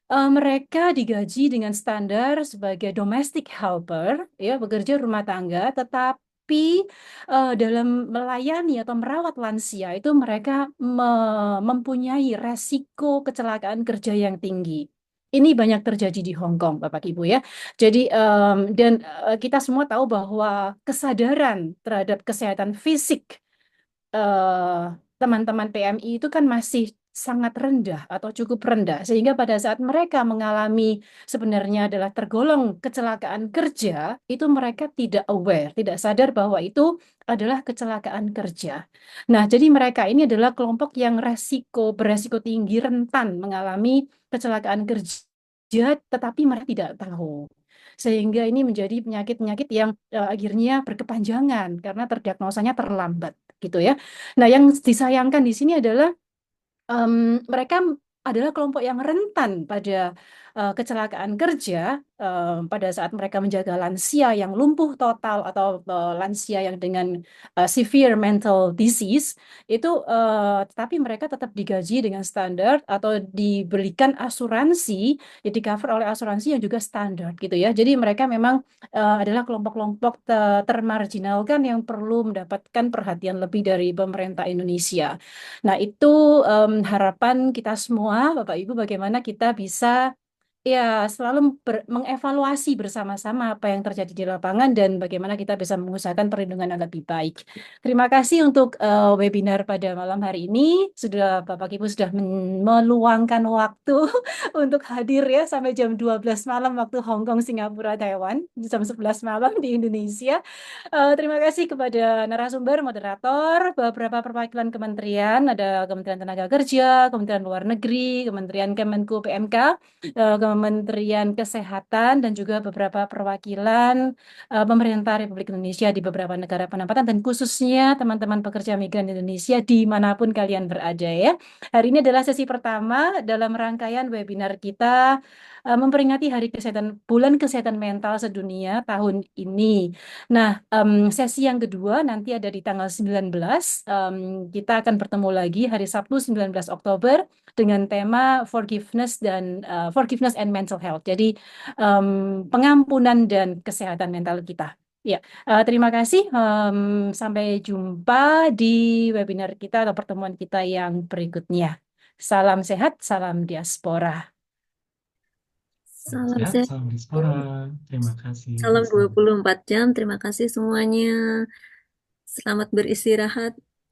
mereka digaji dengan standar sebagai domestic helper, ya, pekerja rumah tangga, tetapi dalam melayani atau merawat lansia itu mereka mempunyai resiko kecelakaan kerja yang tinggi. Ini banyak terjadi di Hong Kong, Bapak Ibu ya. Jadi dan kita semua tahu bahwa kesadaran terhadap kesehatan fisik eh, teman-teman PMI itu kan masih sangat rendah atau cukup rendah sehingga pada saat mereka mengalami sebenarnya adalah tergolong kecelakaan kerja itu mereka tidak aware, tidak sadar bahwa itu adalah kecelakaan kerja. Nah, jadi mereka ini adalah kelompok yang beresiko tinggi rentan mengalami kecelakaan kerja tetapi mereka tidak tahu. Sehingga ini menjadi penyakit-penyakit yang akhirnya berkepanjangan karena terdiagnosanya terlambat gitu ya. Nah, yang disayangkan di sini adalah mereka adalah kelompok yang rentan pada kecelakaan kerja pada saat mereka menjaga lansia yang lumpuh total atau lansia yang dengan severe mental disease itu tetapi mereka tetap digaji dengan standar atau diberikan asuransi ya di cover oleh asuransi yang juga standar gitu ya. Jadi mereka memang adalah kelompok-kelompok termarginalkan yang perlu mendapatkan perhatian lebih dari pemerintah Indonesia. Nah, itu harapan kita semua, Bapak Ibu, bagaimana kita bisa ya selalu mengevaluasi bersama-sama apa yang terjadi di lapangan dan bagaimana kita bisa mengusahakan perlindungan yang lebih baik. Terima kasih untuk webinar pada malam hari ini. Sudah Bapak Ibu sudah meluangkan waktu untuk hadir ya sampai jam 12 malam waktu Hong Kong, Singapura, Taiwan, jam 11 malam di Indonesia. Terima kasih kepada narasumber, moderator, beberapa perwakilan kementerian, ada Kementerian Tenaga Kerja, Kementerian Luar Negeri, Kementerian Kemenku PMK, Kementerian Kesehatan, dan juga beberapa perwakilan pemerintah Republik Indonesia di beberapa negara penempatan, dan khususnya teman-teman pekerja migran Indonesia dimanapun kalian berada ya. Hari ini adalah sesi pertama dalam rangkaian webinar kita memperingati Bulan Kesehatan Mental Sedunia tahun ini. Nah, sesi yang kedua nanti ada di tanggal 19. Kita akan bertemu lagi hari Sabtu 19 Oktober dengan tema Forgiveness and Mental Health. Jadi pengampunan dan kesehatan mental kita. Ya, terima kasih. Sampai jumpa di webinar kita atau pertemuan kita yang berikutnya. Salam sehat, salam diaspora. Salam Salam sehat, sehat. salam diaspora. Terima kasih. Salam Salam. 24 jam. Terima kasih semuanya. Selamat beristirahat.